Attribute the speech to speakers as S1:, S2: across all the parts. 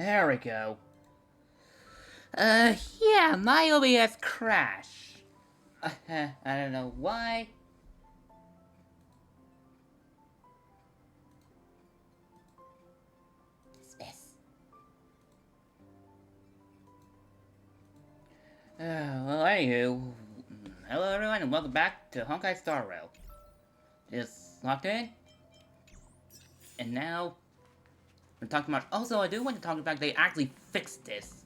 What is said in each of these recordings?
S1: There we go. Yeah, my OBS crashed. I don't know why. What's this? Well, anywho, hello everyone and welcome back to Honkai Star Rail. Just locked in, and now we're talking about. Also, I do want to talk about they actually fixed this.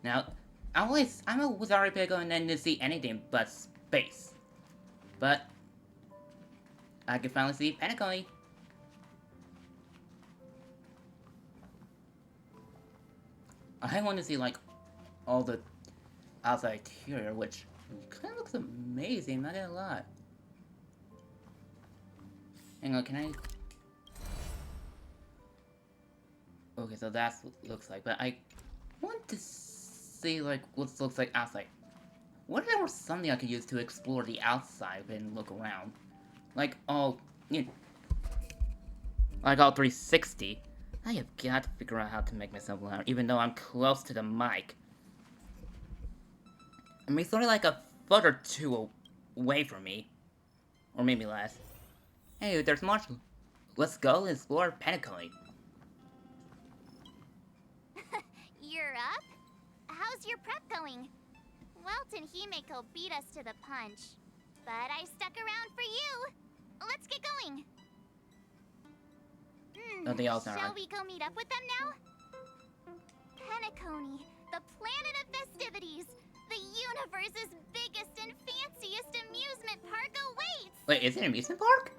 S1: Now, I'm always already going in to see anything but space, but I can finally see Penacony. I want to see like all the outside exterior, which kind of looks amazing. Not gonna lie. Hang on, can I? Okay, so that's what it looks like, but I want to see like what it looks like outside. What if there was something I could use to explore the outside and look around? Like all, like all 360. I have got to figure out how to make myself loud, even though I'm close to the mic. I mean, sort of like a foot or two away from me. Or maybe less. Hey, there's Marshall. Let's go and explore Penacony.
S2: You're up? How's your prep going? Welt and Himeko beat us to the punch. But I stuck around for you. Let's get going. Shall we go meet up with them now? Penacony, the planet of festivities. The universe's biggest and fanciest amusement park awaits!
S1: Wait, is it an amusement park?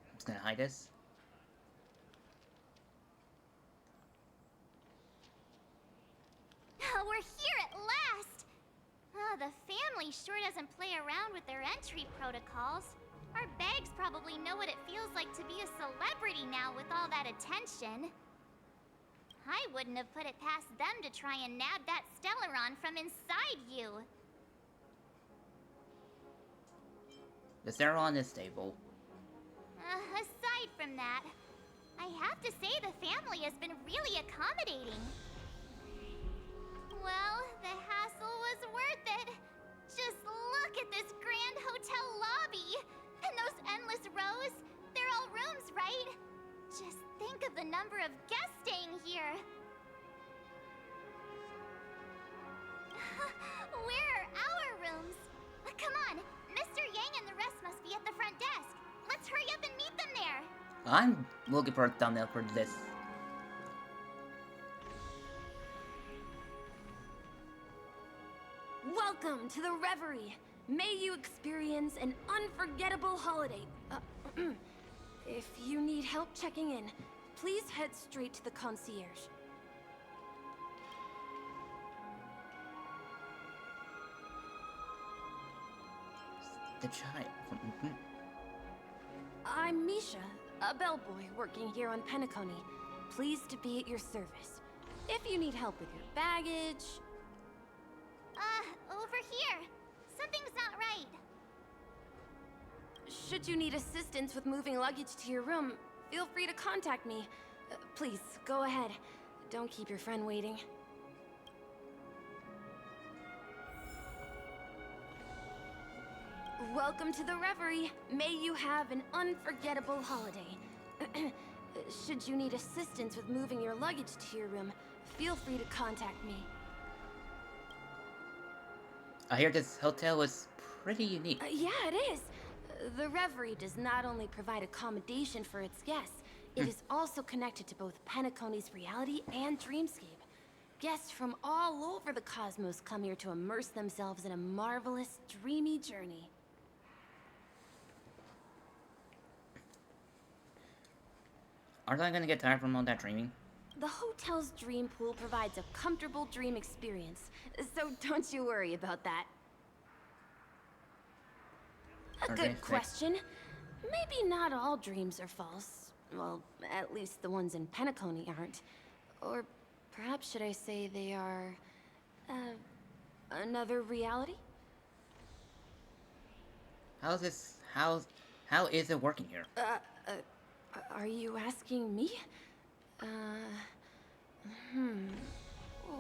S1: I'm just gonna hide this.
S2: We're here at last! The family sure doesn't play around with their entry protocols. Our bags probably know what it feels like to be a celebrity now with all that attention. I wouldn't have put it past them to try and nab that Stellaron from inside you.
S1: The Stellaron is stable.
S2: Aside from that, I have to say the family has been really accommodating. Well, the hassle was worth it. Just look at this grand hotel lobby. And those endless rows. They're all rooms, right? Just think of the number of guests staying here. Where are our rooms? Come on, Mr. Yang and the rest must be at the front desk. Let's hurry up and meet them there.
S1: I'm looking for a thumbnail for this.
S3: Welcome to the Reverie. May you experience an unforgettable holiday. If you need help checking in, please head straight to the concierge.
S1: The child.
S3: I'm Misha, a bellboy working here on Penacony. Pleased to be at your service. If you need help with your baggage...
S2: Over here. Something's not right.
S3: Should you need assistance with moving luggage to your room, feel free to contact me. Please, go ahead. Don't keep your friend waiting. Welcome to the Reverie. May you have an unforgettable holiday. Should you need assistance with moving your luggage to your room, feel free to contact me.
S1: I hear this hotel is pretty unique.
S3: Yeah, it is. The Reverie does not only provide accommodation for its guests, it is also connected to both Penacony's reality and dreamscape. Guests from all over the cosmos come here to immerse themselves in a marvelous, dreamy journey.
S1: Aren't I gonna get tired from all that dreaming?
S3: The hotel's dream pool provides a comfortable dream experience, so don't you worry about that. A good question. Maybe not all dreams are false. Well, at least the ones in Penacony aren't. Or perhaps should I say they are... another reality?
S1: How's How is it working here?
S3: Are you asking me?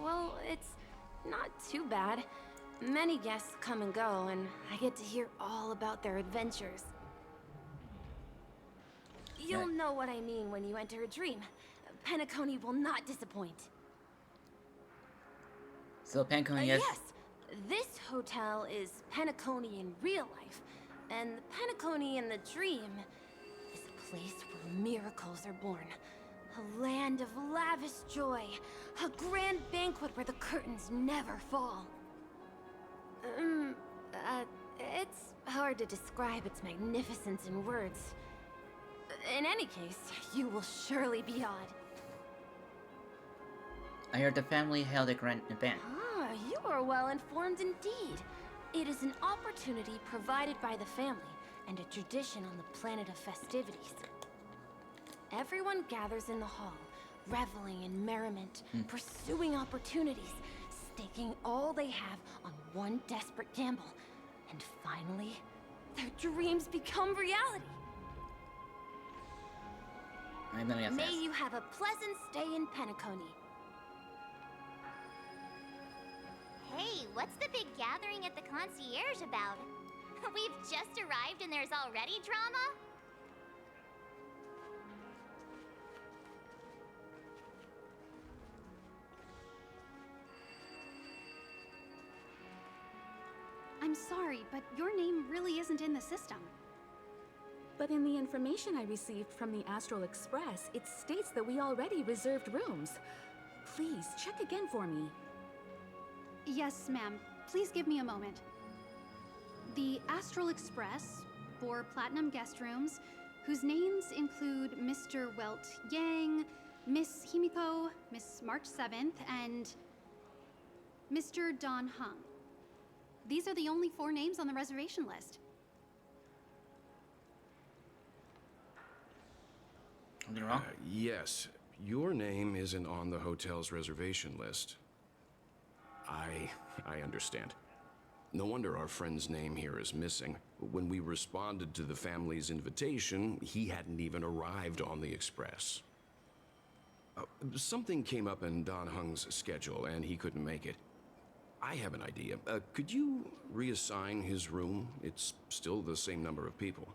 S3: Well, it's not too bad. Many guests come and go, and I get to hear all about their adventures. You'll know what I mean when you enter a dream. Penacony will not disappoint.
S1: So Penacony is...
S3: Yes, this hotel is Penacony in real life, and Penacony in the dream is a place where miracles are born. A land of lavish joy, a grand banquet where the curtains never fall. It's hard to describe its magnificence in words. In any case, you will surely be awed.
S1: I heard the family held a grand event.
S3: Ah, you are well informed indeed. It is an opportunity provided by the family and a tradition on the planet of festivities. Everyone gathers in the hall, reveling in merriment, pursuing opportunities, staking all they have on one desperate gamble. And finally, their dreams become reality.
S1: I'm gonna guess
S3: May
S1: this.
S3: you have a pleasant stay in Penacony.
S2: Hey, what's the big gathering at the concierge about? We've just arrived and there's already drama?
S4: I'm sorry, but your name really isn't in the system.
S5: But in the information I received from the Astral Express, it states that we already reserved rooms. Please, check again for me.
S4: Yes, ma'am. Please give me a moment. The Astral Express, 4 platinum guest rooms, whose names include Mr. Welt Yang, Miss Himiko, Miss March 7th, and Mr. Don Hung. These are the only 4 names on the reservation list.
S1: Something wrong?
S6: Yes, your name isn't on the hotel's reservation list. I understand. No wonder our friend's name here is missing. When we responded to the family's invitation, he hadn't even arrived on the express. Something came up in Don Hung's schedule, and he couldn't make it. I have an idea. Could you reassign his room? It's still the same number of people.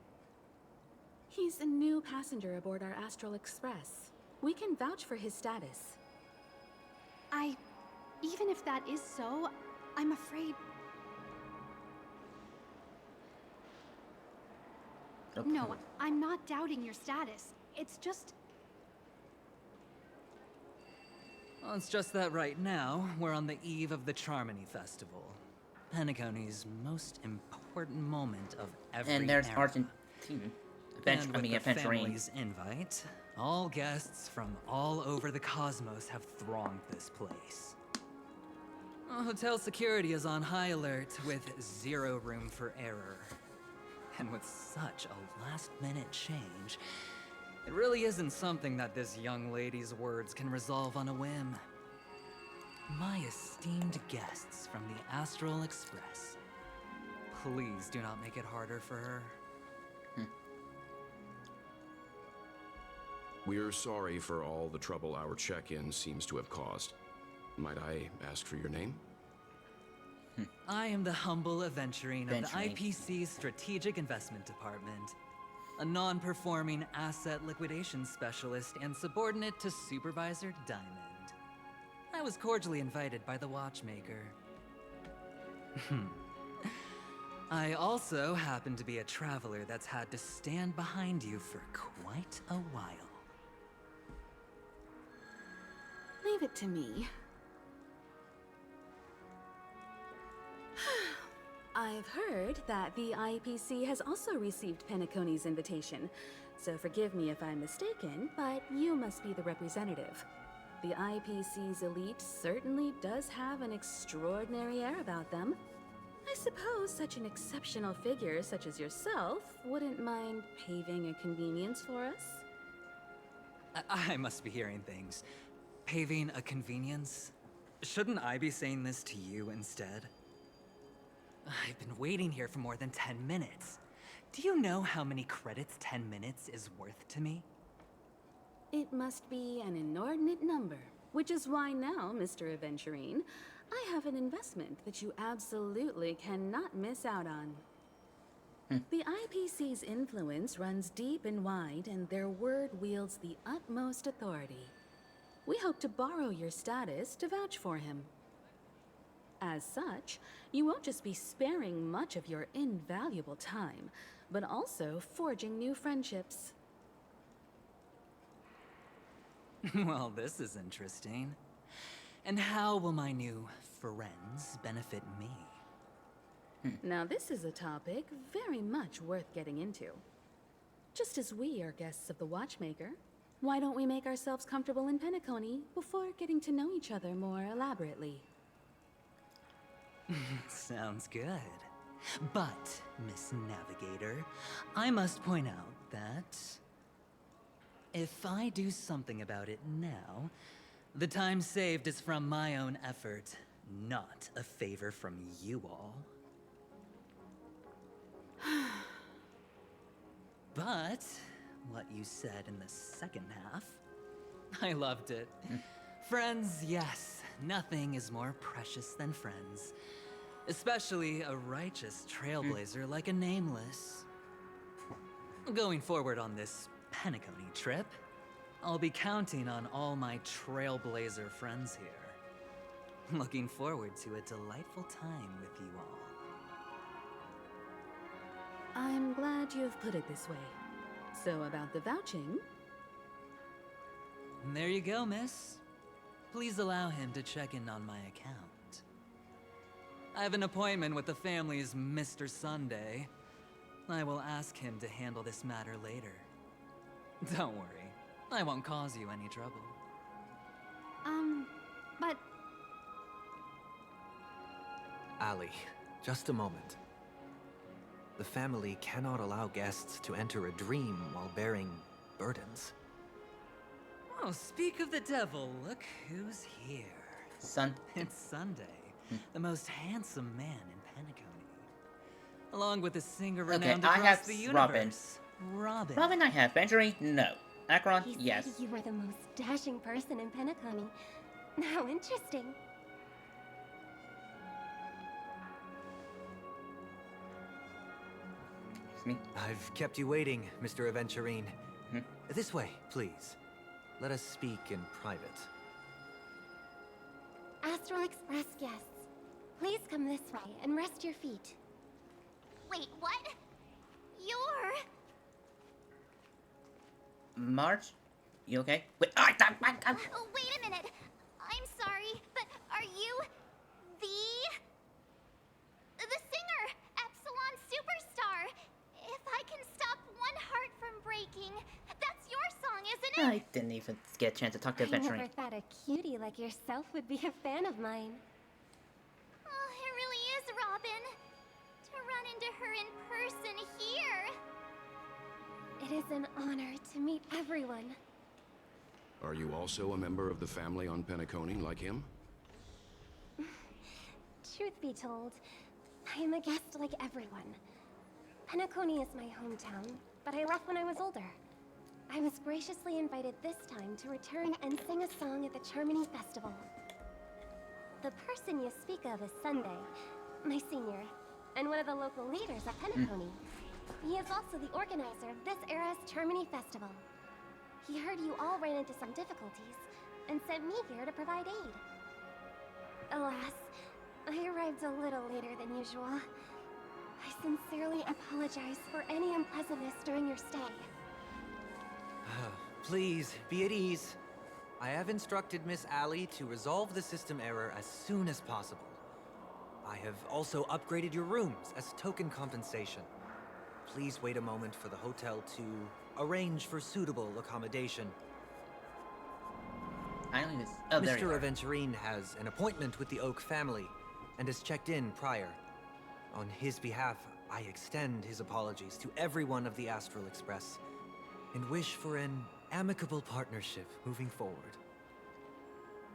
S5: He's a new passenger aboard our Astral Express. We can vouch for his status.
S4: Even if that is so, I'm afraid... No, I'm not doubting your status. It's just...
S7: Well, it's just that right now, we're on the eve of the Charmony Festival. Penacony's most important moment of every
S1: And there's
S7: era.
S1: Argentina.
S7: And with the
S1: Adventuring.
S7: family's invite, all guests from all over the cosmos have thronged this place. Hotel security is on high alert with 0 room for error. And with such a last-minute change, it really isn't something that this young lady's words can resolve on a whim. My esteemed guests from the Astral Express, please do not make it harder for her.
S6: We're sorry for all the trouble our check-in seems to have caused. Might I ask for your name?
S7: I am the humble aventurine of the
S1: Venturing.
S7: IPC's Strategic Investment Department, a non-performing asset liquidation specialist and subordinate to Supervisor Diamond. I was cordially invited by the watchmaker. I also happen to be a traveler that's had to stand behind you for quite a while.
S5: Leave it to me. I've heard that the IPC has also received Penacony's invitation, so forgive me if I'm mistaken, but you must be the representative. The IPC's elite certainly does have an extraordinary air about them. I suppose such an exceptional figure such as yourself wouldn't mind paving a convenience for us?
S7: I must be hearing things. Paving a convenience? Shouldn't I be saying this to you instead? I've been waiting here for more than 10 minutes. Do you know how many credits 10 minutes is worth to me?
S5: It must be an inordinate number, which is why now, Mr. Aventurine, I have an investment that you absolutely cannot miss out on. The IPC's influence runs deep and wide, and their word wields the utmost authority. We hope to borrow your status to vouch for him. As such, you won't just be sparing much of your invaluable time, but also forging new friendships.
S7: Well, this is interesting. And how will my new friends benefit me?
S5: Now this is a topic very much worth getting into. Just as we are guests of the Watchmaker, why don't we make ourselves comfortable in Penacony before getting to know each other more elaborately?
S7: Sounds good. But, Miss Navigator, I must point out that if I do something about it now, the time saved is from my own effort, not a favor from you all. But, what you said in the second half, I loved it. Friends, yes, nothing is more precious than friends. Especially a righteous trailblazer like a Nameless. Going forward on this Penacony trip, I'll be counting on all my trailblazer friends here. Looking forward to a delightful time with you all.
S5: I'm glad you've put it this way. So about the vouching...
S7: There you go, miss. Please allow him to check in on my account. I have an appointment with the family's Mr. Sunday. I will ask him to handle this matter later. Don't worry, I won't cause you any trouble.
S4: But
S8: Ali, just a moment. The family cannot allow guests to enter a dream while bearing burdens.
S7: Oh, speak of the devil, look who's here. It's Sunday, the most handsome man in Penacony. Along with a singer renowned
S1: I
S7: across
S1: have
S7: the
S1: Robin.
S7: universe. Robin.
S1: Robin I have. Benjury, no. Akron,
S9: He
S1: yes.
S9: said you were the most dashing person in Penacony. How interesting.
S1: Excuse me.
S8: I've kept you waiting, Mr. Aventurine. This way, please. Let us speak in private.
S9: Astral Express guests, please come this way and rest your feet.
S2: Wait, what? You're...
S1: Marge? You okay? Wait,
S2: Oh, wait a minute. I'm sorry, but are you... the singer, Epsilon Superstar? If I can stop one heart from breaking, that's your song, isn't it?
S1: I didn't even get a chance to talk to
S9: I
S1: Adventuring.
S9: never thought a cutie like yourself would be a fan of mine.
S2: Oh, it really is Robin. To run into her in person here.
S9: It is an honor to meet everyone.
S6: Are you also a member of the family on Penacony like him?
S9: Truth be told, I am a guest like everyone. Penacony is my hometown, but I left when I was older. I was graciously invited this time to return and sing a song at the Charmony Festival. The person you speak of is Sunday, my senior, and one of the local leaders at Penacony. He is also the organizer of this era's Charmony Festival. He heard you all ran into some difficulties, and sent me here to provide aid. Alas, I arrived a little later than usual. I sincerely apologize for any unpleasantness during your stay.
S8: Please, be at ease. I have instructed Miss Ali to resolve the system error as soon as possible. I have also upgraded your rooms as token compensation. Please wait a moment for the hotel to arrange for suitable accommodation.
S1: I don't even... Oh, there you
S8: Mr.
S1: are.
S8: Aventurine has an appointment with the Oak family and has checked in prior. On his behalf, I extend his apologies to everyone of the Astral Express and wish for an amicable partnership moving forward.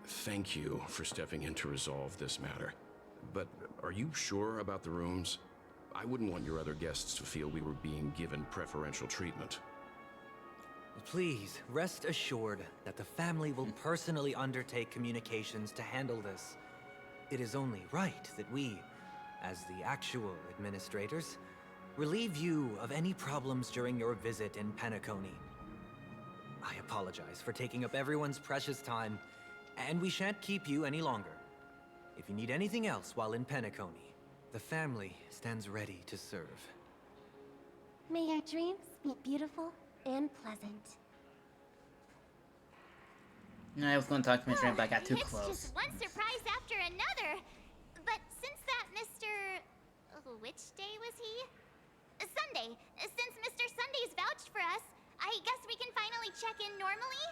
S6: Thank you for stepping in to resolve this matter. But are you sure about the rooms? I wouldn't want your other guests to feel we were being given preferential treatment.
S8: Please, rest assured that the family will personally undertake communications to handle this. It is only right that we, as the actual administrators, relieve you of any problems during your visit in Penacony. I apologize for taking up everyone's precious time, and we shan't keep you any longer. If you need anything else while in Penacony, the family stands ready to serve.
S9: May your dreams be beautiful and pleasant.
S1: I was going to talk to Mr. but I got too
S2: It's
S1: close.
S2: just one surprise after another. But since that Mr. Which day was he? Sunday. Since Mr. Sunday's vouched for us, I guess we can finally check in normally?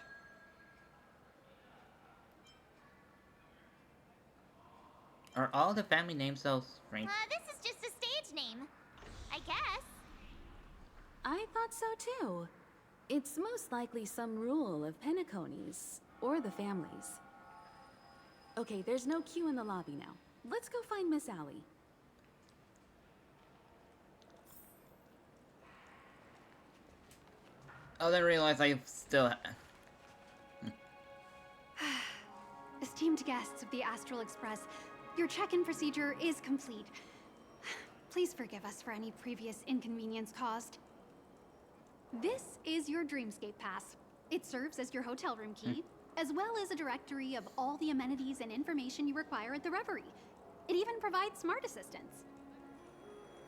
S1: Are all the family names so strange?
S2: This is just a stage name. I guess.
S5: I thought so too. It's most likely some rule of Penacony's, or the family's. Okay, there's no queue in the lobby now. Let's go find Miss Allie.
S1: Oh, then realize I still.
S4: Esteemed guests of the Astral Express, your check-in procedure is complete. Please forgive us for any previous inconvenience caused. This is your Dreamscape Pass. It serves as your hotel room key, as well as a directory of all the amenities and information you require at the Reverie. It even provides smart assistants.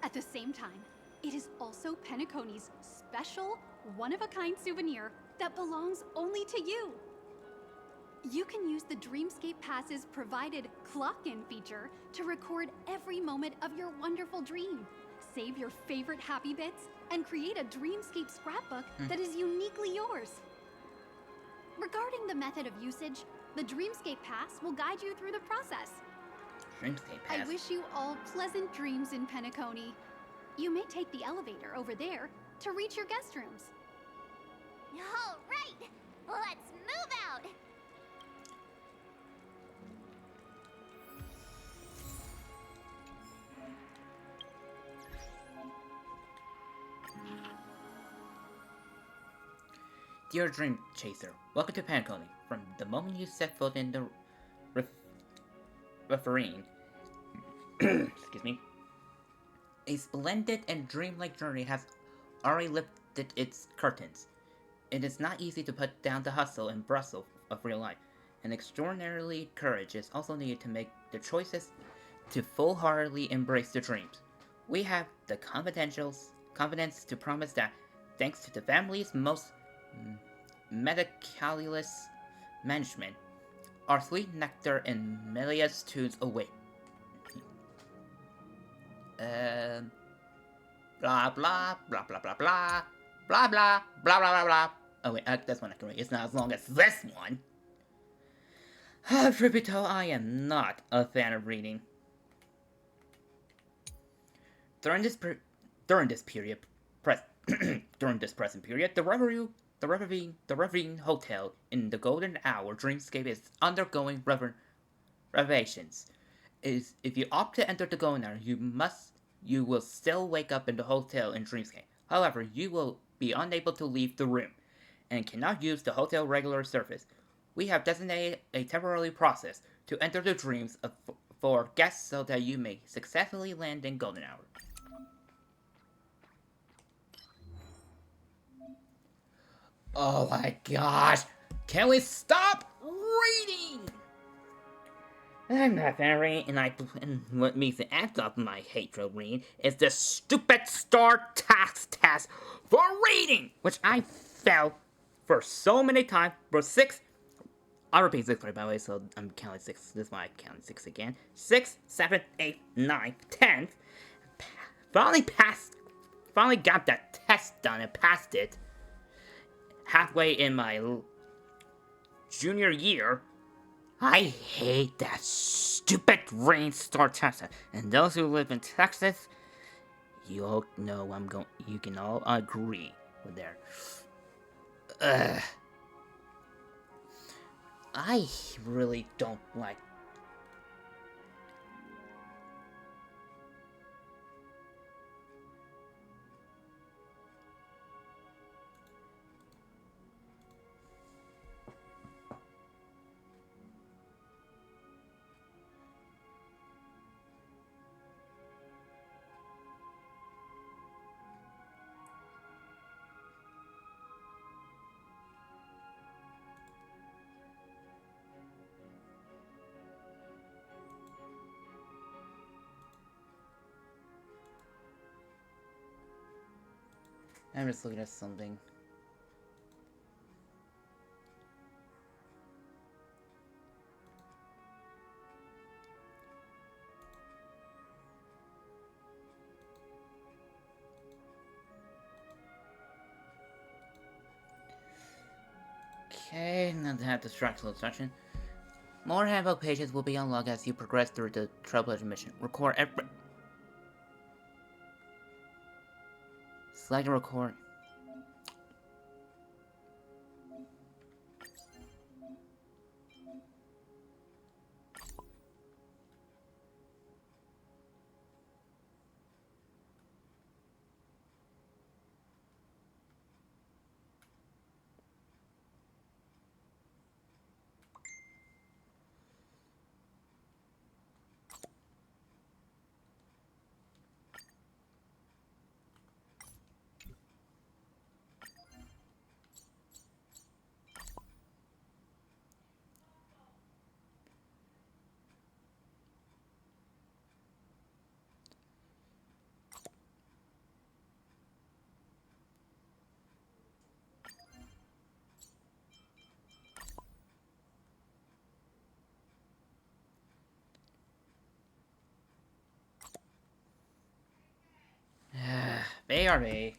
S4: At the same time, it is also Penacony's special, one-of-a-kind souvenir that belongs only to you. You can use the Dreamscape Pass's provided clock-in feature to record every moment of your wonderful dream, save your favorite happy bits, and create a Dreamscape scrapbook that is uniquely yours. Regarding the method of usage, the Dreamscape Pass will guide you through the process.
S1: Dreamscape
S4: I
S1: Pass.
S4: wish you all pleasant dreams in Penacony. You may take the elevator over there to reach your guest rooms.
S2: All right, let's move out.
S1: Dear Dream Chaser, welcome to Penacony. From the moment you set foot in the refereeing, excuse me, a splendid and dreamlike journey has already lifted its curtains. It is not easy to put down the hustle and bustle of real life, and extraordinarily courage is also needed to make the choices to full-heartedly embrace the dreams. We have the confidence to promise that, thanks to the family's most meticulous management, our sweet nectar and melodious tunes await. Blah blah blah blah blah blah blah blah blah blah blah blah. Oh wait, that's one I can read. It's not as long as this one. Truth be told, I am not a fan of reading. During this present period, the Reverie Hotel in the Golden Hour Dreamscape is undergoing renovations. If you opt to enter the Golden Hour, you will still wake up in the hotel in Dreamscape. However, you will be unable to leave the room and cannot use the hotel regular service. We have designated a temporary process to enter the dreams for guests so that you may successfully land in Golden Hour. Oh my gosh! Can we stop reading? I'm not a fan of reading, and what makes it act up my hatred of reading is the stupid star tax test for reading, which I failed for so many times. For 6, I'll repeat 6 by the way, so I'm counting 6. This is why I counted 6 again. 6, 7, 8, 9, 10. Finally got that test done and passed it. Halfway in my junior year. I hate that stupid rain star test. And those who live in Texas, you all know you can all agree with there. I really don't like. I'm just looking at something. Okay, now to have distractional section. More handbook pages will be unlocked as you progress through the Trailblazer mission. Record every... Select and record. BRB.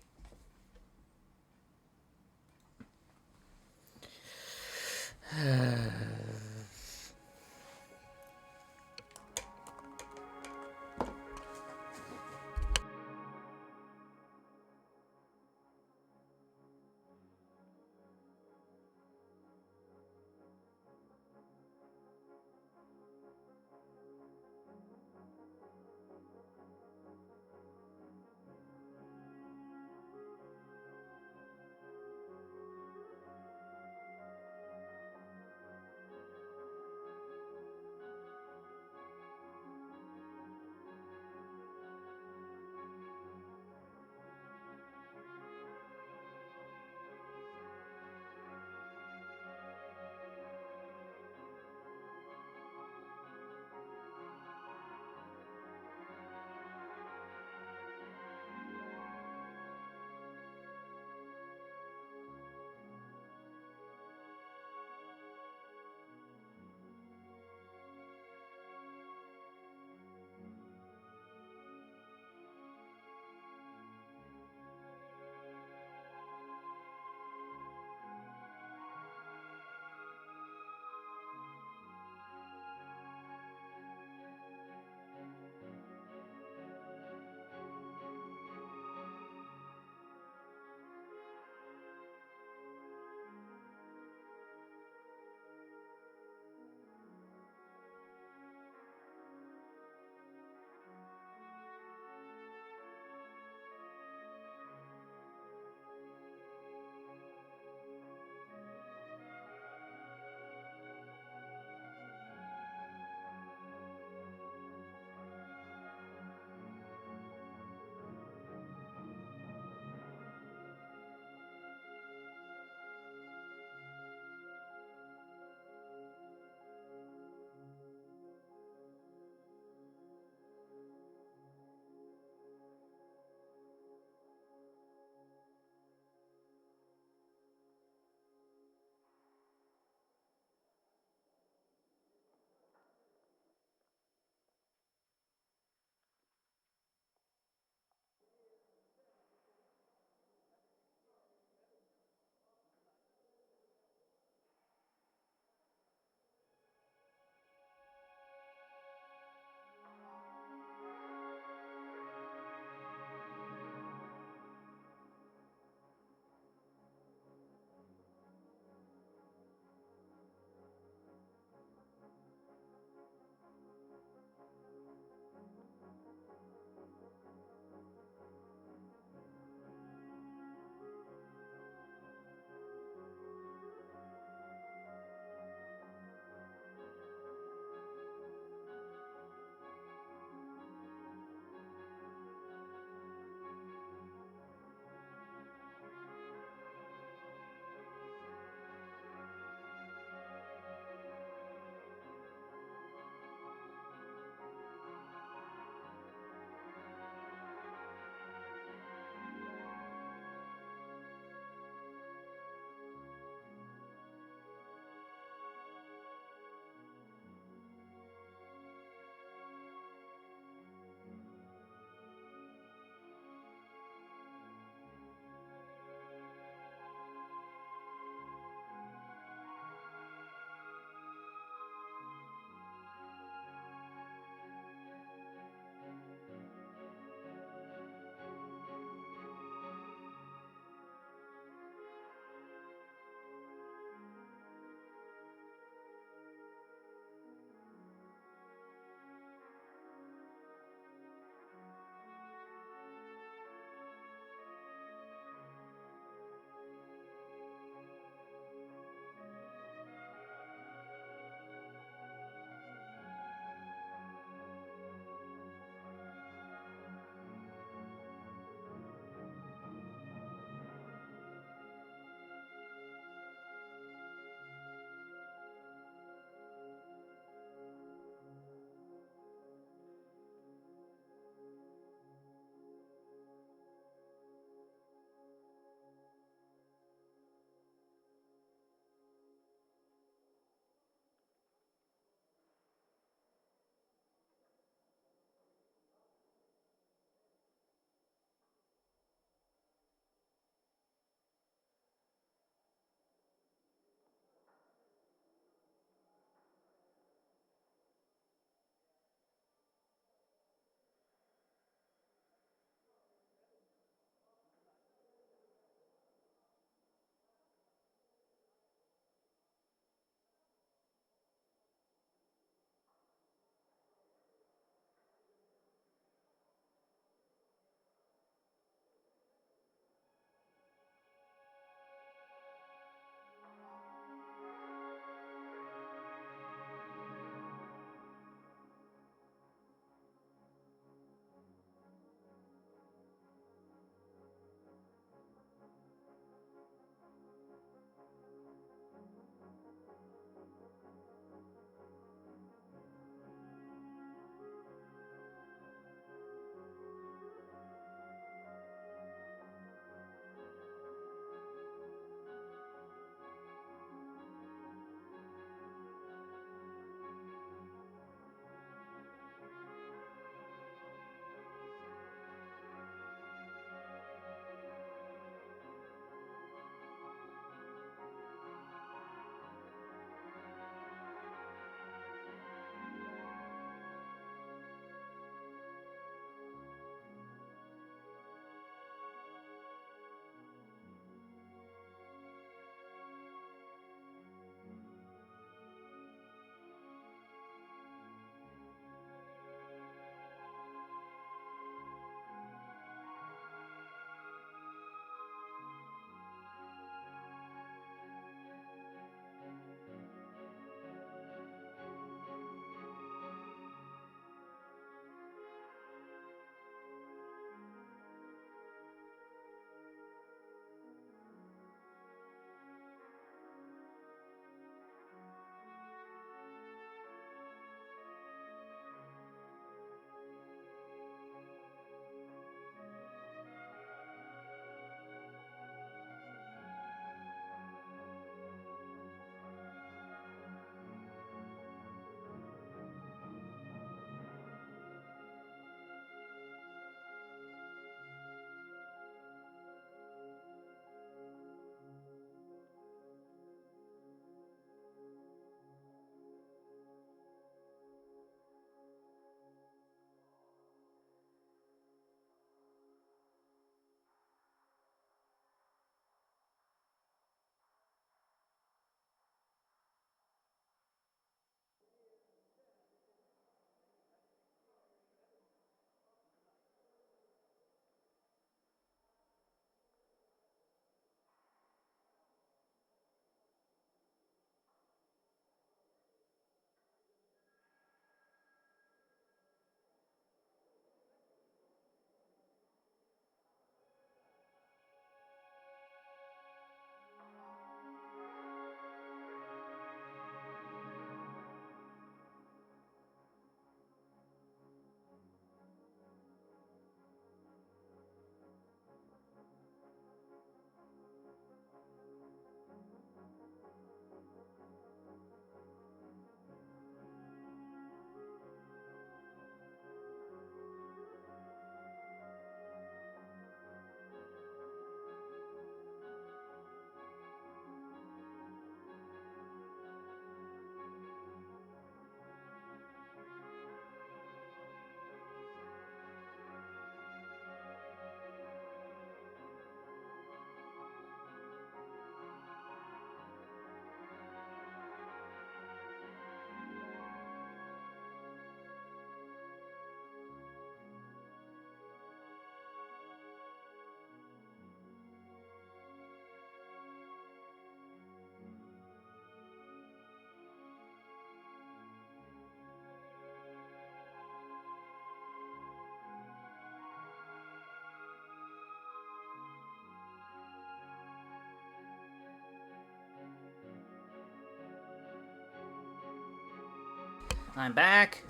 S1: I'm back.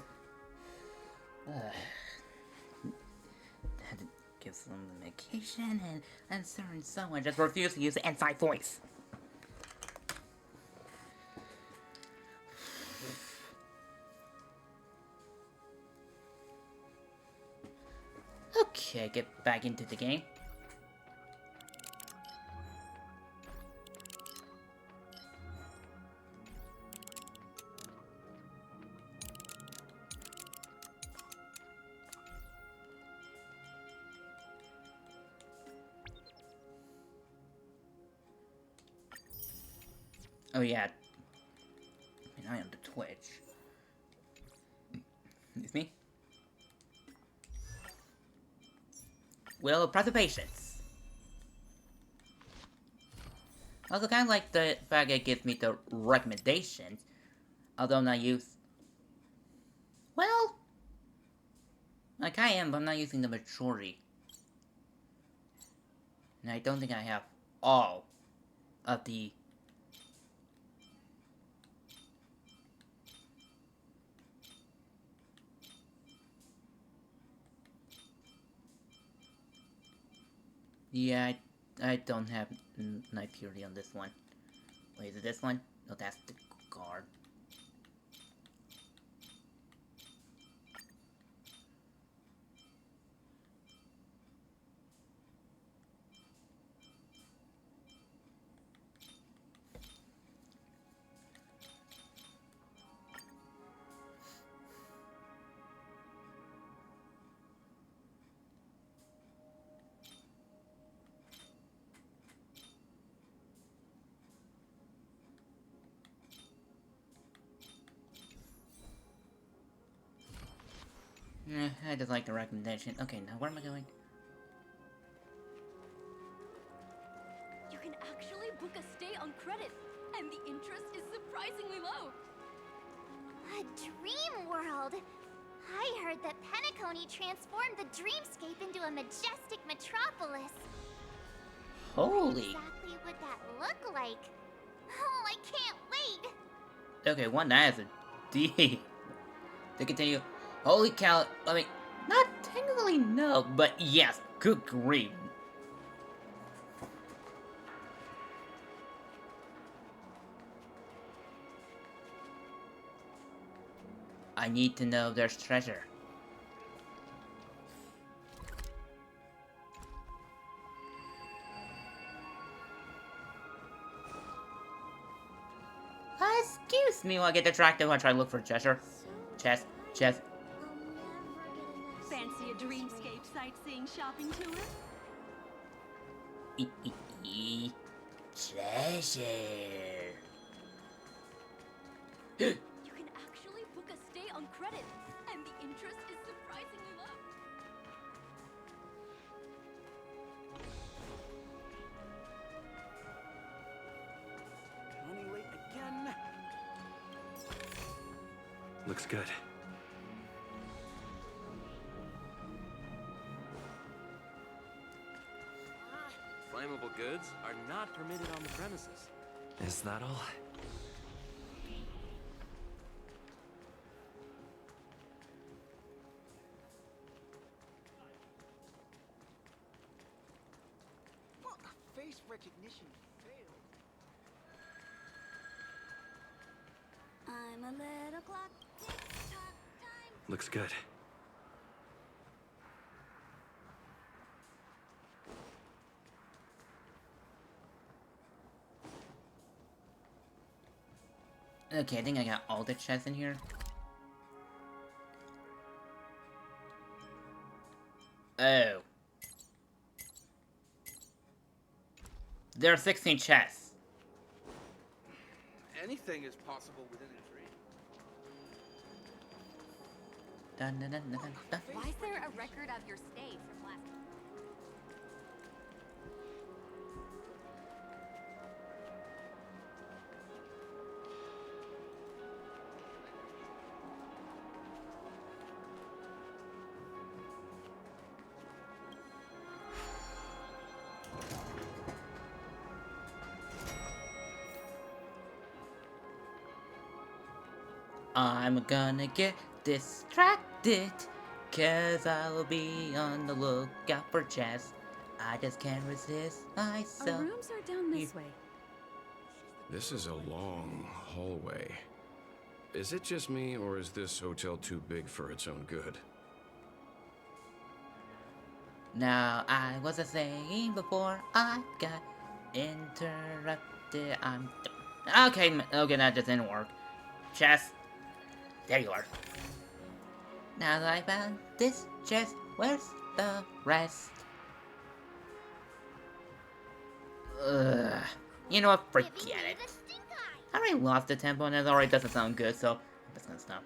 S1: Had to give some medication and certain someone just refused to use the inside voice. Okay, get back into the game. Oh yeah. And I am the Twitch. Excuse me. Will press the patience. Also, kind of like the fact it gives me the recommendations, although I'm not used. Well, like I am, but I'm not using the majority. And I don't think I have all of the. Yeah, I don't have Night Purity on this one. Wait, is it this one? No, that's the guard. I just like the recommendation. Okay, now where am I going?
S3: You can actually book a stay on credit, and the interest is surprisingly low.
S2: A dream world! I heard that Penacony transformed the dreamscape into a majestic metropolis.
S1: Holy.
S2: Exactly what that look like. Oh, I can't wait!
S1: Okay, one that is a D. To continue. Holy cow, I mean, not technically no, but yes, good grief. I need to know there's treasure. Excuse me while I get distracted while I try to look for treasure. Chest.
S10: Fancy a dreamscape sightseeing shopping tour?
S1: Treasure.
S3: You can actually book a stay on credit, and the interest is surprisingly low.
S11: Running late again.
S8: Looks good.
S12: Flammable goods are not permitted on the premises.
S8: Is that all?
S11: Well, face recognition failed.
S9: I'm a little clock. Tick-tock time.
S8: Looks good.
S1: Okay, I think I got all the chests in here. Oh. There are 16 chests.
S11: Anything is possible within a dream.
S1: Dun, dun, dun, dun, dun, dun.
S3: Why is there a record of your stay from last?
S1: I'm gonna get distracted, 'cause I'll be on the lookout for chests. I just can't resist myself.
S5: Our rooms are down this way.
S6: This is a long hallway. Is it just me, or is this hotel too big for its own good?
S1: Now, I was saying before I got interrupted. Okay, that just didn't work. Chest. There you are. Now that I found this chest, where's the rest? Ugh. You know what? Forget it. I already lost the tempo and it already doesn't sound good, so I'm just gonna stop.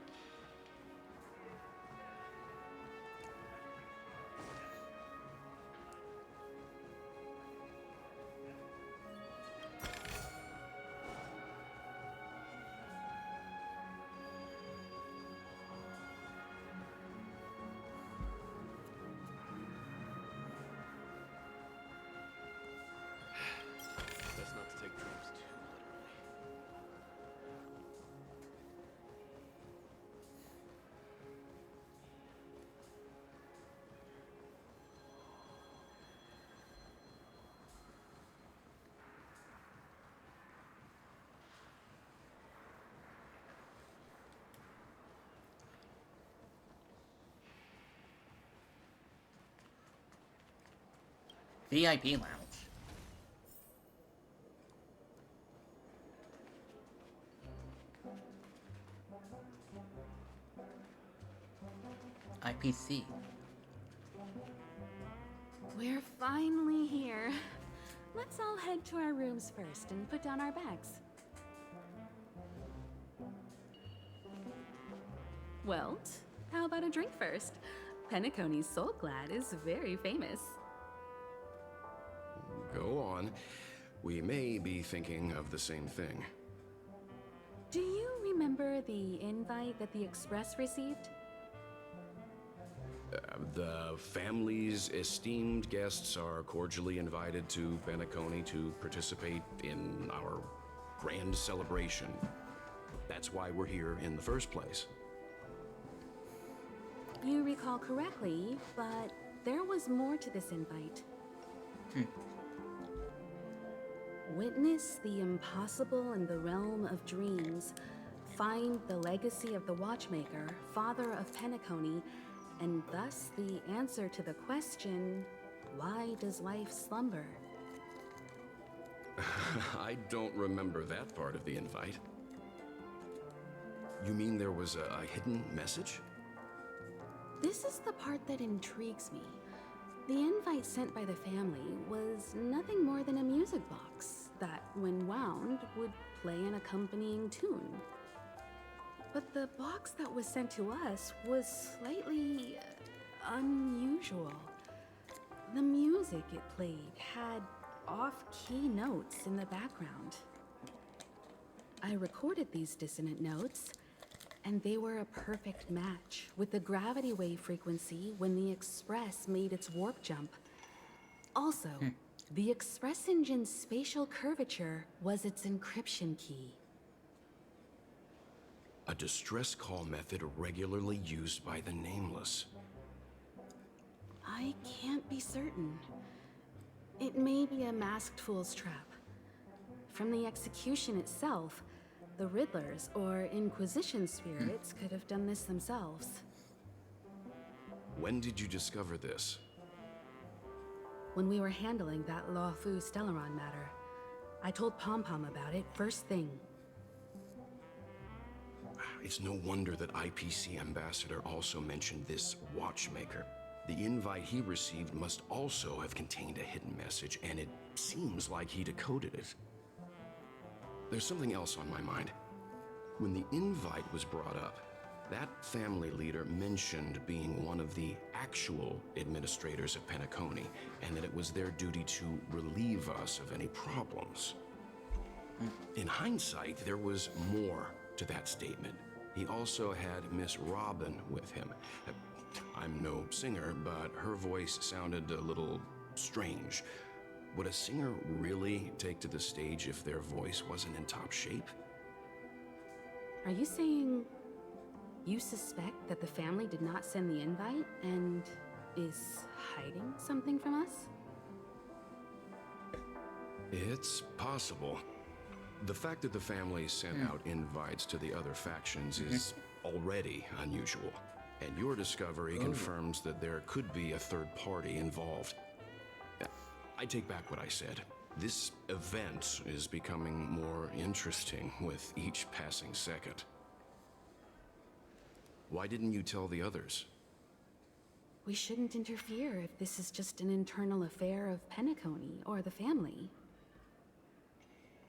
S12: Best not to take dreams too literally.
S1: VIP lounge. IPC.
S5: We're finally here. Let's all head to our rooms first and put down our bags. Welt, how about a drink first? Penacony's Soul Glad is very famous.
S6: Go on. We may be thinking of the same thing.
S5: Do you remember the invite that the Express received?
S6: The family's esteemed guests are cordially invited to Penacony to participate in our grand celebration. That's why we're here in the first place.
S5: You recall correctly, but there was more to this invite. Witness the impossible in the realm of dreams. Find the legacy of the Watchmaker, father of Penacony, and thus the answer to the question, why does life slumber?
S6: I don't remember that part of the invite. You mean there was a hidden message?
S5: This is the part that intrigues me. The invite sent by the family was nothing more than a music box that, when wound, would play an accompanying tune. But the box that was sent to us was slightly unusual. The music it played had off-key notes in the background. I recorded these dissonant notes, and they were a perfect match with the gravity wave frequency when the Express made its warp jump. Also, the Express engine's spatial curvature was its encryption key.
S6: A distress call method regularly used by the Nameless.
S5: I can't be certain. It may be a masked fool's trap. From the execution itself, the Riddlers or Inquisition spirits could have done this themselves.
S6: When did you discover this?
S5: When we were handling that Lawfu Stellaron matter, I told Pom Pom about it first thing.
S6: It's no wonder that IPC Ambassador also mentioned this Watchmaker. The invite he received must also have contained a hidden message, and it seems like he decoded it. There's something else on my mind. When the invite was brought up, that family leader mentioned being one of the actual administrators of Penacony, and that it was their duty to relieve us of any problems. In hindsight, there was more to that statement. He also had Miss Robin with him. I'm no singer, but her voice sounded a little strange. Would a singer really take to the stage if their voice wasn't in top shape?
S5: Are you saying You suspect that the family did not send the invite and is hiding something from us?
S6: It's possible. The fact that the family sent out invites to the other factions is already unusual. And your discovery confirms that there could be a third party involved. I take back what I said. This event is becoming more interesting with each passing second. Why didn't you tell the others?
S5: We shouldn't interfere if this is just an internal affair of Penacony or the family.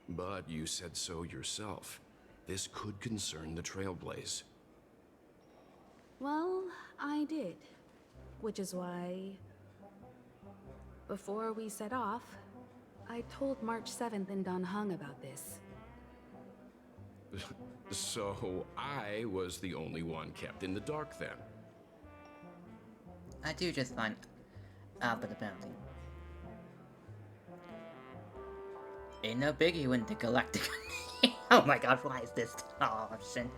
S6: But you said so yourself. This could concern the Trailblaze.
S5: Well, I did. Which is why, before we set off, I told March 7th in Dan Heng about this.
S6: So I was the only one kept in the dark then.
S1: I do just find out about the bounty. Ain't no biggie when the Galactic. Oh my god, why is this option?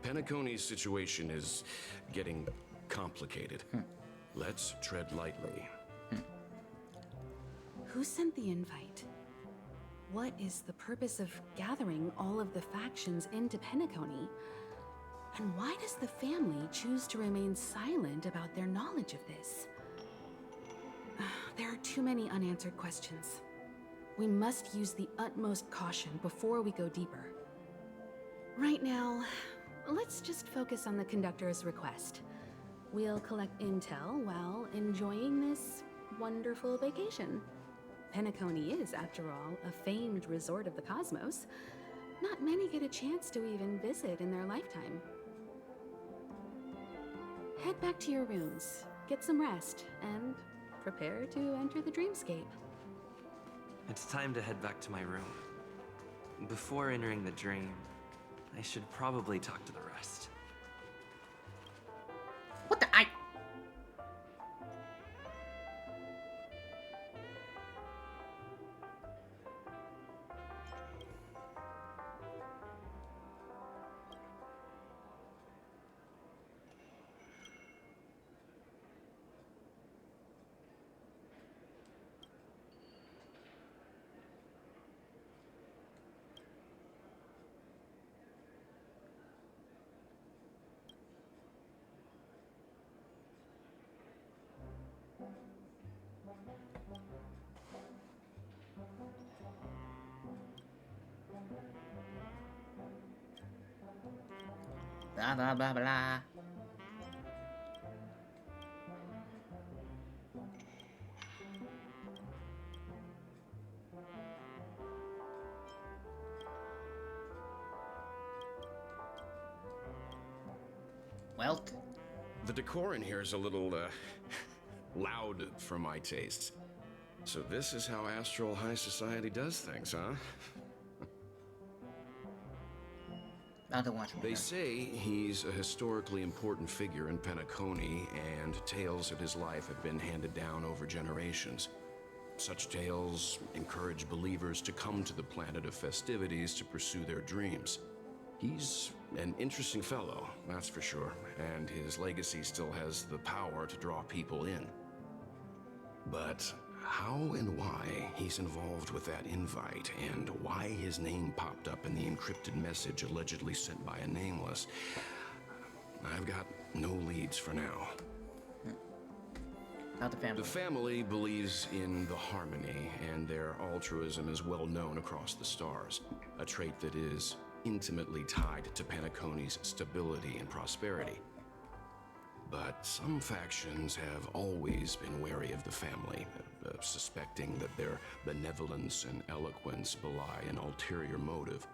S6: Penacony's situation is getting complicated. Let's tread lightly.
S5: Who sent the invite? What is the purpose of gathering all of the factions into Penacony? And why does the family choose to remain silent about their knowledge of this? There are too many unanswered questions. We must use the utmost caution before we go deeper. Right now, let's just focus on the conductor's request. We'll collect intel while enjoying this wonderful vacation. Penacony is, after all, a famed resort of the cosmos. Not many get a chance to even visit in their lifetime. Head back to your rooms, get some rest, and prepare to enter the dreamscape.
S12: It's time to head back to my room. Before entering the dream, I should probably talk to the rest.
S1: What the blah blah blah blah. Well,
S6: The decor in here is a little, loud for my tastes. So this is how Astral High Society does things, huh?
S1: I'll watch more.
S6: They say he's a historically important figure in Penacony, and tales of his life have been handed down over generations. Such tales encourage believers to come to the planet of festivities to pursue their dreams. He's an interesting fellow, that's for sure, and his legacy still has the power to draw people in. But how and why he's involved with that invite, and why his name popped up in the encrypted message allegedly sent by a nameless, I've got no leads for now.
S1: Not the family.
S6: The family believes in the harmony, and their altruism is well known across the stars, a trait that is intimately tied to Penacony's stability and prosperity. But some factions have always been wary of the family, suspecting that their benevolence and eloquence belie an ulterior motive.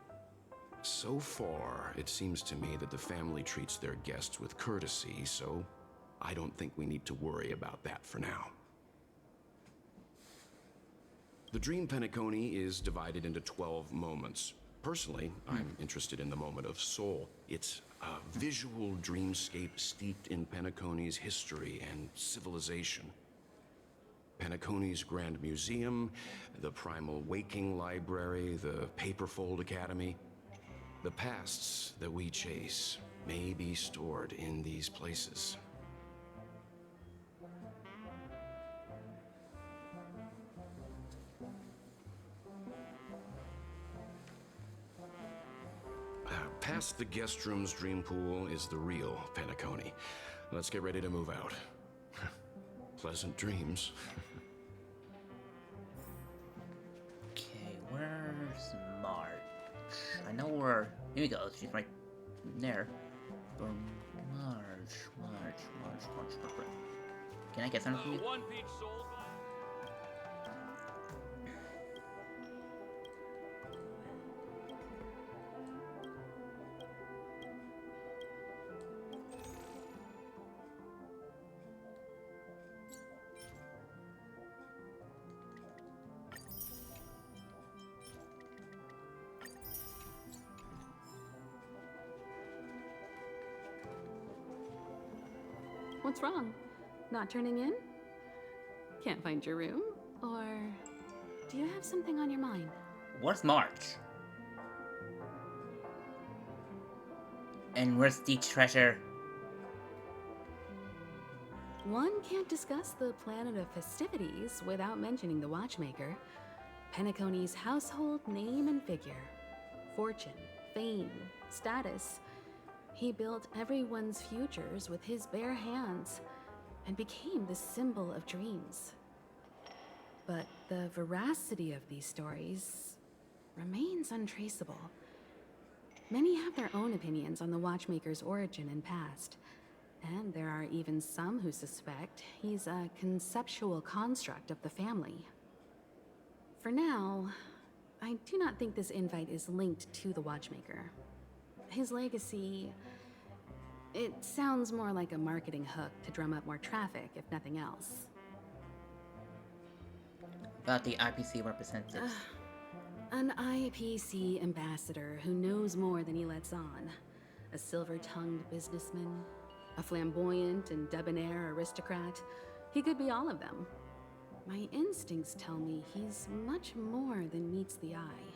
S6: So far, it seems to me that the family treats their guests with courtesy, so I don't think we need to worry about that for now. The Dream Penacony is divided into 12 moments. Personally, I'm interested in the moment of Soul. It's a visual dreamscape steeped in Penacony's history and civilization. Penacony's Grand Museum, the Primal Waking Library, the Paperfold Academy. The pasts that we chase may be stored in these places. Past the guest room's dream pool is the real Penacony. Let's get ready to move out. Pleasant dreams.
S1: Okay, where's March? I know where. Here we go. She's right there. March. Can I get something from you?
S13: One peach sold.
S5: What's wrong? Not turning in? Can't find your room? Or do you have something on your mind?
S1: Where's March? And where's the treasure?
S5: One can't discuss the planet of festivities without mentioning the watchmaker. Penacony's household name and figure. Fortune, fame, status. He built everyone's futures with his bare hands and became the symbol of dreams. But the veracity of these stories remains untraceable. Many have their own opinions on the watchmaker's origin and past, and there are even some who suspect he's a conceptual construct of the family. For now, I do not think this invite is linked to the watchmaker. His legacy, it sounds more like a marketing hook to drum up more traffic, if nothing else.
S1: About the IPC representatives.
S5: An IPC ambassador who knows more than he lets on. A silver-tongued businessman, a flamboyant and debonair aristocrat. He could be all of them. My instincts tell me he's much more than meets the eye.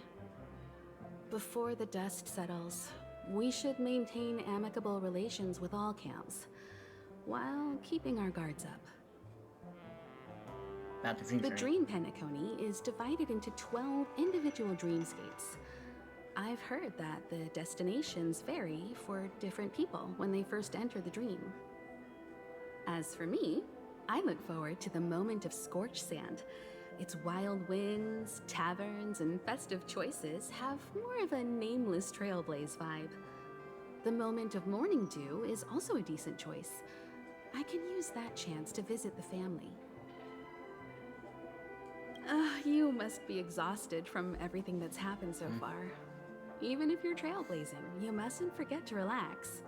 S5: Before the dust settles, we should maintain amicable relations with all camps, while keeping our guards up.
S1: About the dream
S5: The
S1: journey.
S5: Dream Penacony is divided into 12 individual dreamscapes. I've heard that the destinations vary for different people when they first enter the dream. As for me, I look forward to the moment of scorched sand. Its wild winds, taverns, and festive choices have more of a nameless trailblaze vibe. The moment of morning dew is also a decent choice. I can use that chance to visit the family. You must be exhausted from everything that's happened so far. Even if you're trailblazing, you mustn't forget to relax.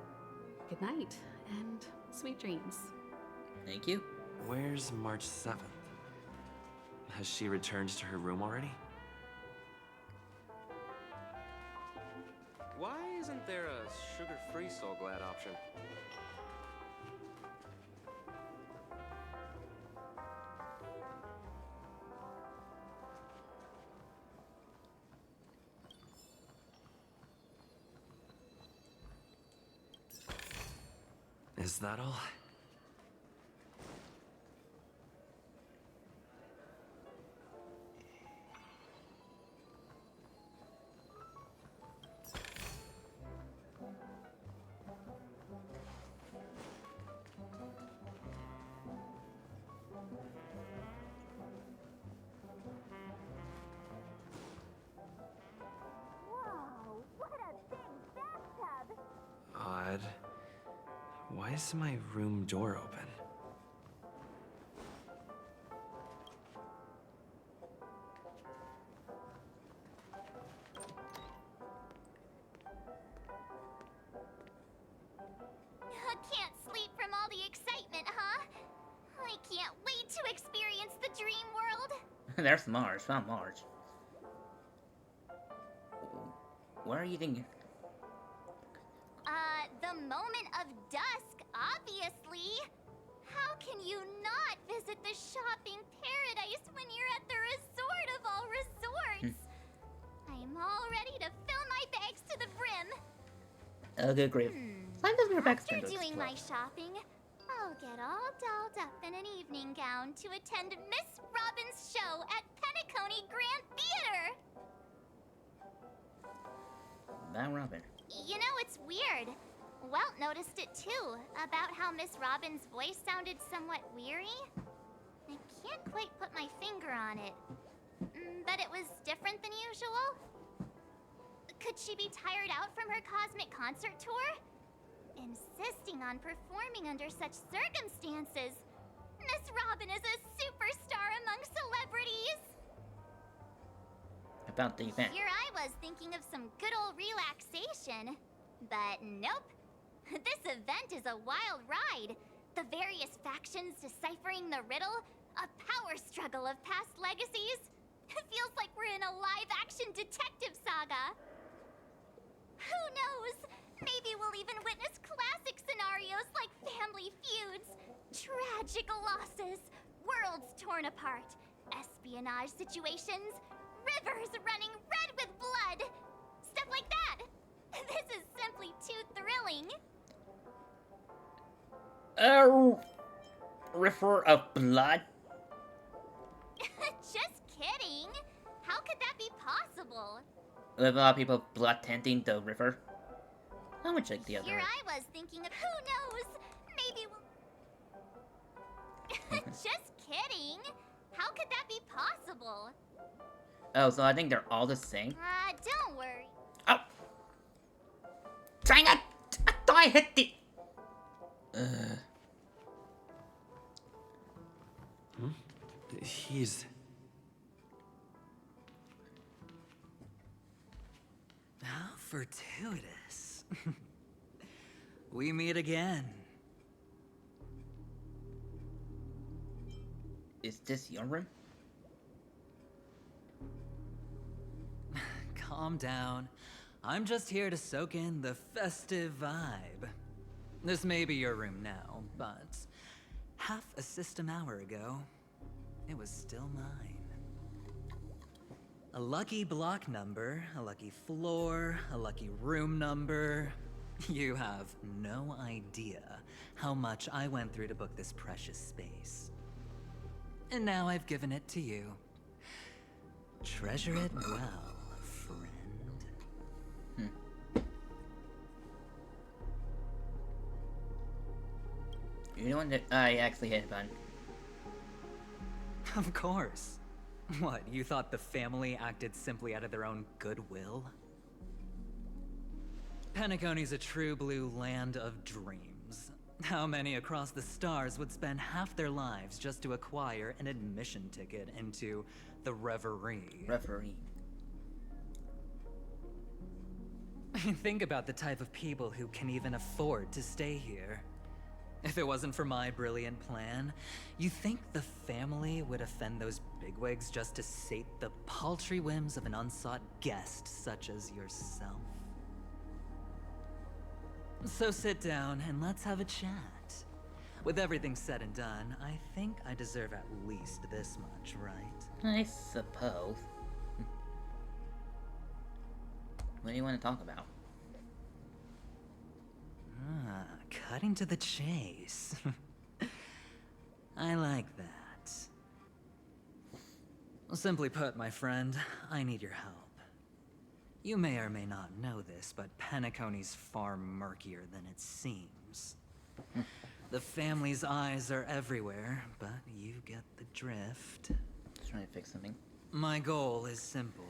S5: Good night, and sweet dreams.
S1: Thank you.
S12: Where's March 7th? Has she returned to her room already?
S14: Why isn't there a sugar-free Soul Glad option?
S12: Is that all?
S2: Whoa, what a big bathtub!
S12: Odd. Why is my room door open?
S2: Can't sleep from all the excitement, huh? I can't wait to experience the dream world.
S1: There's Marge. Found Marge. Where are you thinking?
S2: The moment of dusk, obviously. How can you not visit the shopping paradise when you're at the resort of all resorts? I am all ready to fill my bags to to the brim.
S1: Oh, good grief. Slime doesn't go back
S2: After
S1: to
S2: doing my shopping, I'll get all dolled up in an evening gown to attend Miss Robin's show at Penacony Grand Theater.
S1: That Robin.
S2: You know, it's weird. Welt noticed it too, about how Miss Robin's voice sounded somewhat weary. I can't quite put my finger on it, but it was different than usual. Could she be tired out from her cosmic concert tour? Insisting on performing under such circumstances. Miss Robin is a superstar among celebrities.
S1: About the event.
S2: Here I was thinking of some good old relaxation. But nope. This event is a wild ride. The various factions deciphering the riddle. A power struggle of past legacies. It feels like we're in a live-action detective saga. Who knows? Maybe we'll even witness classic scenarios like family feuds, tragic losses, worlds torn apart, espionage situations, rivers running red with blood. Stuff like that. This is simply too thrilling.
S1: River of blood?
S2: Just kidding. How could that be possible?
S1: With a lot of people blood tinting the river. How much like the other?
S2: Here I was thinking of who knows? Maybe we'll... Just kidding. How could that be possible?
S1: Oh, so I think they're all the same?
S2: Don't worry.
S1: Oh! Dang it! I thought I hit the...
S12: He's...
S7: How fortuitous. We meet again.
S1: Is this your room?
S7: Calm down. I'm just here to soak in the festive vibe. This may be your room now, but half a system hour ago, it was still mine. A lucky block number, a lucky floor, a lucky room number. You have no idea how much I went through to book this precious space. And now I've given it to you. Treasure it well, friend.
S1: You know what? I actually hit a button.
S7: Of course. What, you thought the family acted simply out of their own goodwill? Penacony's a true blue land of dreams. How many across the stars would spend half their lives just to acquire an admission ticket into the Reverie?
S1: Referee.
S7: Think about the type of people who can even afford to stay here. If it wasn't for my brilliant plan, you think the family would offend those bigwigs just to sate the paltry whims of an unsought guest such as yourself? So sit down and let's have a chat. With everything said and done, I think I deserve at least this much, right?
S1: I suppose. What do you want to talk about?
S7: Cutting to the chase. I like that. Simply put, my friend, I need your help. You may or may not know this, but Penacony's far murkier than it seems. The family's eyes are everywhere, but you get the drift.
S1: Just trying to fix something.
S7: My goal is simple.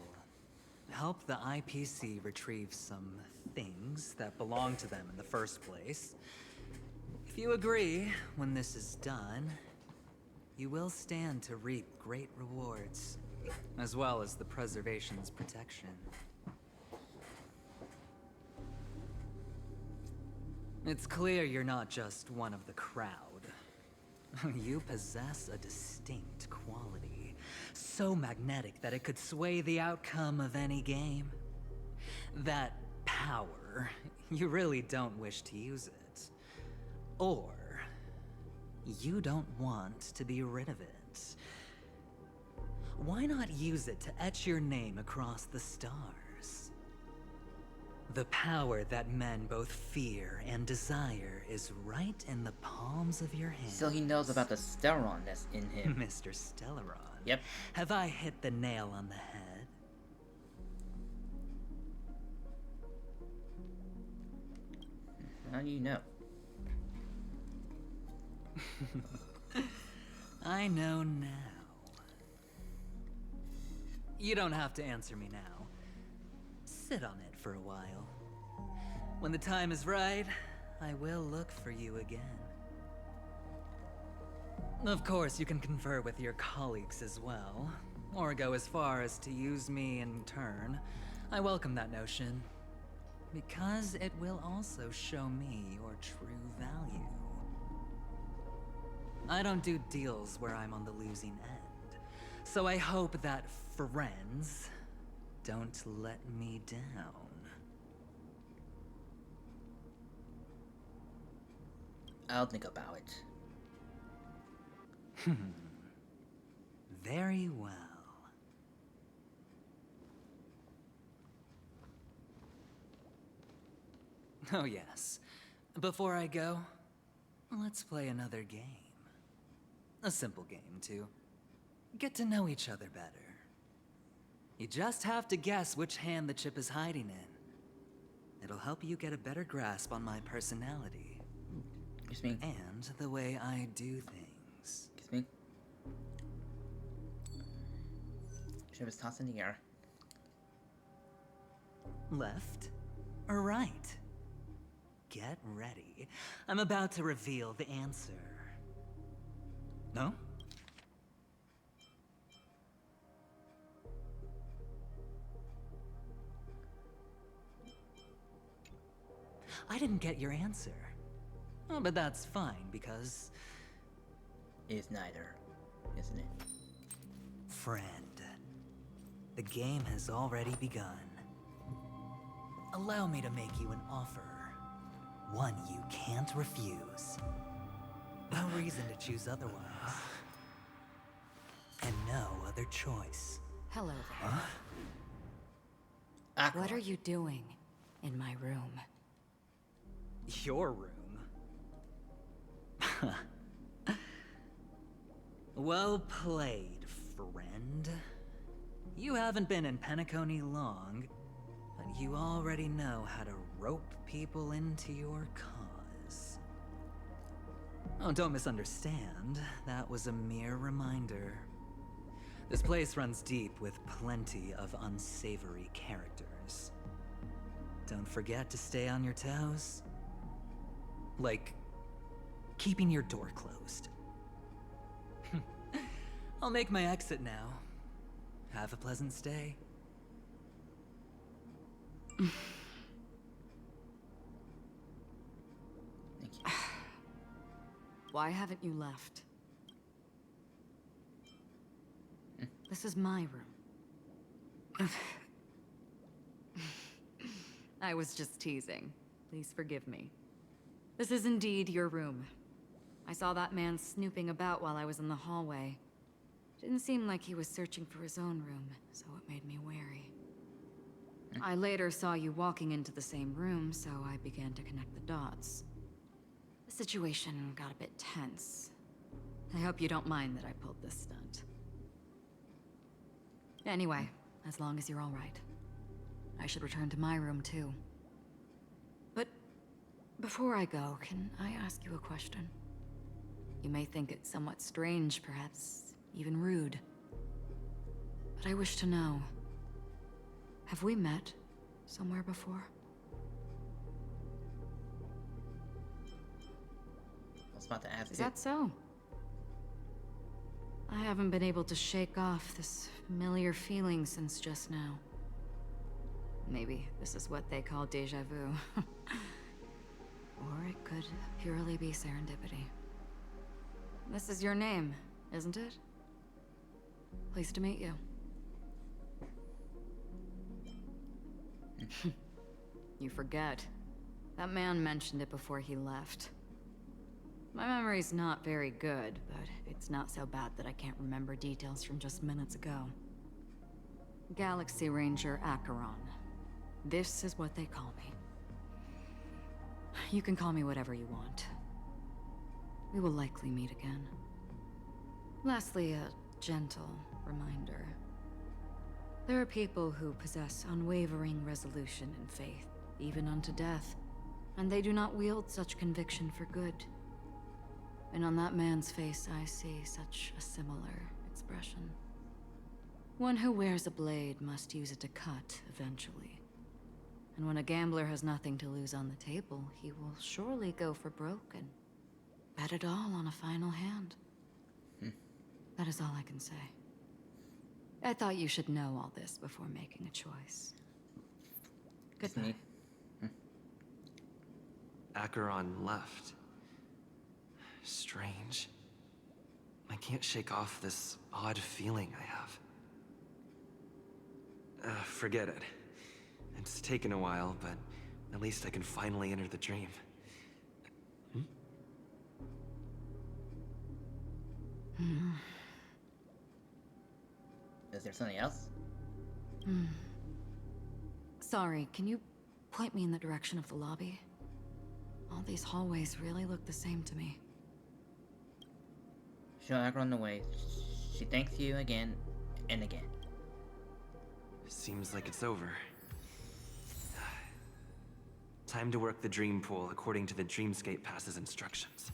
S7: Help the IPC retrieve some things that belong to them in the first place. If you agree, when this is done, you will stand to reap great rewards, as well as the preservation's protection. It's clear you're not just one of the crowd. You possess a distinct quality, so magnetic that it could sway the outcome of any game. That power, you really don't wish to use it. Or, you don't want to be rid of it. Why not use it to etch your name across the stars? The power that men both fear and desire is right in the palms of your hands.
S1: So he knows about the Stellaron that's in him.
S7: Mr. Stellaron.
S1: Yep.
S7: Have I hit the nail on the head?
S1: How do you know?
S7: I know now. You don't have to answer me now. Sit on it for a while. When the time is right, I will look for you again. Of course, you can confer with your colleagues as well, or go as far as to use me in turn. I welcome that notion, because it will also show me your true value. I don't do deals where I'm on the losing end, so I hope that friends don't let me down.
S1: I'll think about it.
S7: Very well. Oh yes. Before I go, let's play another game. A simple game to get to know each other better. You just have to guess which hand the chip is hiding in. It'll help you get a better grasp on my personality.
S1: Excuse me.
S7: And the way I do things.
S1: Excuse me. Chip is tossed in the air.
S7: Left or right? Get ready. I'm about to reveal the answer. No? I didn't get your answer. Oh, but that's fine, because...
S1: It's neither, isn't it?
S7: Friend, the game has already begun. Allow me to make you an offer. One you can't refuse. No reason to choose otherwise. And no other choice.
S13: Hello there.
S7: Huh?
S13: What are you doing in my room?
S7: Your room? Well played, friend. You haven't been in Penacony long, but you already know how to rope people into your cause. Oh, don't misunderstand. That was a mere reminder. This place runs deep with plenty of unsavory characters. Don't forget to stay on your toes. Like, keeping your door closed. I'll make my exit now. Have a pleasant stay.
S1: Thank you.
S13: Why haven't you left? This is my room. I was just teasing. Please forgive me. This is indeed your room. I saw that man snooping about while I was in the hallway. Didn't seem like he was searching for his own room, so it made me wary. I later saw you walking into the same room, so I began to connect the dots. The situation got a bit tense. I hope you don't mind that I pulled this stunt. Anyway, as long as you're all right. I should return to my room too. But before I go, can I ask you a question? You may think it somewhat strange, perhaps even rude. But I wish to know, have we met somewhere before?
S1: I was about to ask
S13: Is
S1: you.
S13: that so? I haven't been able to shake off this familiar feeling since just now. Maybe this is what they call déjà vu. Or it could purely be serendipity. This is your name, isn't it? Pleased to meet you. You forget. That man mentioned it before he left. My memory's not very good, but it's not so bad that I can't remember details from just minutes ago. Galaxy Ranger Acheron. This is what they call me. You can call me whatever you want. We will likely meet again. Lastly, a gentle reminder. There are people who possess unwavering resolution and faith, even unto death, and they do not wield such conviction for good. And on that man's face I see such a similar expression. One who wears a blade must use it to cut eventually. And when a gambler has nothing to lose on the table, he will surely go for broke and bet it all on a final hand. That is all I can say. I thought you should know all this before making a choice. Goodbye.
S12: Acheron left. Strange. I can't shake off this odd feeling I have. Forget it. It's taken a while, but at least I can finally enter the dream.
S1: Is there something else?
S13: Sorry, can you point me in the direction of the lobby? All these hallways really look the same to me.
S1: Show Acheron the way. She thanks you again and again.
S12: Seems like it's over. Time to work the dream pool according to the Dreamscape Pass's instructions.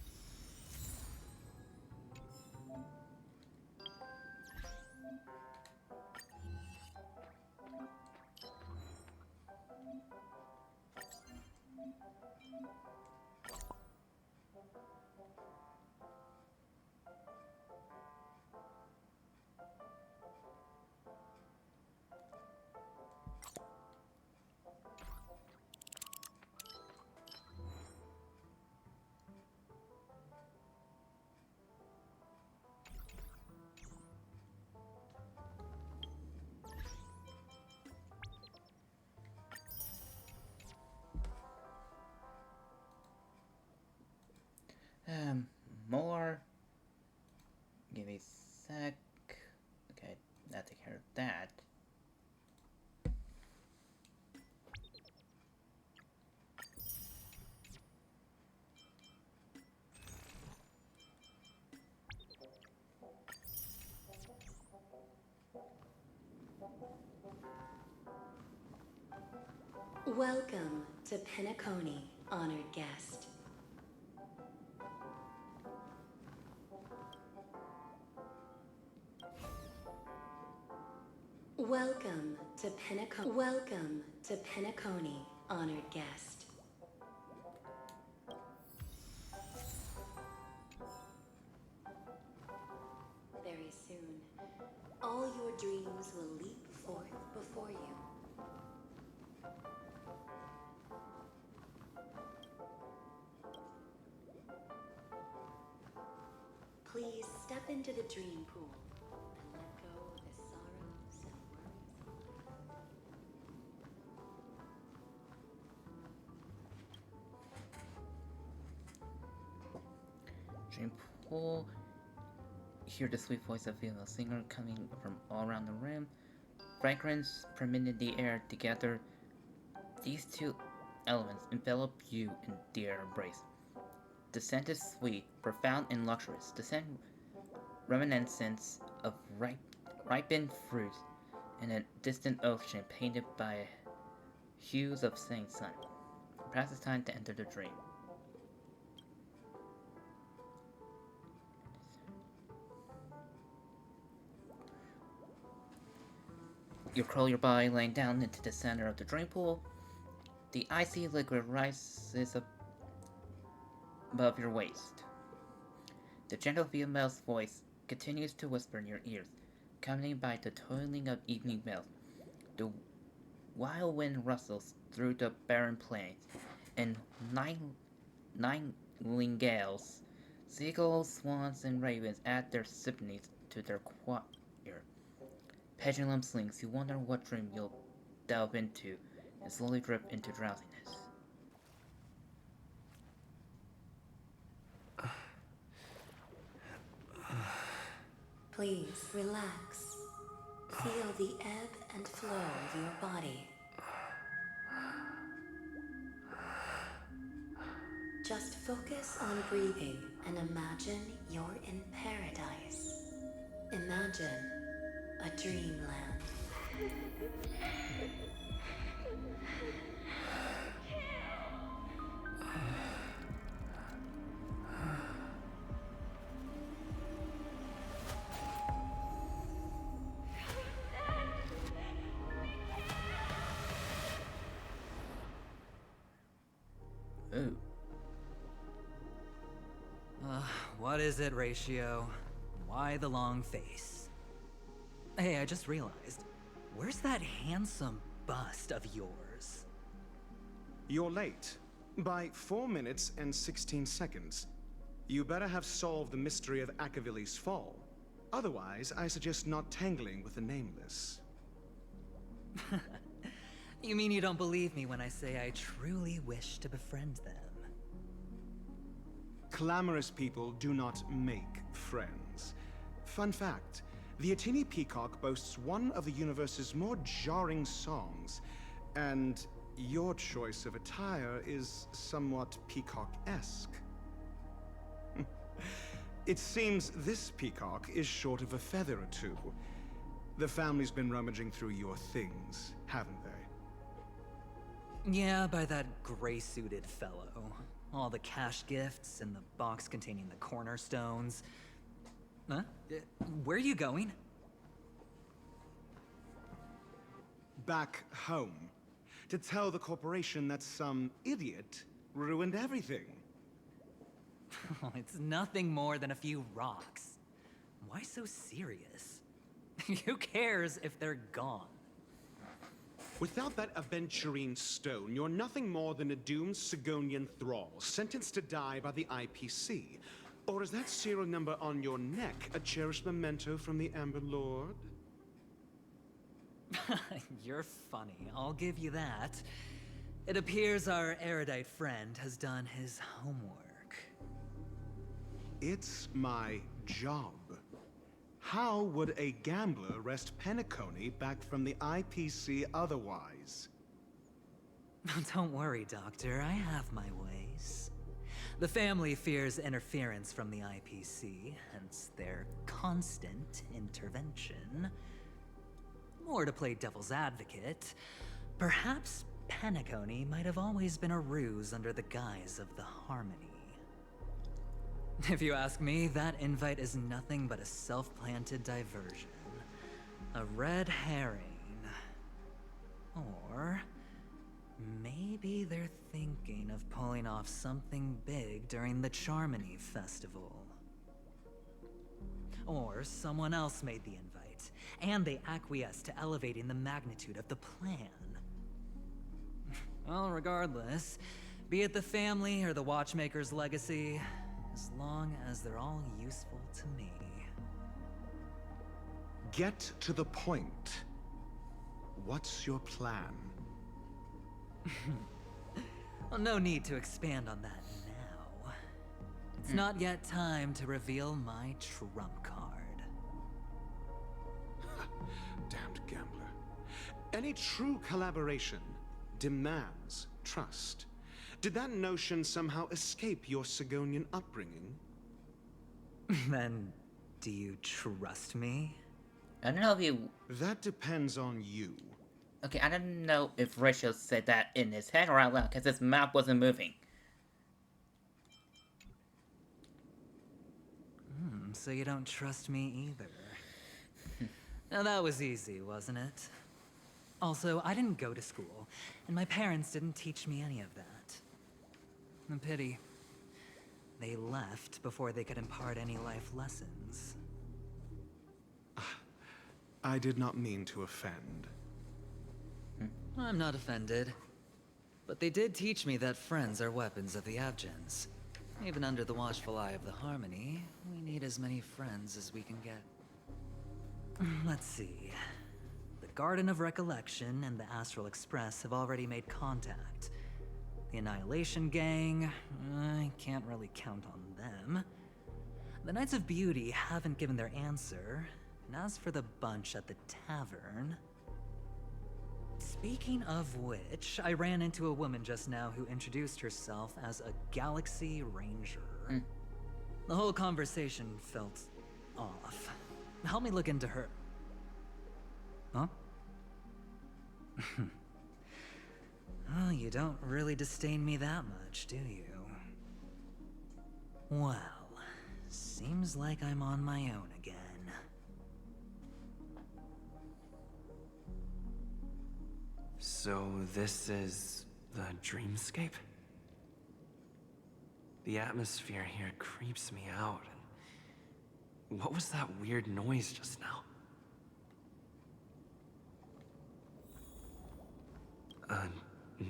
S1: More. Give me a sec. Okay, that take care of that.
S5: Welcome to Penacony, honored guest. Welcome to Penacony, honored guest. Very soon, all your dreams will leap forth before you. Please step into the dream pool and let go of the sorrows and worries.
S1: Dream pool. Hear the sweet voice of a female singer coming from all around the room. Fragrance permitted the air together. These two elements envelop you in their embrace. The scent is sweet, profound, and luxurious. The scent reminiscent of ripened fruit and a distant ocean painted by hues of setting sun. Perhaps it's time to enter the dream. You curl your body laying down into the center of the dream pool. The icy liquid rises up above your waist. The gentle female's voice continues to whisper in your ears, accompanied by the tolling of evening bells. The wild wind rustles through the barren plains, and nightingales, seagulls, swans, and ravens add their symphonies to their choir. Pendulum slings, you wonder what dream you'll delve into, and slowly drift into drowsiness.
S5: Please relax. Feel the ebb and flow of your body.
S15: Just focus on breathing and imagine you're in paradise. Imagine a dreamland.
S1: Ooh.
S7: What is it, Ratio? Why the long face? Hey, I just realized. Where's that handsome bust of yours?
S16: You're late. By 4 minutes and 16 seconds. You better have solved the mystery of Akavili's fall. Otherwise, I suggest not tangling with the nameless.
S7: You mean you don't believe me when I say I truly wish to befriend them?
S16: Clamorous people do not make friends. Fun fact, the Atini Peacock boasts one of the universe's more jarring songs, and your choice of attire is somewhat peacock-esque. It seems this peacock is short of a feather or two. The family's been rummaging through your things, haven't they?
S7: Yeah, by that gray-suited fellow. All the cash gifts and the box containing the cornerstones. Huh? Where are you going?
S16: Back home. To tell the corporation that some idiot ruined everything.
S7: It's nothing more than a few rocks. Why so serious? Who cares if they're gone?
S16: Without that aventurine stone, you're nothing more than a doomed Sigonian thrall, sentenced to die by the IPC. Or is that serial number on your neck a cherished memento from the Amber Lord?
S7: You're funny, I'll give you that. It appears our erudite friend has done his homework.
S16: It's my job. How would a gambler wrest Penacony back from the IPC otherwise?
S7: Don't worry, Doctor. I have my ways. The family fears interference from the IPC, hence their constant intervention. Or to play devil's advocate, perhaps Penacony might have always been a ruse under the guise of the Harmony. If you ask me, that invite is nothing but a self-planted diversion. A red herring. Or maybe they're thinking of pulling off something big during the Charmony Festival. Or someone else made the invite, and they acquiesced to elevating the magnitude of the plan. Well, regardless, be it the family or the Watchmaker's legacy, as long as they're all useful to me.
S16: Get to the point. What's your plan?
S7: Well, no need to expand on that now. It's not yet time to reveal my trump card.
S16: Damned gambler. Any true collaboration demands trust. Did that notion somehow escape your Sigonian upbringing?
S7: Then, do you trust me?
S1: I don't know if you...
S16: That depends on you.
S1: Okay, I don't know if Ratio said that in his head or out loud, because his mouth wasn't moving.
S7: So you don't trust me either. Now that was easy, wasn't it? Also, I didn't go to school, and my parents didn't teach me any of that. A pity. They left before they could impart any life lessons.
S16: I did not mean to offend.
S7: I'm not offended. But they did teach me that friends are weapons of the Abgens. Even under the watchful eye of the Harmony, we need as many friends as we can get. Let's see. The Garden of Recollection and the Astral Express have already made contact. The Annihilation Gang, I can't really count on them. The Knights of Beauty haven't given their answer, and as for the bunch at the tavern... Speaking of which, I ran into a woman just now who introduced herself as a Galaxy Ranger. The whole conversation felt off. Help me look into her. Huh? Oh, you don't really disdain me that much, do you? Well, seems like I'm on my own again.
S12: So this is the dreamscape? The atmosphere here creeps me out. And what was that weird noise just now? A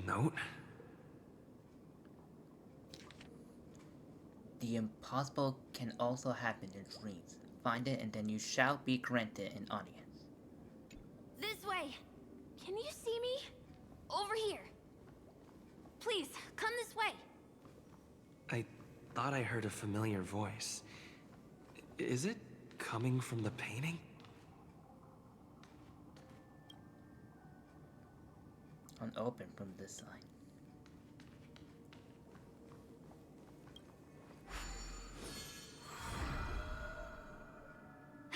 S12: note?
S1: The impossible can also happen in dreams. Find it and then you shall be granted an audience.
S3: This way! Can you see me? Over here. Please, come this way.
S12: I thought I heard a familiar voice. Is it coming from the painting?
S1: Unopened from this side.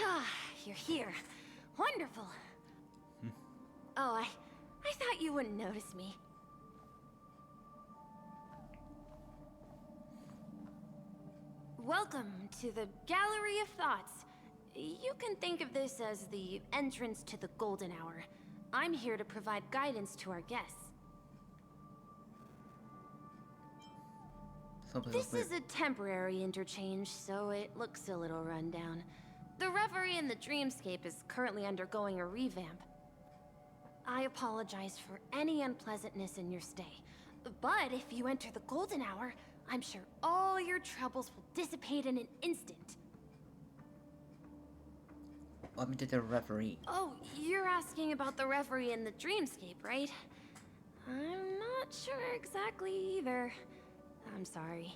S3: Ah, you're here. Wonderful. Oh, I thought you wouldn't notice me. Welcome to the Gallery of Thoughts. You can think of this as the entrance to the Golden Hour. I'm here to provide guidance to our guests. This is a temporary interchange, so it looks a little rundown. The Reverie in the Dreamscape is currently undergoing a revamp. I apologize for any unpleasantness in your stay, but if you enter the Golden Hour, I'm sure all your troubles will dissipate in an instant.
S1: What happened to the Reverie?
S3: Oh, you're asking about the Reverie in the Dreamscape, right? I'm not sure exactly either. I'm sorry.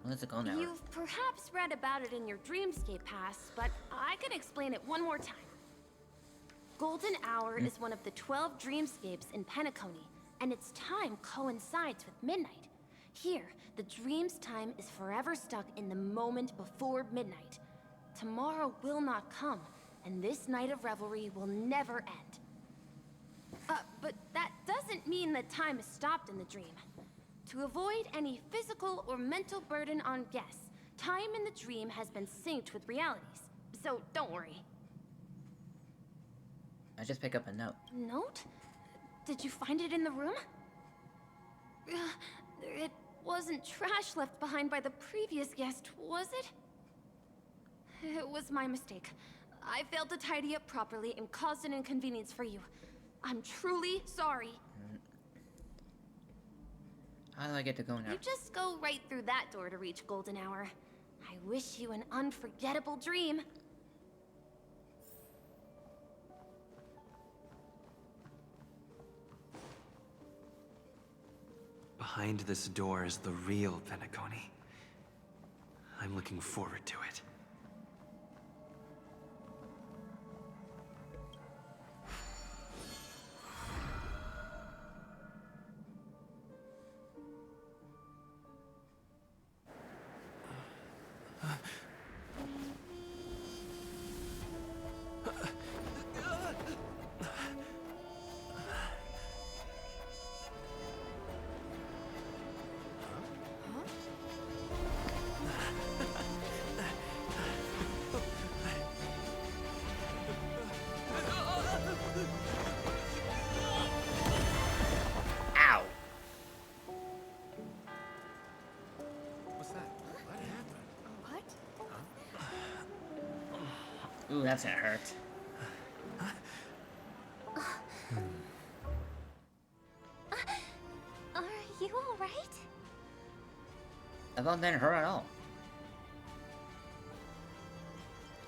S1: Where's the Golden Hour?
S3: You've perhaps read about it in your Dreamscape past, but I can explain it one more time. Golden Hour is one of the 12 dreamscapes in Penacony, and its time coincides with midnight. Here, the dream's time is forever stuck in the moment before midnight. Tomorrow will not come, and this night of revelry will never end. But that doesn't mean that time is stopped in the dream. To avoid any physical or mental burden on guests, time in the dream has been synced with realities, so don't worry.
S1: I just picked up a note.
S3: Note? Did you find it in the room? It wasn't trash left behind by the previous guest, was it? It was my mistake. I failed to tidy up properly and caused an inconvenience for you. I'm truly sorry.
S1: How do I get to go now?
S3: You just go right through that door to reach Golden Hour. I wish you an unforgettable dream.
S12: Behind this door is the real Penacony. I'm looking forward to it.
S1: Ooh, that's gonna hurt.
S9: Are you alright?
S1: I thought that didn't hurt at all.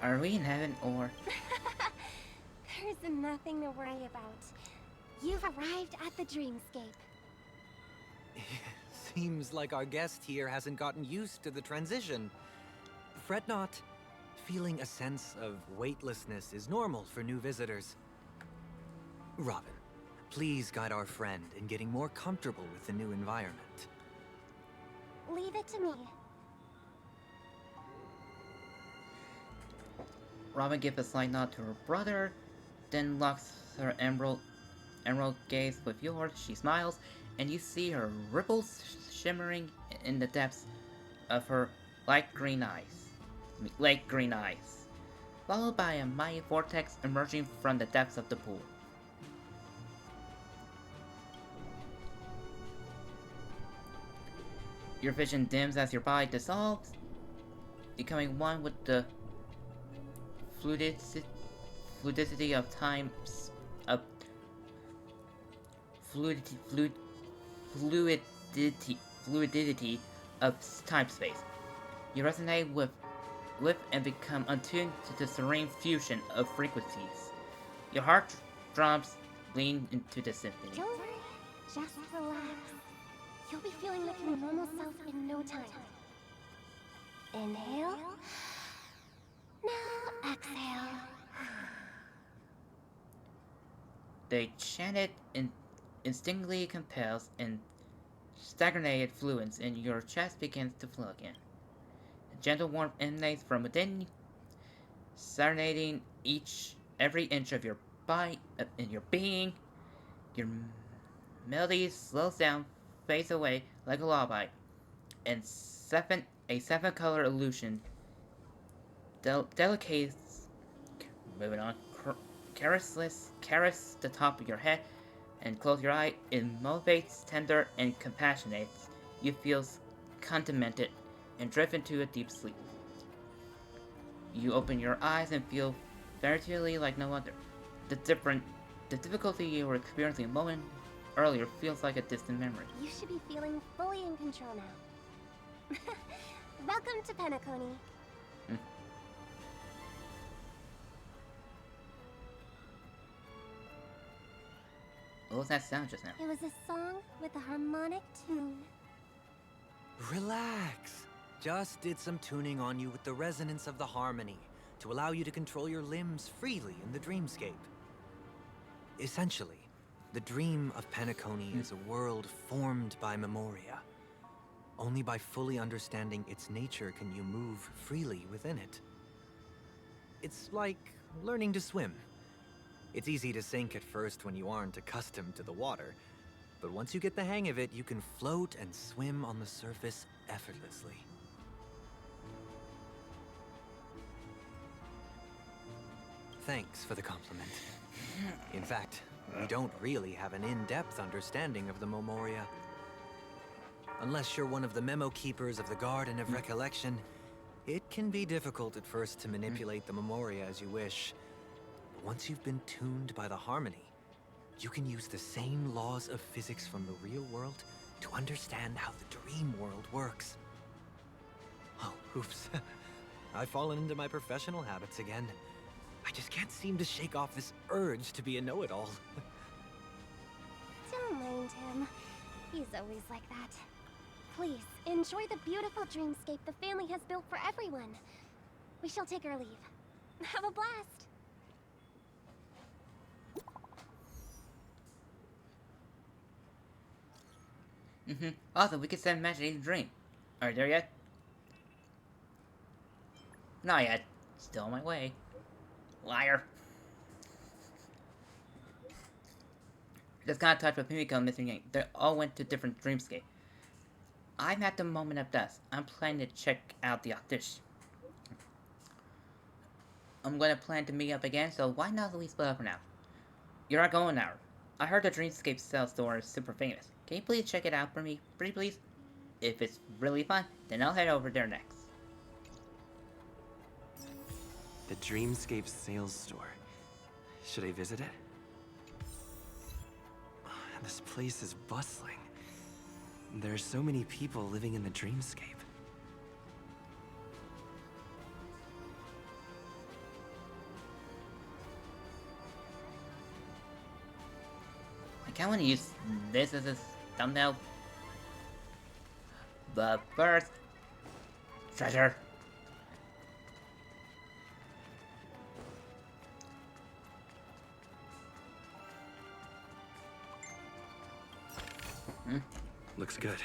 S1: Are we in heaven or?
S9: There's nothing to worry about. You've arrived at the dreamscape.
S8: Seems like our guest here hasn't gotten used to the transition. Fret not. Feeling a sense of weightlessness is normal for new visitors. Robin, please guide our friend in getting more comfortable with the new environment.
S9: Leave it to me.
S1: Robin gives a slight nod to her brother, then locks her emerald gaze with yours. She smiles, and you see her ripples shimmering in the depths of her light green eyes, followed by a mighty vortex emerging from the depths of the pool. Your vision dims as your body dissolves, becoming one with the fluidity of time, fluidity of time-space. You resonate with and become attuned to the serene fusion of frequencies. Your heart drums lean into the symphony.
S9: Don't worry, just relax. You'll be feeling like your normal self in no time. Inhale. Now exhale.
S1: They chanted instinctively compels and stagnated fluence in your chest begins to flow again. A gentle warmth emanates from within, serenading every inch of your body, in your being. Your melody slows down, fades away like a lullaby, and a seven-color illusion delicates, moving on, caress the top of your head, and close your eye. It motivates, tender, and compassionates. You feel contented and driven to a deep sleep. You open your eyes and feel virtually like no other. The difficulty you were experiencing a moment earlier feels like a distant memory.
S9: You should be feeling fully in control now. Welcome to Penacony.
S1: What was that sound just now?
S9: It was a song with a harmonic tune.
S8: Relax. Just did some tuning on you with the resonance of the harmony to allow you to control your limbs freely in the dreamscape. Essentially, the dream of Penacony is a world formed by Memoria. Only by fully understanding its nature can you move freely within it. It's like learning to swim. It's easy to sink at first when you aren't accustomed to the water, but once you get the hang of it, you can float and swim on the surface effortlessly. Thanks for the compliment. In fact, we don't really have an in-depth understanding of the Memoria. Unless you're one of the memo keepers of the Garden of Recollection, it can be difficult at first to manipulate the Memoria as you wish. But once you've been tuned by the harmony, you can use the same laws of physics from the real world to understand how the dream world works. Oh, oops. I've fallen into my professional habits again. I just can't seem to shake off this urge to be a know-it-all.
S9: Don't mind him. He's always like that. Please, enjoy the beautiful dreamscape the family has built for everyone. We shall take our leave. Have a blast!
S1: Also, we could send Imagination Dream. Are you there yet? Not yet. Still on my way. Liar. Just got in touch with Penacony missing gang. They all went to different dreamscape. I'm at the moment of death. I'm planning to check out the audition. I'm gonna plan to meet up again, so why not we split up for now? You're not going now. I heard the Dreamscape sales store is super famous. Can you please check it out for me, pretty please? If it's really fun, then I'll head over there next.
S12: The Dreamscape sales store. Should I visit it? This place is bustling. There are so many people living in the Dreamscape.
S1: I kinda wanna use this as a thumbnail. But first, treasure.
S12: Looks good.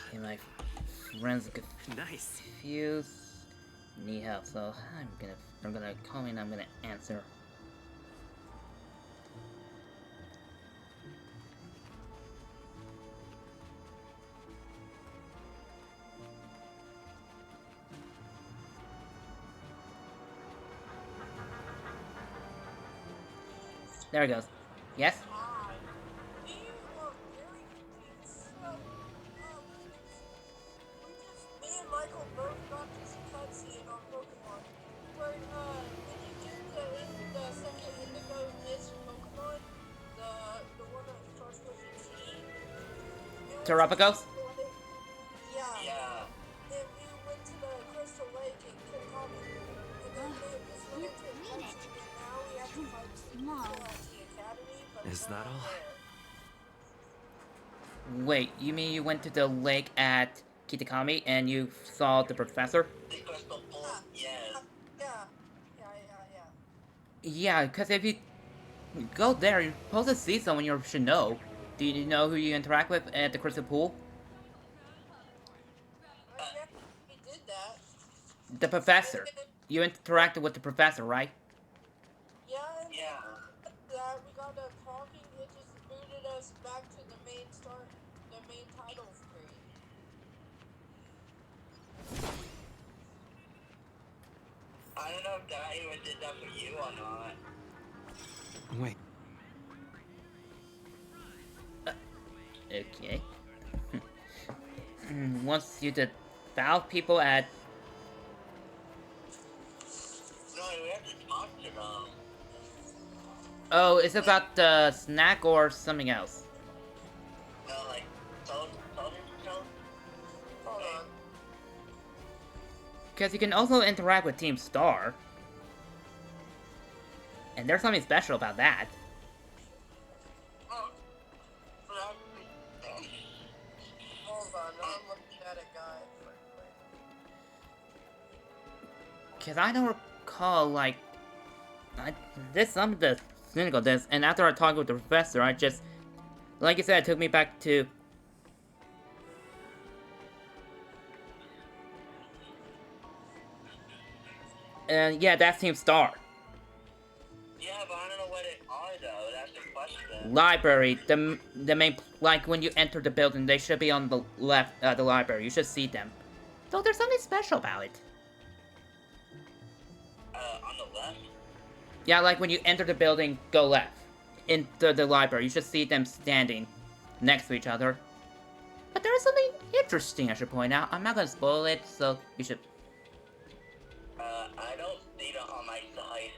S1: Okay, my friends are
S12: Nice.
S1: confused. Need help, so I'm gonna call me and I'm gonna answer. There it goes. Yes?
S17: Me and Michael both got this cutscene on Pokemon where when you get the second Indigo Mist Pokemon, the one that starts with a T.
S1: Terrapagos?
S17: Yeah. And we went to the Crystal Lake in Penacony, and then this went into a cutscene, and now we have to fight two people at the academy, but
S12: Is that all?
S1: Wait, you mean you went to the lake at Kitakami and you saw the professor? Yeah, because if you go there, you're supposed to see someone you should know. Do you know who you interact with at the Crystal Pool?
S17: We did that.
S1: The professor. You interacted with the professor, right?
S17: Yeah. That we got done talking, it just booted us back to the main title screen.
S18: I don't know if that even did that for you or not.
S12: Wait.
S1: Okay. Once you devour people at...
S18: No, we have to talk to them.
S1: Oh, it's about the snack or something else?
S18: No, like, hold on.
S1: Because you can also interact with Team Star. And there's something special about that.
S17: Hold on, I'm looking at a guy.
S1: Because I don't recall, like... this some of the cynical this, and after I talked with the professor, I just... Like you said, it took me back to... yeah, that's Team Star.
S18: Yeah, but I don't know what it are though, that's the question.
S1: Library, the main... Like, when you enter the building, they should be on the left, the library. You should see them. So there's something special about it.
S18: On the left?
S1: Yeah, like when you enter the building, go left. Into the library, you should see them standing next to each other. But there is something interesting I should point out. I'm not gonna spoil it, so you should...
S18: I don't see them on my side.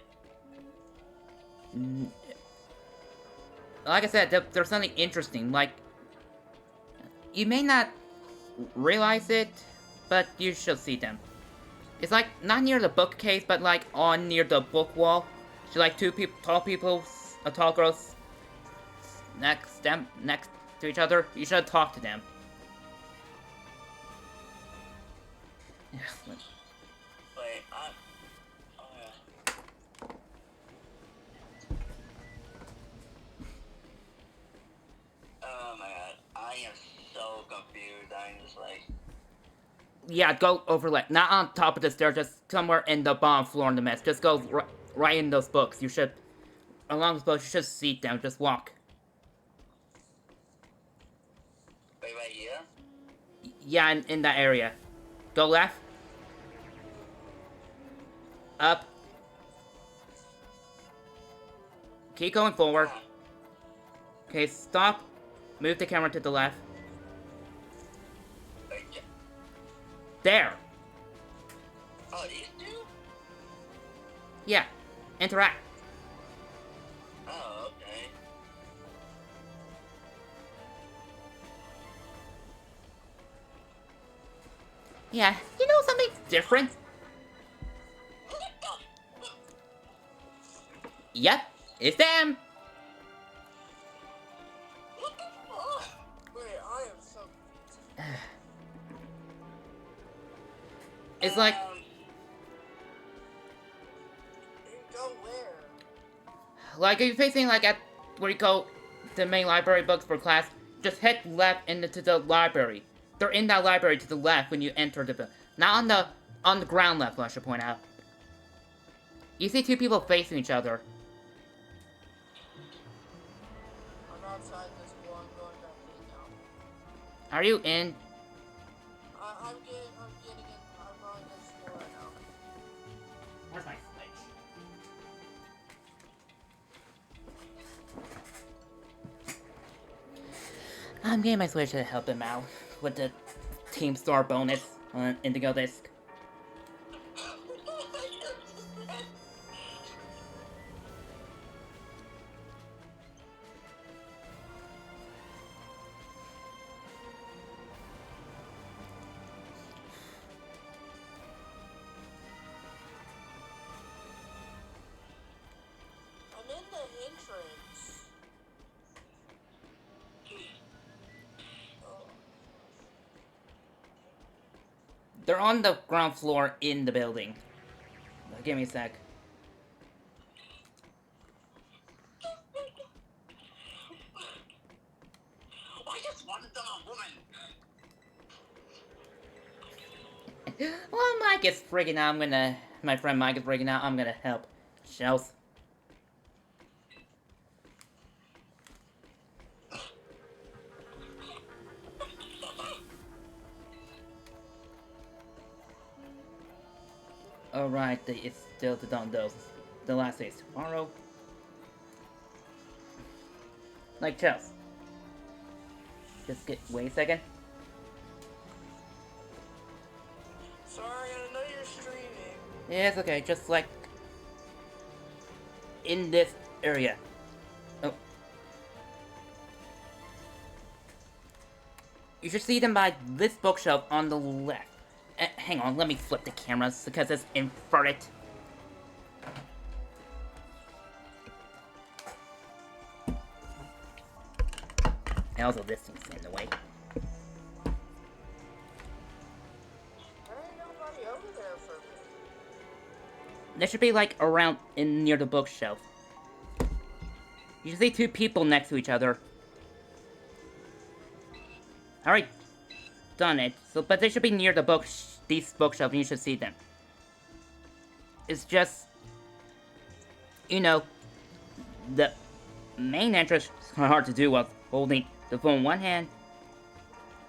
S1: Like I said, there's something interesting. Like, you may not realize it, but you should see them. It's like not near the bookcase, but like on near the book wall. So like two people, tall girls next to each other. You should talk to them. Yeah.
S18: Wait, oh my god, I am so confused. I'm just like...
S1: Yeah, go over like not on top of the stairs, just somewhere in the bottom floor in the mess. Just go right in those books. You should, along those books, you should see them. Just walk.
S18: Wait, right here?
S1: Yeah, in that area. Go left. Up. Keep going forward. Okay, stop. Move the camera to the left. There.
S18: Oh, these two?
S1: Yeah. Interact.
S18: Oh, okay.
S1: Yeah, you know something different? Yep, it's them.
S17: Wait, I am so confused.
S1: It's like...
S17: Go where?
S1: Like, if you're facing, like, at where you go the main library books for class, just head left into the library. They're in that library to the left when you enter the building. Not on the ground level, I should point out. You see two people facing each other.
S17: I'm outside this door. I'm going back in now.
S1: Are you in?
S17: I'm getting in. I'm going this door right now.
S1: Where's my switch? I'm getting my switch to help him out with the Team Star bonus on Indigo Disc.
S17: I'm in the entrance.
S1: They're on the ground floor in the building. Give me a sec.
S18: I just wanted them a woman.
S1: Well, Mike is freaking out. My friend Mike is freaking out. I'm gonna help. Shells. Alright, it's still the dawn dose. The last day is tomorrow. Like Chels. Wait a second.
S17: Sorry, I know you're streaming.
S1: Yeah, it's okay, just like in this area. Oh. You should see them by this bookshelf on the left. Hang on, let me flip the cameras because it's inverted. And also this thing's in the way.
S17: There ain't nobody over there for me.
S1: There should be like around near the bookshelf. You should see two people next to each other. Alright, done it. So, but they should be near the these bookshelves and you should see them. It's just, you know, the main entrance is kind of hard to do while holding the phone in one hand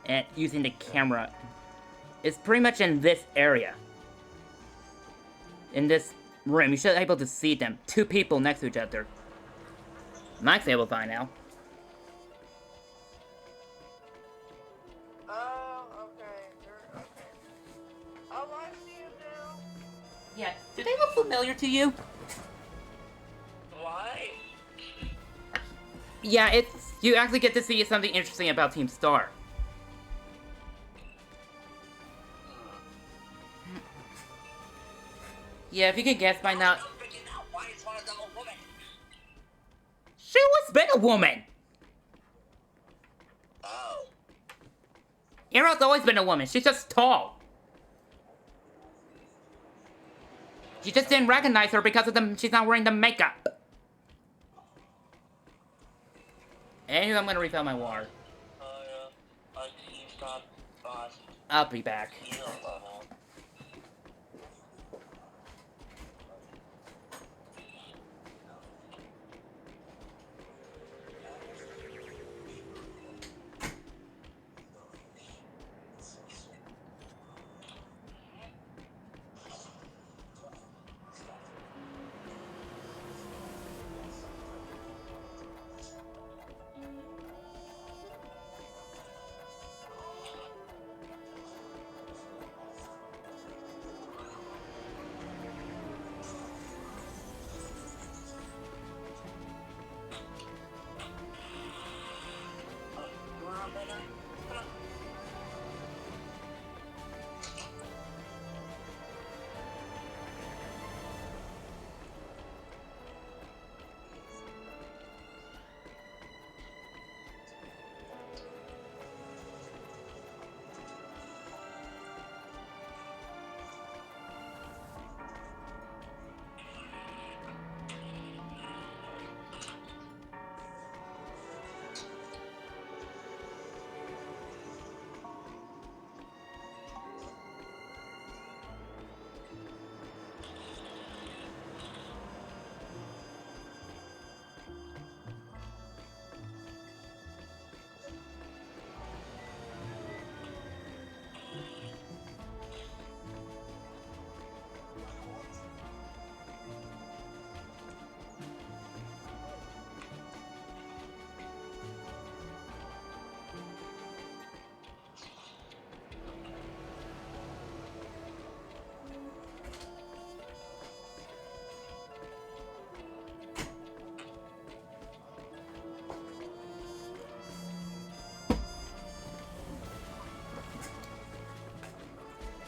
S1: and using the camera. It's pretty much in this area. In this room, you should be able to see them. Two people next to each other. Mike's able to find out.
S17: Oh, okay. You're okay. Oh, I see you now.
S1: Yeah, do they look familiar to you?
S18: Why?
S1: Yeah, you actually get to see something interesting about Team Star. Yeah, if you can guess by now. She always been a woman!
S18: Oh.
S1: Ariel's always been a woman, she's just tall. You just didn't recognize her because of she's not wearing the makeup. Anyway, I'm gonna refill my water. I'll be back.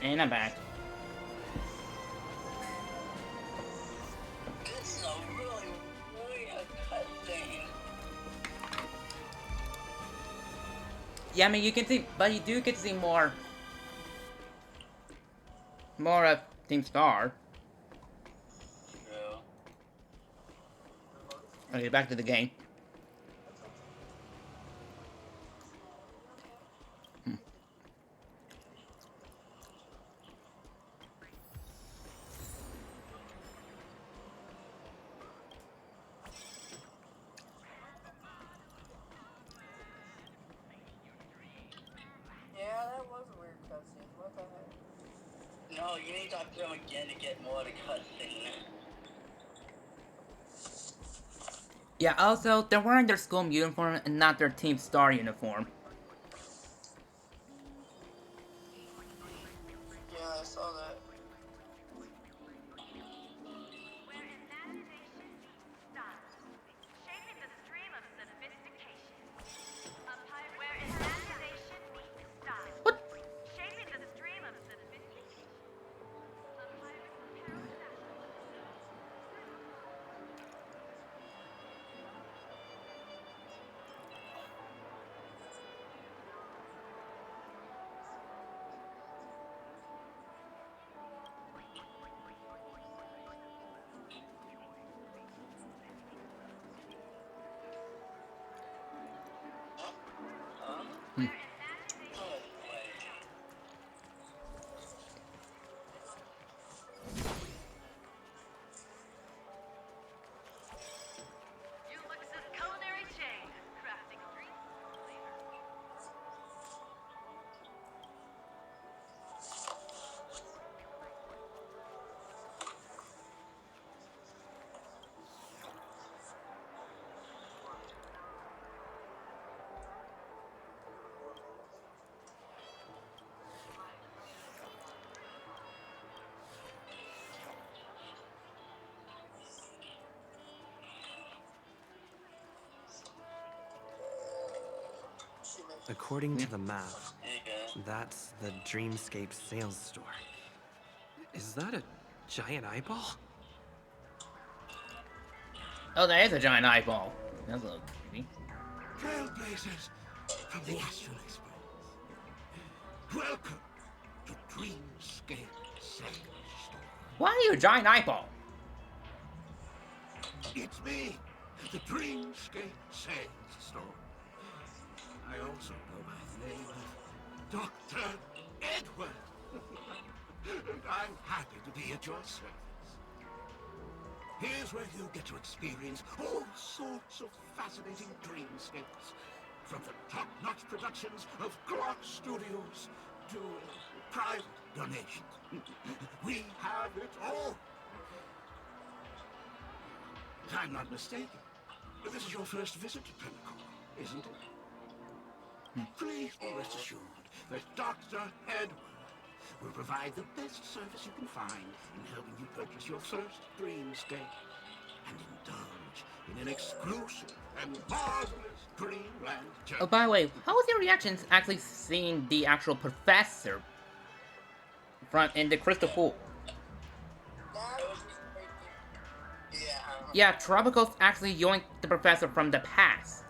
S1: And I'm back.
S18: This is a really weird cutscene.
S1: Yeah, I mean, you can see, but you do get to see more of Team Star.
S18: Yeah.
S1: Okay, back to the game.
S17: Yeah, that was a weird cutscene. What the heck?
S18: No, you need to talk to them again to get more of the cutscene.
S1: Yeah, also, they're wearing their school uniform and not their Team Star uniform.
S17: Yeah, I saw that.
S12: According to the map, that's the Dreamscape sales store. Is that a giant eyeball?
S1: Oh, that is a giant eyeball. That's a little creepy.
S19: Trailblazers from the Astral Express. Welcome to Dreamscape Sales Store.
S1: Why are you a giant eyeball?
S19: It's me, the Dreamscape Sales Store. I also go by the name of Dr. Edward. And I'm happy to be at your service. Here's where you get to experience all sorts of fascinating dreamscapes. From the top-notch productions of Glock Studios to private donations. We have it all. If I'm not mistaken, this is your first visit to Penacony, isn't it? Please be rest assured that Dr. Edward will provide the best service you can find in helping you purchase your first dreamscape and indulge in an exclusive and marvelous dreamland journey.
S1: Oh, by the way, how was your reactions actually seeing the actual professor in the crystal pool? Yeah, Tropicals actually yoinked the professor from the past.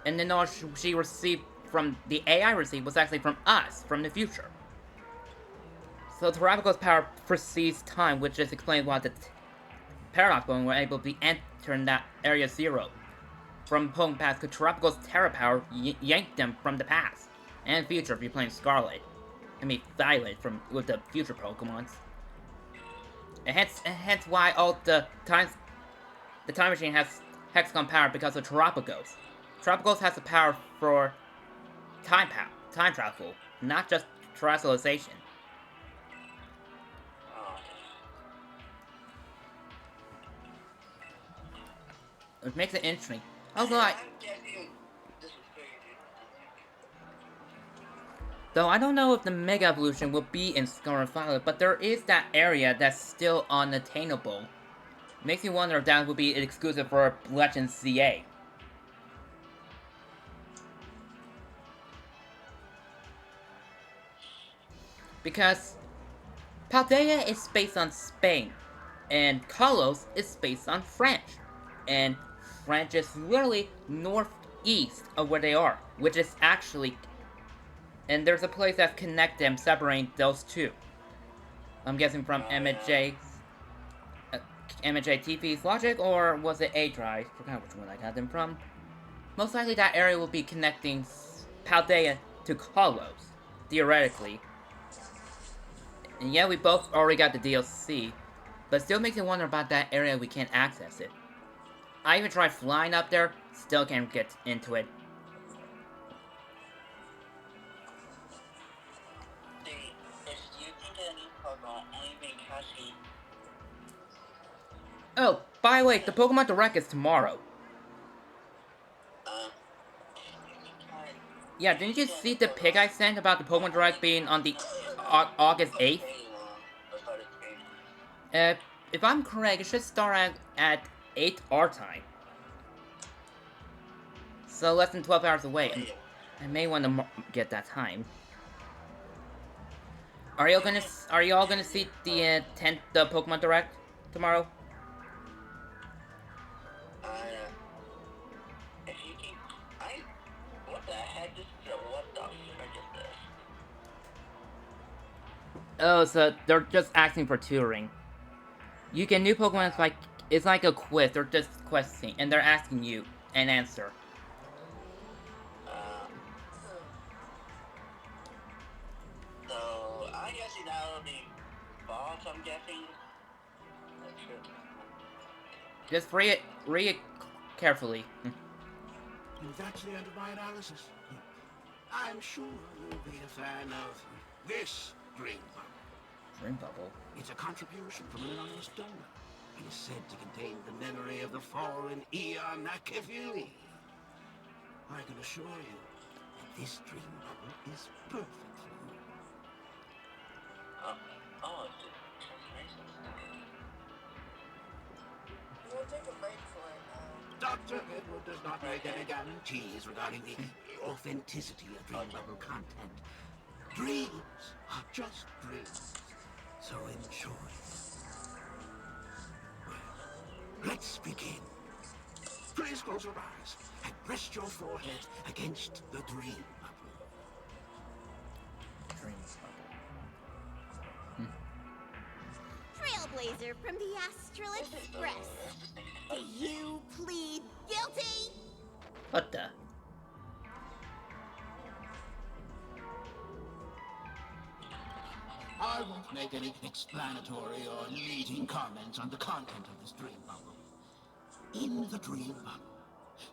S1: And then all she received from the AI received was actually from us, from the future. So Tropicals' power precedes time, which just explains why the Paradox Bone were able to enter in that Area Zero from home past, because Tropicals' Terra power yanked them from the past and future if you're playing Scarlet. I mean, Violet with the future Pokemons. And hence why all the time machine has Hexagon power because of Tropicals. Tropicals has the power for time travel, not just terrestrialization. It makes it interesting. Also, though I don't know if the Mega Evolution will be in Scarlet Violet, but there is that area that's still unattainable. Makes me wonder if that would be exclusive for Legends CA. Because Paldea is based on Spain, and Kalos is based on French. And French is literally northeast of where they are, which is actually... And there's a place that connects them, separating those two. I'm guessing from MJ TV's logic, or was it A Drive? I forgot which one I got them from. Most likely that area will be connecting Paldea to Kalos, theoretically. And yeah, we both already got the DLC, but still makes me wonder about that area we can't access it. I even tried flying up there, still can't get into it. Oh, by the way, the Pokemon Direct is tomorrow. Yeah, didn't you see the pic I sent about the Pokemon Direct being on the August 8th? If I'm correct, it should start at 8 our time. So less than 12 hours away. I may want to get that time. Are you all gonna see the the Pokemon Direct tomorrow? Oh, so they're just asking for tutoring. You get new Pokemon, it's like a quiz. They're just questing, and they're asking you an answer.
S18: So I'm guessing that'll be boss. I'm guessing.
S1: Just read it carefully.
S19: And that's the end of my analysis. I'm sure you'll be a fan of this Dream Bubble.
S1: Dream Bubble?
S19: It's a contribution from an anonymous donor. It is said to contain the memory of the fallen Eon Nakavili. I can assure you that this Dream Bubble is perfect for you.
S17: We'll take a break for it now.
S19: Dr. Edward does not make any guarantees regarding the authenticity of Dream Bubble content. Dreams are just dreams, so enjoy. Well, let's begin. Please close your eyes and rest your forehead against the Dream Bubble.
S1: Dream Bubble.
S2: Trailblazer from the Astral Express. Do you plead guilty?
S1: What the?
S19: I won't make any explanatory or leading comments on the content of this Dream Bubble. In the Dream Bubble,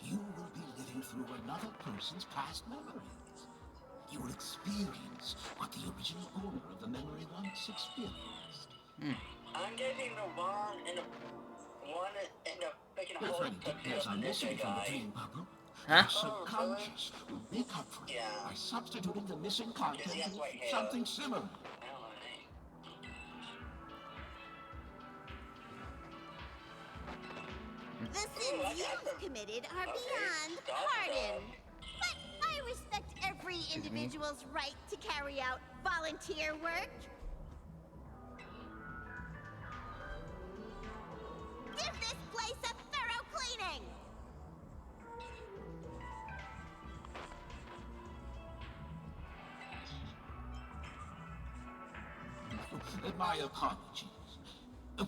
S19: you will be living through another person's past memories. You will experience what the original owner of the memory once experienced.
S18: I'm getting the one in the making a
S19: If
S18: whole
S19: any details are missing from the Dream Bubble,
S1: huh?
S19: your subconscious will make up for it by substituting the missing content with something similar.
S2: The sins you've committed are beyond pardon. But I respect every individual's right to carry out volunteer work. Give this place a thorough cleaning!
S19: My apologies.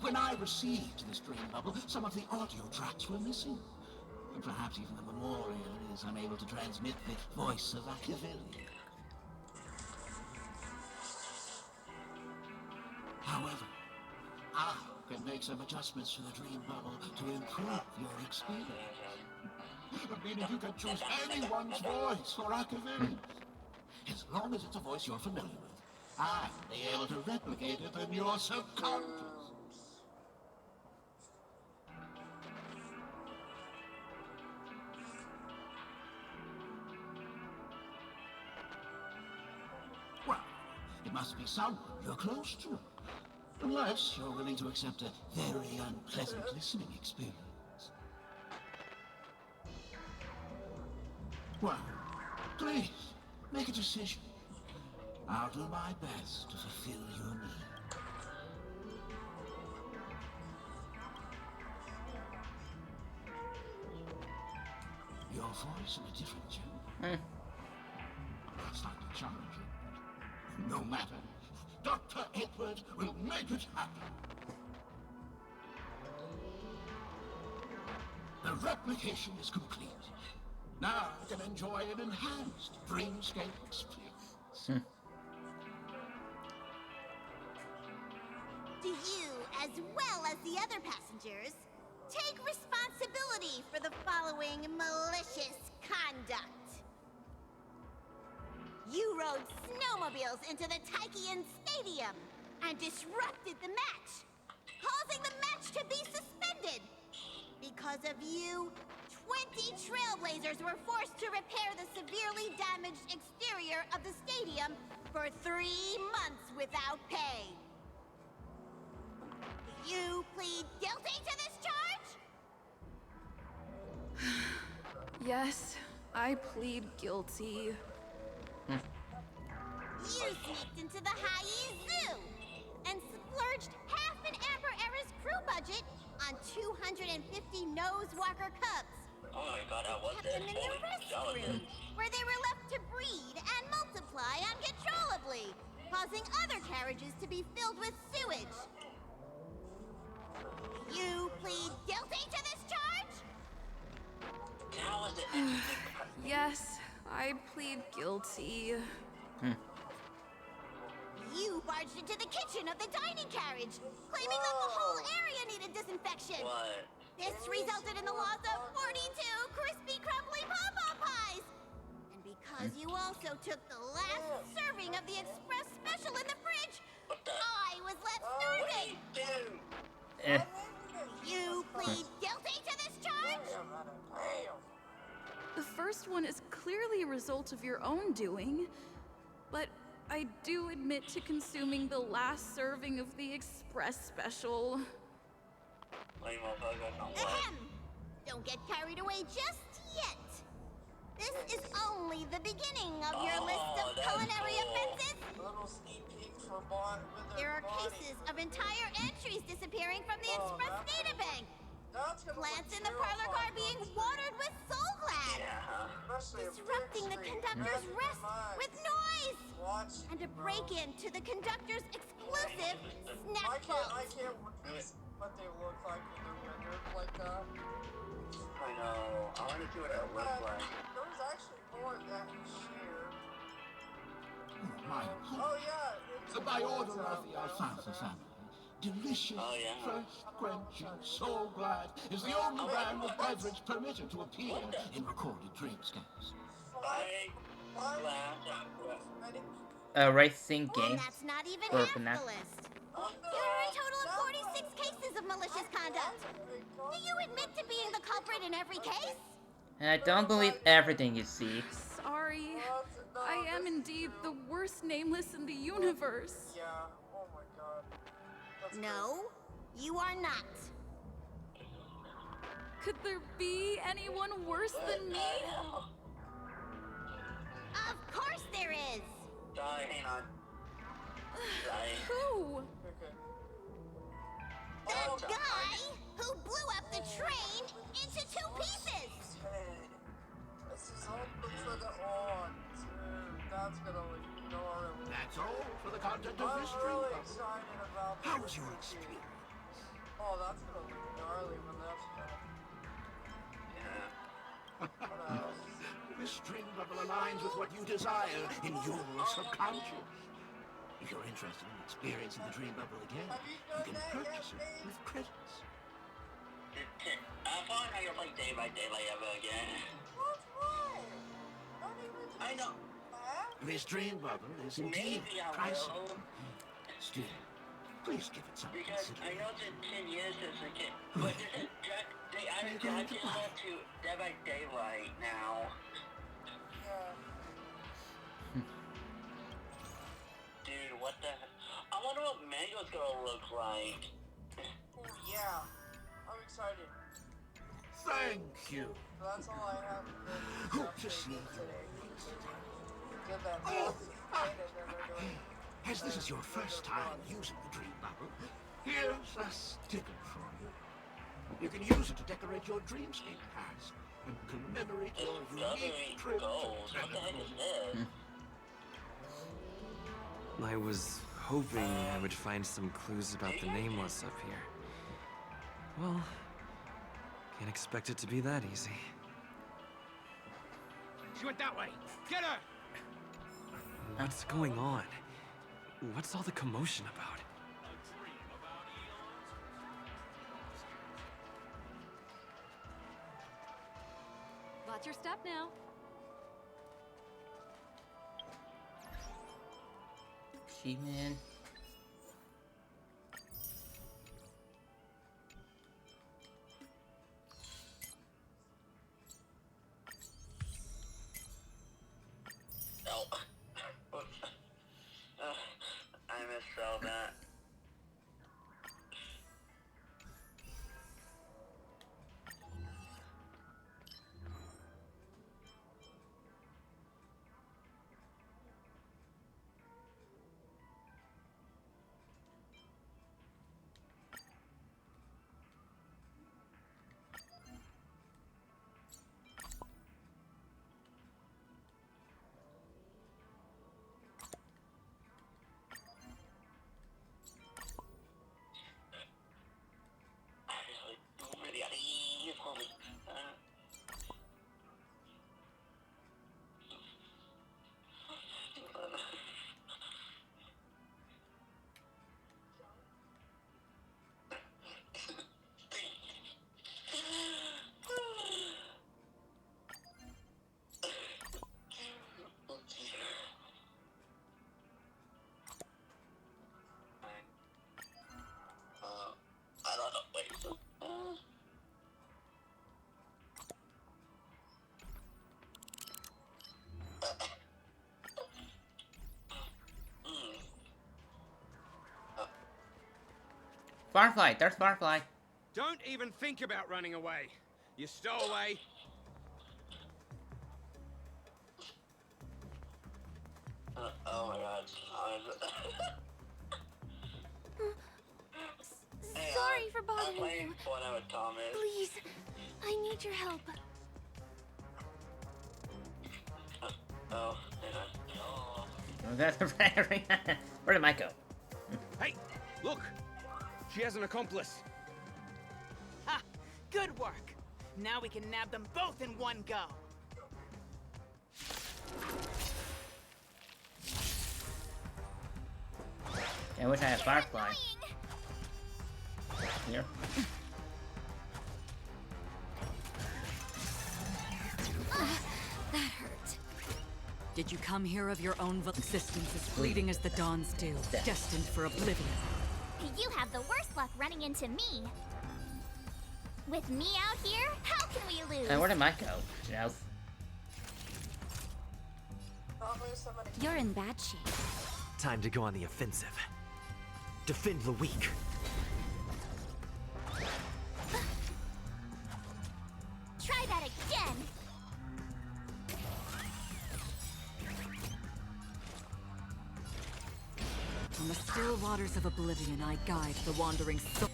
S19: When I received this Dream Bubble, some of the audio tracks were missing. Perhaps even the memorial is unable to transmit the voice of Akavili. However, I can make some adjustments to the Dream Bubble to improve your experience. Meaning you can choose anyone's voice for Akavili. As long as it's a voice you're familiar with, I'll be able to replicate it in your subconscious. Well, it must be someone you're close to. Unless you're willing to accept a very unpleasant listening experience. Well, please, make a decision. I'll do my best to fulfill your need. voice in a different gender. That's not to challenge it, but no matter. Dr. Edward will make it happen. The replication is complete. Now I can enjoy an enhanced dreamscape experience.
S20: Do you, as well as the other passengers, take responsibility for the following malicious conduct? You rode snowmobiles into the Taikian Stadium and disrupted the match, causing the match to be suspended. Because of you, 20 trailblazers were forced to repair the severely damaged exterior of the stadium for 3 months without pay. Do you plead guilty to this charge?
S5: Yes, I plead guilty.
S20: You sneaked into the Hayi Zoo and splurged half an Amber Era's crew budget on 250 Nosewalker cubs.
S18: Oh my god, I was
S20: Kept them in the restroom, where they were left to breed and multiply uncontrollably, causing other carriages to be filled with sewage. You plead guilty to this charge?
S18: How was it?
S5: Yes, I plead guilty.
S20: You barged into the kitchen of the dining carriage, claiming that the whole area needed disinfection.
S18: What?
S20: This resulted in the loss of 42 crispy, crumbly pom-pom pies. And because you also took the last serving of the express special in the fridge, I was left starving. You plead guilty to this charge?
S5: The first one is clearly a result of your own doing, but I do admit to consuming the last serving of the express special.
S20: Ahem! Don't get carried away just yet. This is only the beginning of your list of culinary offenses. There are cases of entire entries disappearing from the express databank. Plants in the parlor car being watered with soul glad. Disrupting the conductor's rest with noise. And a break-in to the conductor's exclusive snack box.
S17: I can't what they look like when they're rendered like that.
S18: I know. I want to see what it looks like.
S17: There was actually more that he shared.
S19: Oh yeah. By order of the Alfonso family, delicious, fresh, quenching, soul glad is the only brand of beverage permitted to appear in recorded dreamscapes.
S1: Racing game.
S20: That's not even
S1: Or
S20: half
S1: Penacony.
S20: the list. There are a total of 46 cases of malicious conduct. Do you admit to being the culprit in every case?
S1: And I don't believe everything you see.
S5: Sorry. I am indeed the worst nameless in the universe.
S17: Yeah, oh my god.
S20: No, you are not.
S5: Could there be anyone worse than me?
S20: Of course there is.
S18: Hang on.
S5: Who?
S20: The guy who blew up the train into 2 pieces.
S17: This is all for the on. That's gonna look gnarly.
S19: That's all for the content of this
S17: I'm
S19: dream.
S17: really excited about
S19: How
S17: this.
S19: was your experience?
S17: Oh, that's gonna look gnarly when that's done.
S19: This dream bubble aligns with what you desire in your subconscious. If you're interested in experiencing the dream bubble again, you can purchase it with credits.
S18: I'm fine how you're playing Day by Daylight ever again. I know.
S19: This dream bubble is indeed
S18: Maybe I
S19: pricey.
S18: will.
S19: Still, please give it some
S18: Because I
S19: consideration.
S18: know it's been 10 years since the kid. But they added Dracula to Dead by Daylight now. Dude, what the heck? I wonder what Mango's gonna look like.
S17: Yeah, I'm excited.
S19: Thank you.
S17: That's all I have
S19: Hope to see you.
S17: Get that
S19: Oh,
S17: and then they're doing.
S19: As this is your first time using the dream bubble, here's a sticker for you. You can use it to decorate your dreamscape pass. and commemorate your
S18: Discovery
S19: unique trip
S18: gold.
S19: to
S18: What the heck is
S19: Penacony.
S18: this?
S12: I was hoping I would find some clues about the Nameless up here. Well, can't expect it to be that easy.
S11: She went that way. Get her!
S12: What's going on? What's all the commotion about?
S13: Watch your step now.
S1: Achievement.
S18: No. I misspelled that. I don't know. Wait.
S1: Firefly, there's Firefly.
S11: Don't even think about running away. You stowaway.
S18: Oh my god.
S9: Sorry for bothering
S18: I'm playing
S9: you.
S18: one out with Thomas.
S9: Please, I need your help.
S18: Oh, yeah. Oh.
S1: Where did Mike go?
S11: Hey, look! She has an accomplice.
S21: Ha! Good work. Now we can nab them both in one go.
S1: I wish I had Firefly. Here.
S13: That hurt. Did you come here of your own existence as fleeting as the dawn's dew, destined for oblivion?
S2: You have the worst luck running into me. With me out here, how can we lose?
S1: And where did Mike go? Janelle?
S2: You're in bad shape.
S8: Time to go on the offensive. Defend the weak.
S2: Try that again.
S13: On the still waters of oblivion, I guide the wandering souls.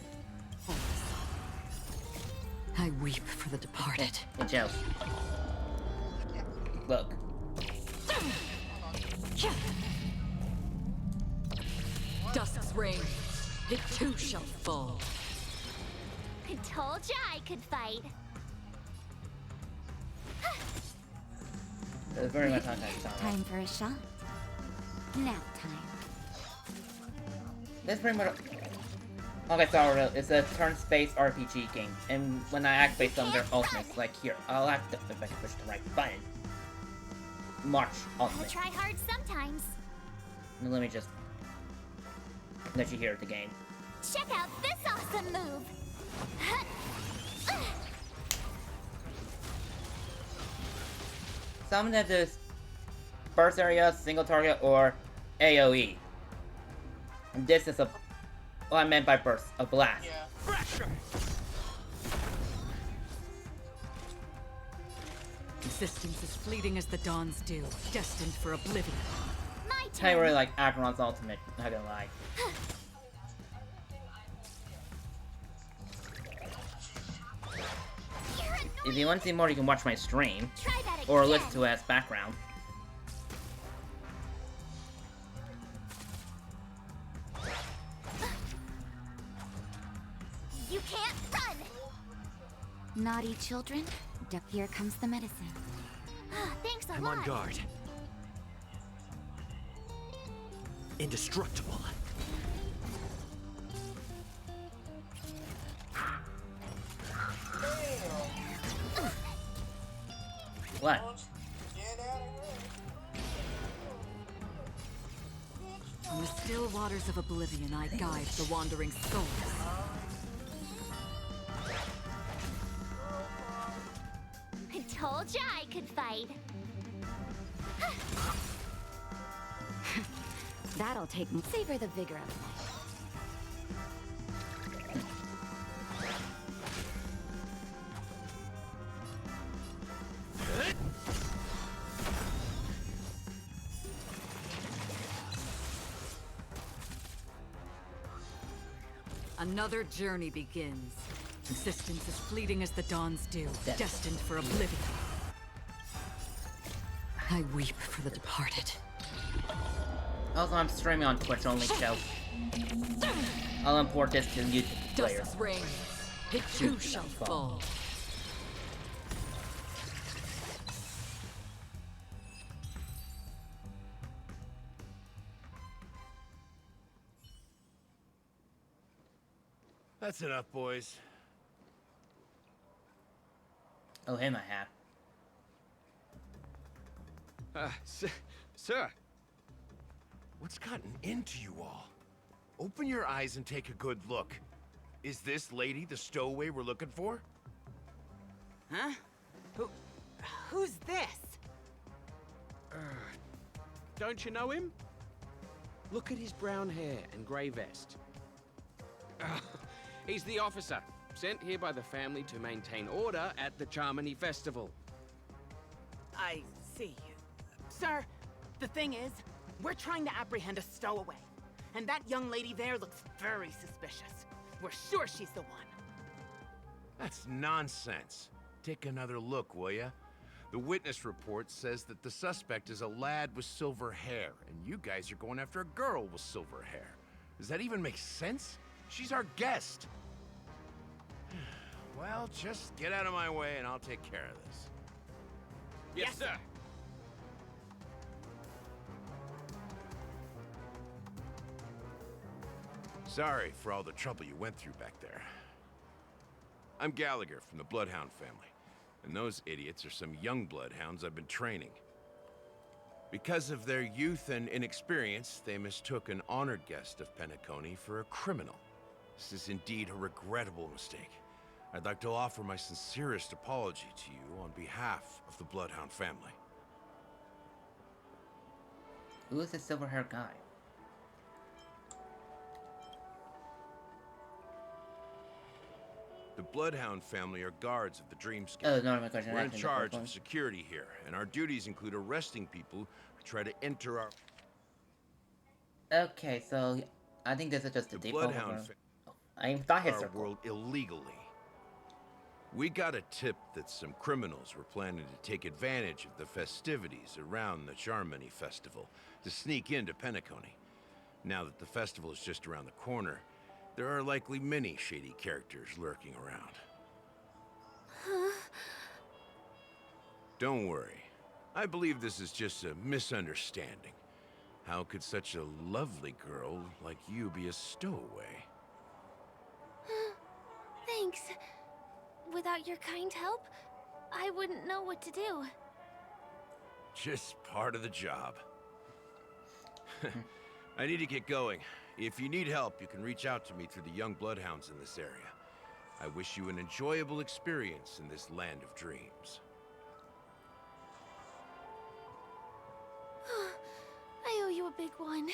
S13: I weep for the departed.
S1: Hey, Joe. Look.
S13: Dusk's reign, it too shall fall.
S2: I told ya I could fight.
S1: It's very much Honkai Star Rail.
S2: Time for a shot. Nap time.
S1: That's pretty much Honkai Star Rail. It's a turn-based RPG game, and when I activate some of their ultimates, like here, I'll activate if I can push the right button. March
S2: Gotta
S1: ultimate.
S2: try hard sometimes.
S1: Let me just let you hear the game.
S2: Check out this awesome move.
S1: Some that is burst area, single target, or AoE. And this is a what I meant by burst, a blast.
S21: Pressure.
S13: Existence is fleeting as the dawn's dew, destined for oblivion.
S2: My
S1: I really
S2: turn.
S1: like Acheron's ultimate, not gonna lie.
S2: You're annoying.
S1: If you want to see more, you can watch my stream.
S2: Try that
S1: Or
S2: again.
S1: listen to it as background.
S2: You can't run! Naughty children, here comes the medicine. Thanks a
S12: I'm
S2: lot.
S12: on guard. Indestructible.
S1: What?
S13: On the still waters of oblivion, I guide the wandering souls.
S2: I told ya I could fight.
S3: That'll take savor the vigor of life.
S13: Another journey begins. Existence as fleeting as the dawn's dew, destined for oblivion. I weep for the departed.
S1: Also, I'm streaming on Twitch only, so I'll import this to YouTube later.
S13: Dust's reign, it too shall fall.
S11: That's enough, boys.
S1: Oh, him I have.
S11: Sir. What's gotten into you all? Open your eyes and take a good look. Is this lady the stowaway we're looking for?
S21: Huh? Who's this?
S4: Don't you know him? Look at his brown hair and grey vest. He's the officer, sent here by the family to maintain order at the Charmony Festival.
S21: I see. Sir, the thing is, we're trying to apprehend a stowaway. And that young lady there looks very suspicious. We're sure she's the one.
S11: That's nonsense. Take another look, will ya? The witness report says that the suspect is a lad with silver hair, and you guys are going after a girl with silver hair. Does that even make sense? She's our guest. Well, just get out of my way and I'll take care of this.
S4: Yes, sir.
S11: Sorry for all the trouble you went through back there. I'm Gallagher from the Bloodhound family, and those idiots are some young bloodhounds I've been training. Because of their youth and inexperience, they mistook an honored guest of Penacony for a criminal. This is indeed a regrettable mistake. I'd like to offer my sincerest apology to you on behalf of the Bloodhound family.
S1: Who is this silver-haired guy?
S11: The Bloodhound family are guards of the Dreamscape.
S1: Oh, no, my question.
S11: We're in charge of security here, and our duties include arresting people who try to enter our...
S1: Okay, so I think this is just a
S11: The
S1: default.
S11: Bloodhound
S1: I thought his
S11: our
S1: circle.
S11: world illegally. We got a tip that some criminals were planning to take advantage of the festivities around the Charmony Festival to sneak into Penacony. Now that the festival is just around the corner, there are likely many shady characters lurking around. Don't worry. I believe this is just a misunderstanding. How could such a lovely girl like you be a stowaway?
S9: Thanks. Without your kind help, I wouldn't know what to do.
S11: Just part of the job. I need to get going. If you need help, you can reach out to me through the young bloodhounds in this area. I wish you an enjoyable experience in this land of dreams.
S9: I owe you a big one.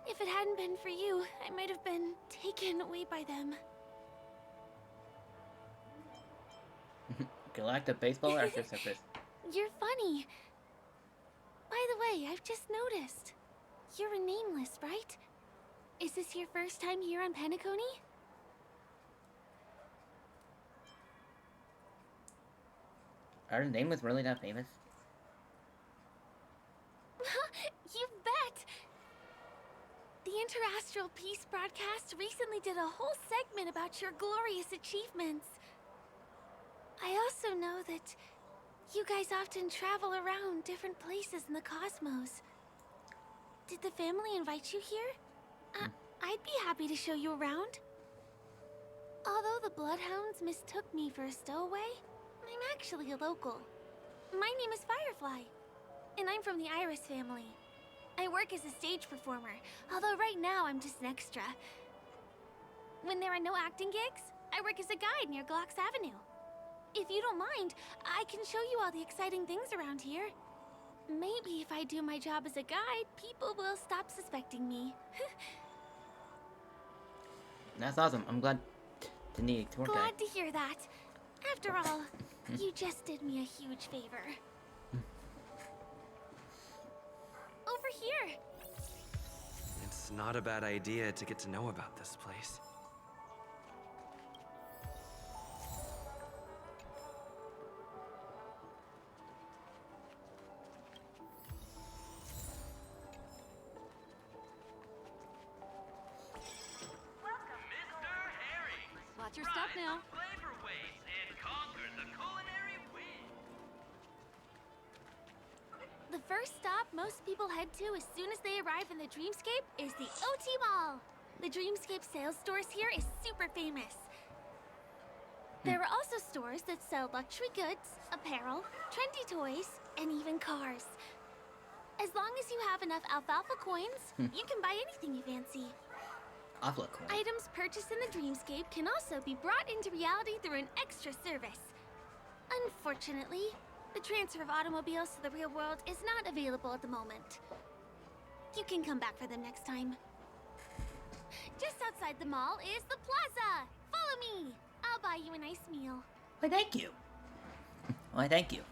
S9: If it hadn't been for you, I might have been taken away by them.
S1: Galactic baseball or surface?
S9: You're funny. By the way, I've just noticed. You're a nameless, right? Is this your first time here on Penacony?
S1: Her name was really that famous?
S3: You bet! The Interastral Peace broadcast recently did a whole segment about your glorious achievements. I also know that you guys often travel around different places in the cosmos. Did the family invite you here? I'd be happy to show you around. Although the Bloodhounds mistook me for a stowaway, I'm actually a local. My name is Firefly, and I'm from the Iris family. I work as a stage performer, although right now I'm just an extra. When there are no acting gigs, I work as a guide near Glocks Avenue. If you don't mind, I can show you all the exciting things around here. Maybe if I do my job as a guide, people will stop suspecting me.
S1: That's awesome. I'm glad to need a tour guide.
S3: Glad to hear that. After all, you just did me a huge favor. Over here.
S12: It's not a bad idea to get to know about this place.
S13: Watch your step now.
S3: The first stop most people head to as soon as they arrive in the Dreamscape is the OT Mall. The Dreamscape sales stores here is super famous. There are also stores that sell luxury goods, apparel, trendy toys, and even cars. As long as you have enough alfalfa coins, you can buy anything you fancy.
S1: Awful cool.
S3: Items purchased in the Dreamscape can also be brought into reality through an extra service. Unfortunately, the transfer of automobiles to the real world is not available at the moment. You can come back for them next time. Just outside the mall is the plaza! Follow me! I'll buy you a nice meal.
S1: Why, thank you. Why, thank you.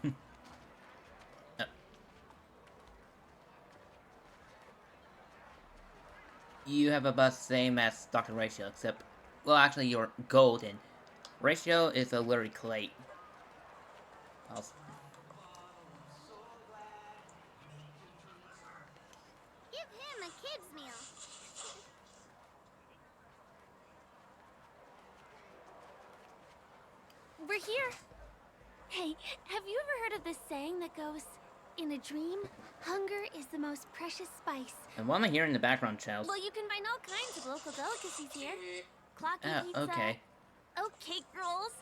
S1: You have a bus same as Dr. Ratio, except, well, actually, you're golden. Ratio is a literally clay.
S2: Give him a kid's meal.
S3: We're here. Hey, have you ever heard of this saying that goes, in a dream, hunger is the most precious spice?
S1: And what am I hearing in the background, Charles?
S3: Well, you can find all kinds of local delicacies here. Clocky pizza,
S1: okay.
S3: oat cake rolls,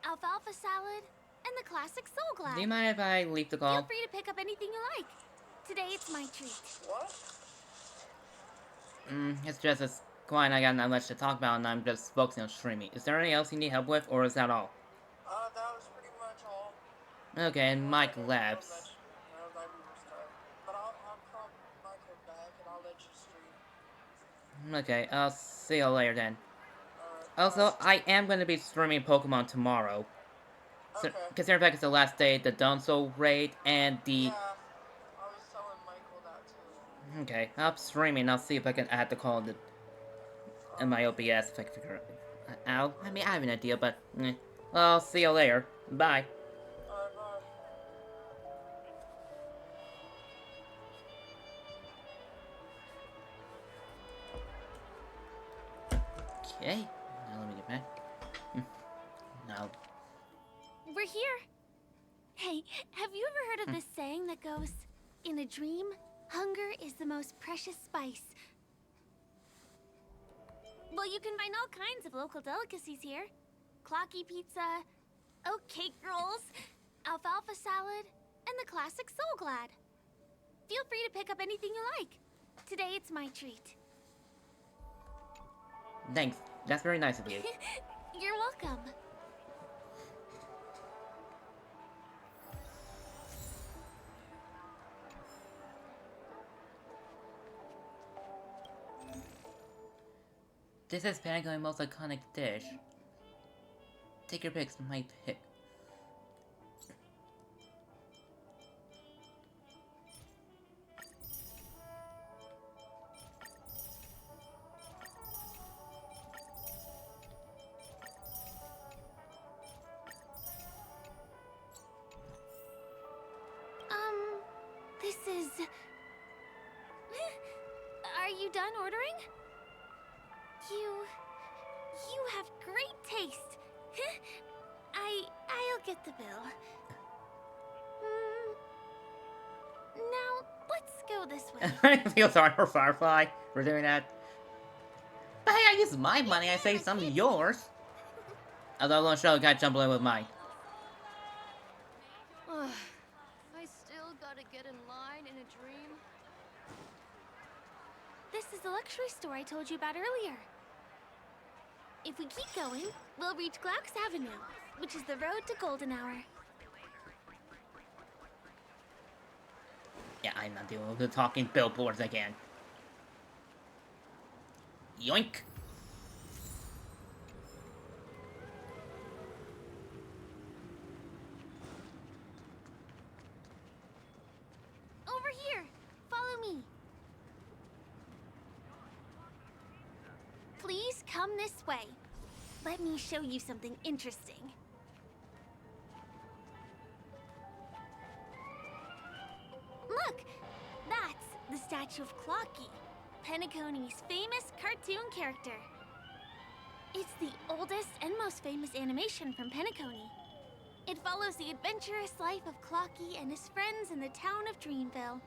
S3: alfalfa salad, and the classic soul glad.
S1: Do you mind if I leave the call?
S3: Feel free to pick up anything you like. Today it's my treat.
S17: What?
S1: It's just as quiet. I got not much to talk about, and I'm just focusing on streaming. Is there anything else you need help with, or is that all?
S17: That was pretty much all.
S1: Okay, and Mike Labs.
S17: But I'll call Michael back and I'll let you stream.
S1: Okay, I'll see you later then. Also, I am going to be streaming Pokemon tomorrow. So, considering the fact it's the last day, the Dunzo raid, and the...
S17: Yeah, I was telling Michael that too.
S1: Okay, I'll streaming. I'll see if I can add the call in my OBS if I can figure it out. I mean, I have an idea, but... Well, I'll see you later. Bye. Okay, now let me get back. Now.
S3: We're here. Hey, have you ever heard of this saying that goes, in a dream, hunger is the most precious spice? Well, you can find all kinds of local delicacies here. Clocky pizza, oat cake rolls, alfalfa salad, and the classic soul glad. Feel free to pick up anything you like. Today it's my treat.
S1: Thanks. That's very nice of you.
S3: You're welcome.
S1: This is Panacony's most iconic dish. Take your picks, my pick.
S2: Are you done ordering? You have great taste. I'll get the bill. Now, let's go this way.
S1: I feel sorry for Firefly for doing that. But hey, I use my money, I saved some of yours. Although I'm gonna show you gotta jump away with mine.
S3: I still gotta get in line in a dream.
S2: This is the luxury store I told you about earlier. If we keep going, we'll reach Glauc's Avenue, which is the road to Golden Hour.
S1: Yeah, I'm not dealing with the talking billboards again. Yoink!
S2: Over here! Follow me! Please come this way. Let me show you something interesting. Look! That's the statue of Clocky, Penacony's famous cartoon character. It's the oldest and most famous animation from Penacony. It follows the adventurous life of Clocky and his friends in the town of Dreamville.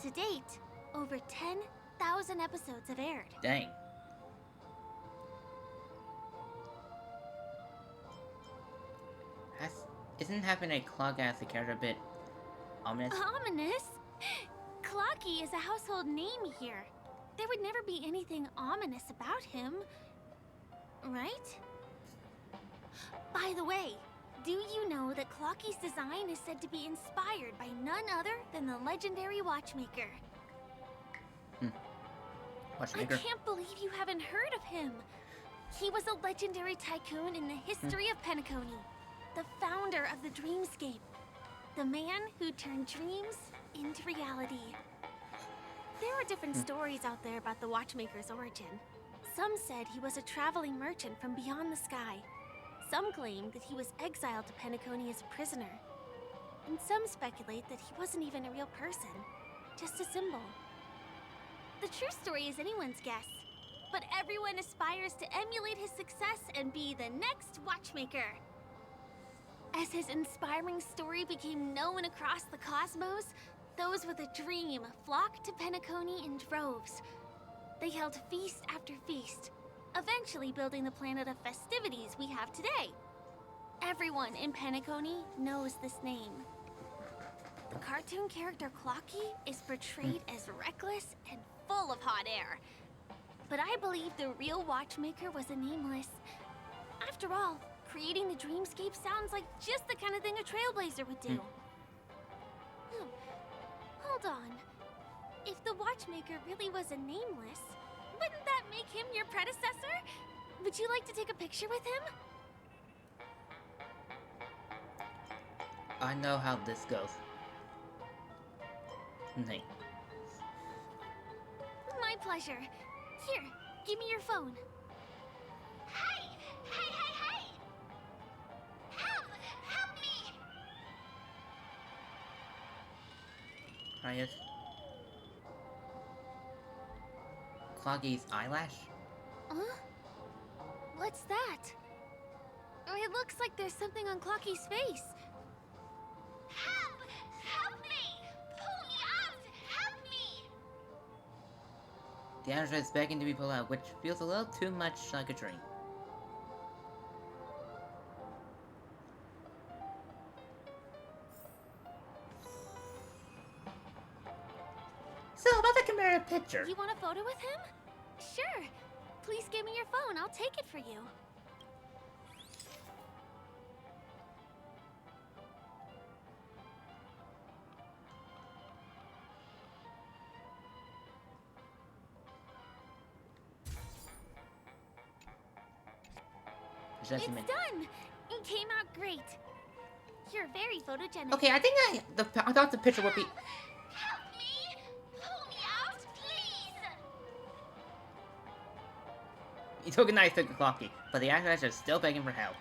S2: To date, over 10,000 episodes have aired.
S1: Dang. Isn't having a clock as a character a bit ominous?
S2: Ominous? Clocky is a household name here. There would never be anything ominous about him. Right? By the way, do you know that Clocky's design is said to be inspired by none other than the legendary Watchmaker?
S1: Watchmaker?
S2: I can't believe you haven't heard of him. He was a legendary tycoon in the history of Penacony, the founder of the Dreamscape, the man who turned dreams into reality. There are different stories out there about the Watchmaker's origin. Some said he was a traveling merchant from beyond the sky. Some claim that he was exiled to Penacony as a prisoner. And some speculate that he wasn't even a real person, just a symbol. The true story is anyone's guess, but everyone aspires to emulate his success and be the next Watchmaker. As his inspiring story became known across the cosmos, those with a dream flocked to Penacony in droves. They held feast after feast, eventually building the planet of festivities we have today. Everyone in Penacony knows this name. The cartoon character Clocky is portrayed as reckless and full of hot air. But I believe the real Watchmaker was a nameless. After all, creating the Dreamscape sounds like just the kind of thing a Trailblazer would do. Hold on. If the Watchmaker really was a nameless, wouldn't that make him your predecessor? Would you like to take a picture with him?
S1: I know how this goes. Nay.
S2: My pleasure. Here, give me your phone. Hey! Hey! Help! Help me!
S1: Hiya. Cloggy's eyelash?
S2: Huh? What's that? It looks like there's something on Clocky's face. Help! Help me! Pull me out! Help me!
S1: The android is begging to be pulled out, which feels a little too much like a dream. So, about the comparative picture.
S2: You want a photo with him? Sure. Please give me your phone. I'll take it for you. It's done! It came out great. You're very photogenic.
S1: Okay, I think I thought the picture would be...
S2: Help me! Pull me out, please!
S1: You took a knife to Clocky, but the actors are still begging for help.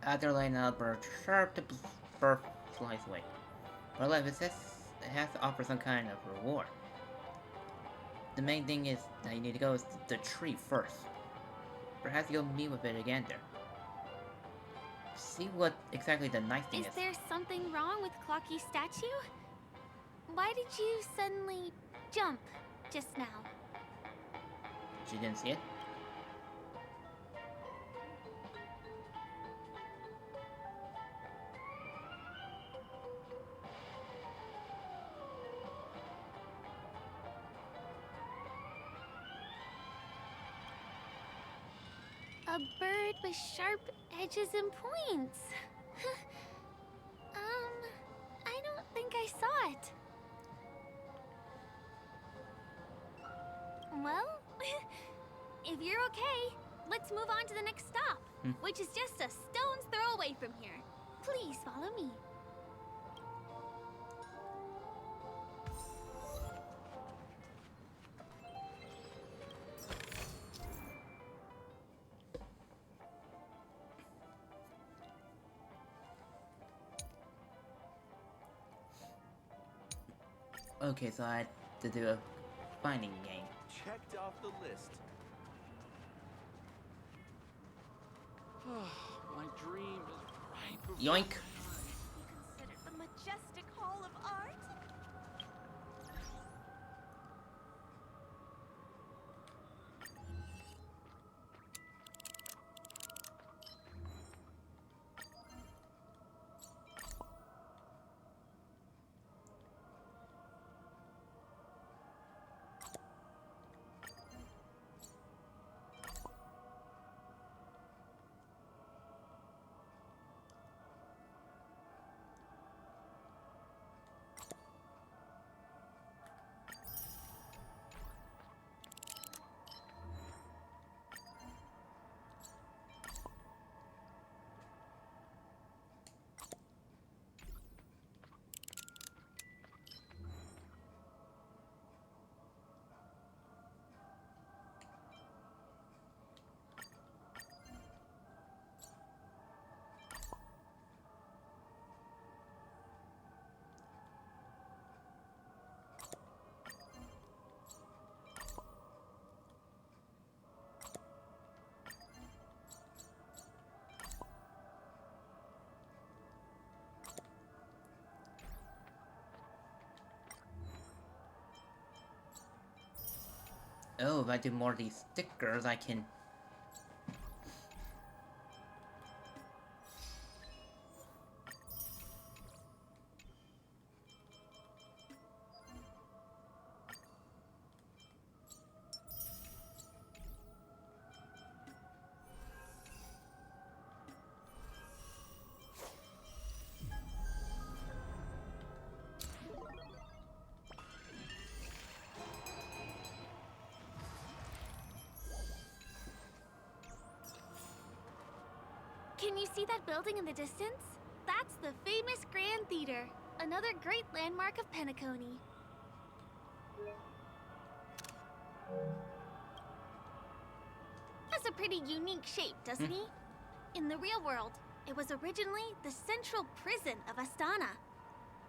S1: After laying out bird, sharp to bird flies away. But life it says it has to offer some kind of reward. The main thing is that you need to go to the tree first. Perhaps you'll meet with it again there. See what exactly the nice thing is.
S2: Is there something wrong with Clocky's statue? Why did you suddenly jump just now?
S1: She didn't see it?
S2: A bird with sharp edges and points. I don't think I saw it. Well, if you're okay, let's move on to the next stop, which is just a stone's throw away from here. Please follow me.
S1: Okay, so I had to do a finding game.
S4: Checked off the list. My dream is right before
S1: Yoink!
S20: Consider the majestic hall of art.
S1: Oh, if I do more of these stickers, I can...
S2: Can you see that building in the distance? That's the famous Grand Theater, another great landmark of Penacony. Has a pretty unique shape, doesn't he? In the real world, it was originally the central prison of Astana.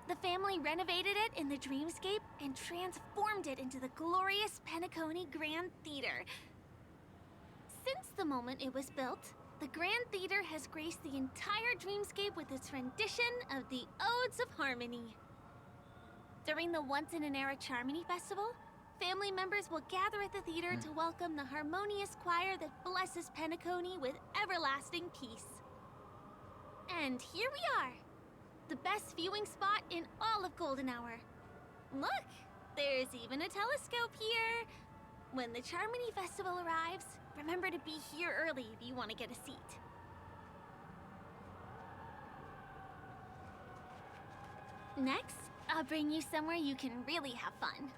S2: The family renovated it in the dreamscape and transformed it into the glorious Penacony Grand Theater. Since the moment it was built, the Grand Theater has graced the entire dreamscape with its rendition of the Odes of Harmony. During the Once-in-an-Era Charmony Festival, family members will gather at the theater to welcome the harmonious choir that blesses Penacony with everlasting peace. And here we are, the best viewing spot in all of Golden Hour. Look, there's even a telescope here. When the Charmony Festival arrives, remember to be here early if you want to get a seat. Next, I'll bring you somewhere you can really have fun.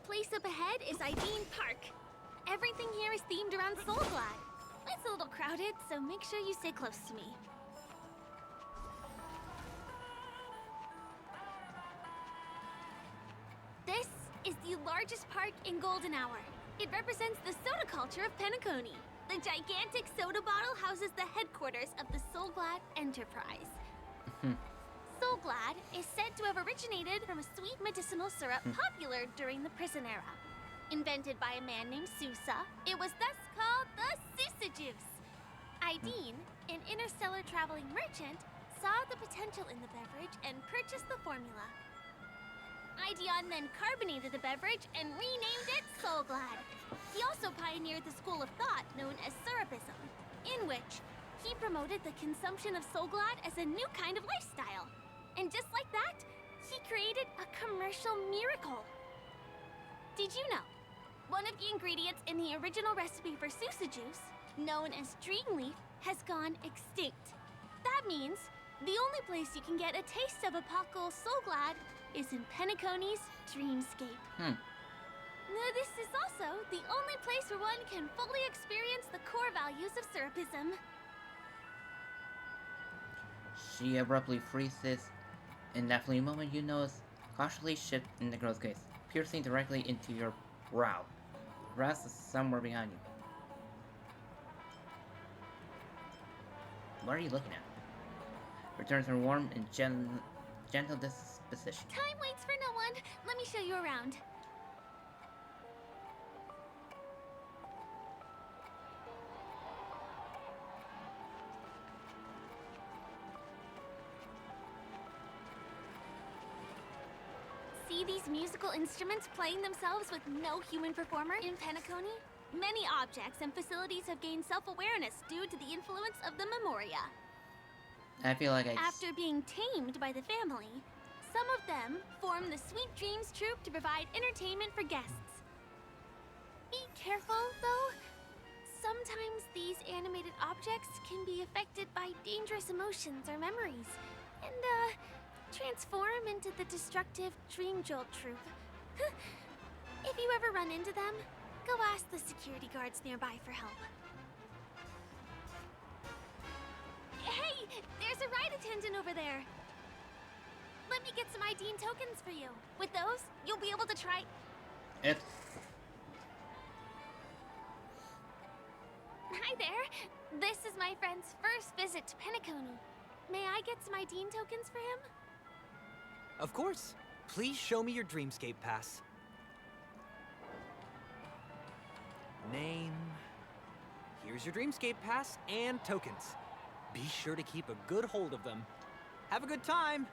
S2: place up ahead is Ideen Park. Everything here is themed around Soulglad. It's a little crowded, so make sure you stay close to me. This is the largest park in Golden Hour. It represents the soda culture of Penacony. The gigantic soda bottle houses the headquarters of the Soulglad Enterprise. Soulglad is said to have originated from a sweet medicinal syrup popular during the prison era. Invented by a man named Sousa, it was thus called the Sousa Juice. Ideen, an interstellar traveling merchant, saw the potential in the beverage and purchased the formula. Ideon then carbonated the beverage and renamed it Soulglad. He also pioneered the school of thought known as Syrupism, in which he promoted the consumption of Soulglad as a new kind of lifestyle. And just like that, he created a commercial miracle. Did you know? One of the ingredients in the original recipe for Sousa Juice, known as Dreamleaf, has gone extinct. That means the only place you can get a taste of Apocal Soulglad is in Penacony's Dreamscape. This is also the only place where one can fully experience the core values of Syrupism.
S1: She abruptly freezes. In that fleeting moment, you notice cautiously shift in the girl's gaze, piercing directly into your brow. The rest is somewhere behind you. What are you looking at? Returns her warm and gentle disposition.
S2: Time waits for no one. Let me show you around. See these musical instruments playing themselves with no human performer in Penacony? Many objects and facilities have gained self-awareness due to the influence of the Memoria.
S1: I feel like
S2: After being tamed by the family, some of them form the Sweet Dreams Troupe to provide entertainment for guests. Be careful, though. Sometimes these animated objects can be affected by dangerous emotions or memories, and, transform into the destructive Dream Jolt Troupe. If you ever run into them, go ask the security guards nearby for help. Hey, there's a ride attendant over there. Let me get some Ideen tokens for you. With those, you'll be able to try... Hi there. This is my friend's first visit to Penacony. May I get some Ideen tokens for him?
S8: Of course. Please show me your Dreamscape pass. Name. Here's your Dreamscape pass and tokens. Be sure to keep a good hold of them. Have a good time.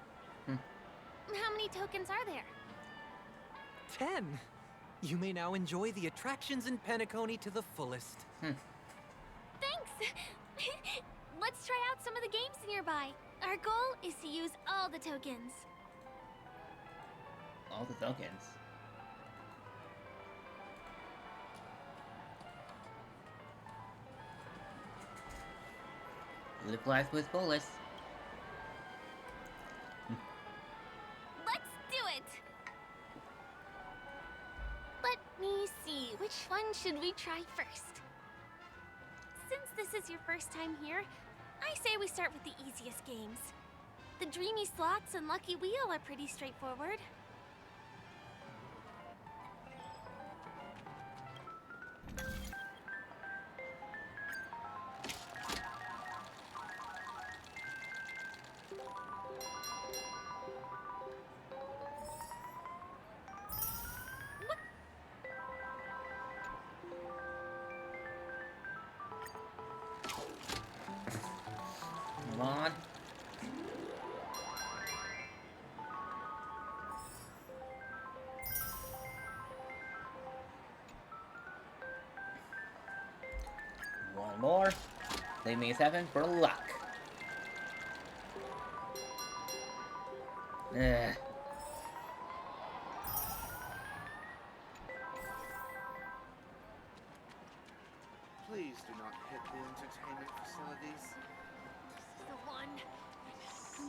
S2: How many tokens are there?
S8: 10. You may now enjoy the attractions in Penacony to the fullest.
S2: Thanks! Let's try out some of the games nearby. Our goal is to use all the tokens.
S1: All the tokens. Live life with fullest.
S2: Let's do it! Let me see, which one should we try first? Since this is your first time here, I say we start with the easiest games. The Dreamy Slots and Lucky Wheel are pretty straightforward.
S1: Come on. One more. Leave me 7 for luck. Ugh.
S10: Please do not hit the entertainment facilities.
S2: This is the one.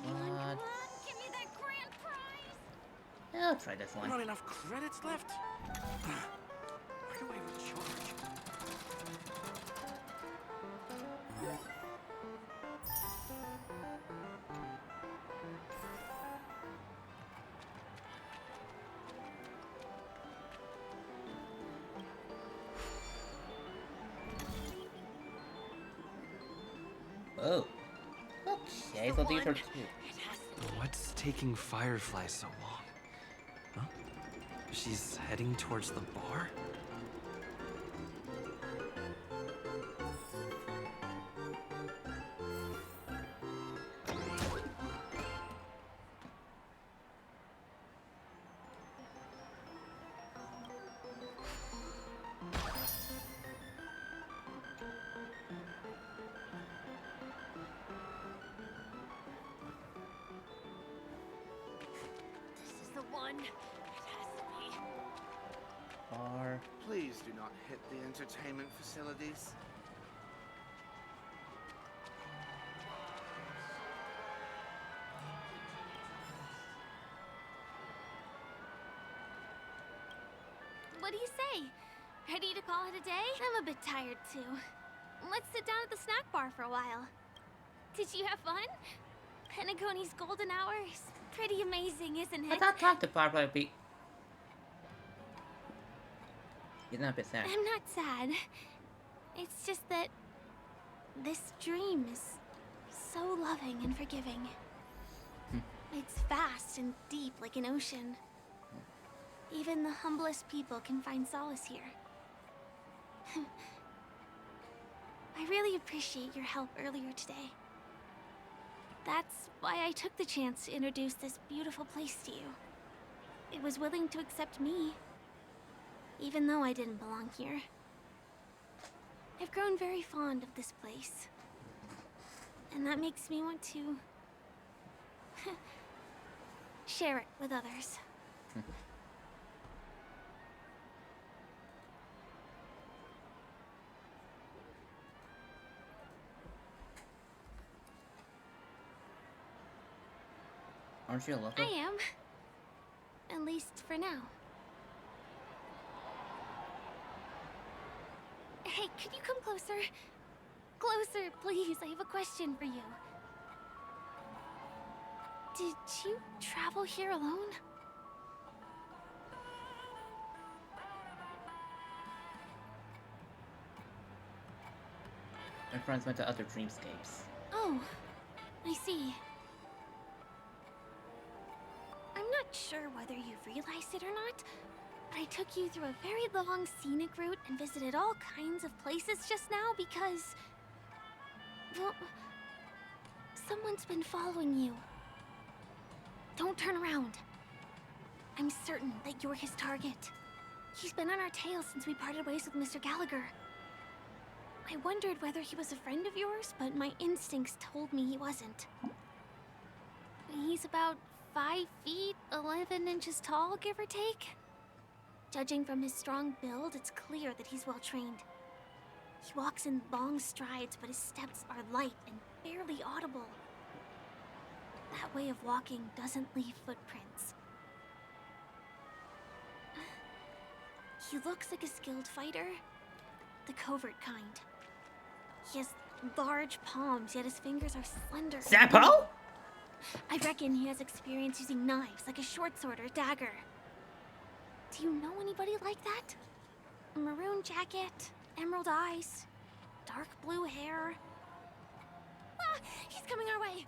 S2: Come on, give me that grand prize!
S1: I'll try this one.
S10: Not enough credits left?
S12: Where do I recharge?
S1: Oh. Okay, so these are two.
S12: What's taking Firefly so long? Huh? She's heading towards the bar?
S1: Bar.
S10: Please do not hit the entertainment facilities.
S2: What do you say? Ready to call it a day? I'm a bit tired too. Let's sit down at the snack bar for a while. Did you have fun? Penacony's golden hour is pretty amazing, isn't it?
S1: I thought talk to Firefly would be. He's not a bit sad.
S2: I'm not sad. It's just that this dream is so loving and forgiving. It's vast and deep like an ocean. Even the humblest people can find solace here. I really appreciate your help earlier today. That's why I took the chance to introduce this beautiful place to you. It was willing to accept me, even though I didn't belong here. I've grown very fond of this place. And that makes me want to share it with others.
S1: Aren't you a local?
S2: I am. At least for now. Hey, could you come closer? Closer, please. I have a question for you. Did you travel here alone?
S1: My friends went to other dreamscapes.
S2: Oh, I see. I'm not sure whether you've realized it or not, but I took you through a very long scenic route and visited all kinds of places just now because... well, someone's been following you. Don't turn around. I'm certain that you're his target. He's been on our tail since we parted ways with Mr. Gallagher. I wondered whether he was a friend of yours, but my instincts told me he wasn't. He's about 5 feet, 11 inches tall, give or take. Judging from his strong build, it's clear that he's well trained. He walks in long strides, but his steps are light and barely audible. That way of walking doesn't leave footprints. He looks like a skilled fighter, the covert kind. He has large palms, yet his fingers are slender.
S1: Zappo?
S2: I reckon he has experience using knives, like a short sword or dagger. Do you know anybody like that? A maroon jacket, emerald eyes, dark blue hair. Ah, he's coming our way.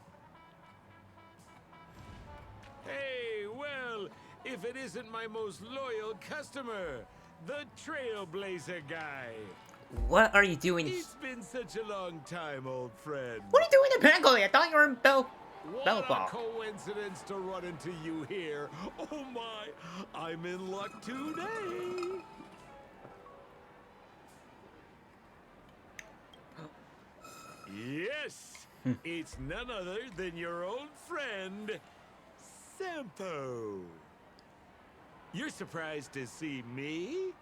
S4: Hey, well, if it isn't my most loyal customer, the Trailblazer guy.
S1: What are you doing?
S4: It's been such a long time, old friend.
S1: What are you doing in Penacony? I thought you were in
S4: What a coincidence to run into you here. Oh my, I'm in luck today. Yes, it's none other than your old friend, Sampo. You're surprised to see me?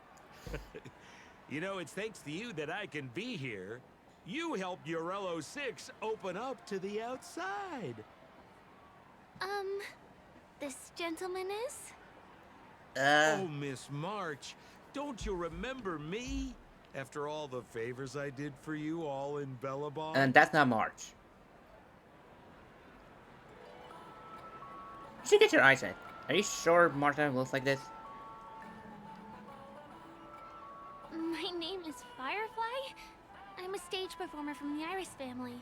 S4: You know, it's thanks to you that I can be here. You helped Urello 6 open up to the outside.
S2: This gentleman is?
S4: Oh, Miss March, Don't you remember me? After all the favors I did for you all in Bellabon?
S1: And that's not March. You should get your eyes in. Are you sure Marta looks like this?
S2: My name is Firefly. I'm a stage performer from the Iris family.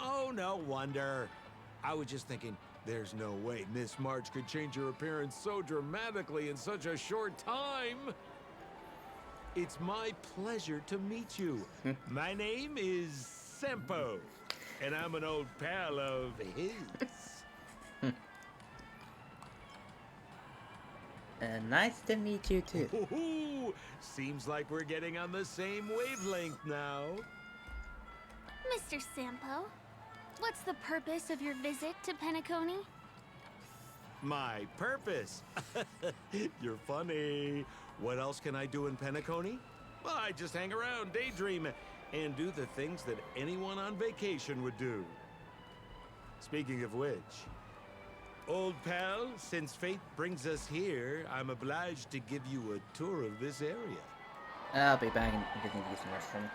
S4: Oh, no wonder. I was just thinking, there's no way Miss March could change her appearance so dramatically in such a short time. It's my pleasure to meet you. My name is Sempo, and I'm an old pal of his.
S1: Nice to meet you too.
S4: Ooh, seems like we're getting on the same wavelength now.
S2: Mr. Sampo, what's the purpose of your visit to Penacony?
S4: My purpose? You're funny. What else can I do in Penacony? Well, I just hang around, daydream, and do the things that anyone on vacation would do. Speaking of which, old pal, since fate brings us here, I'm obliged to give you a tour of this area.
S1: I'll be back and get use the restroom.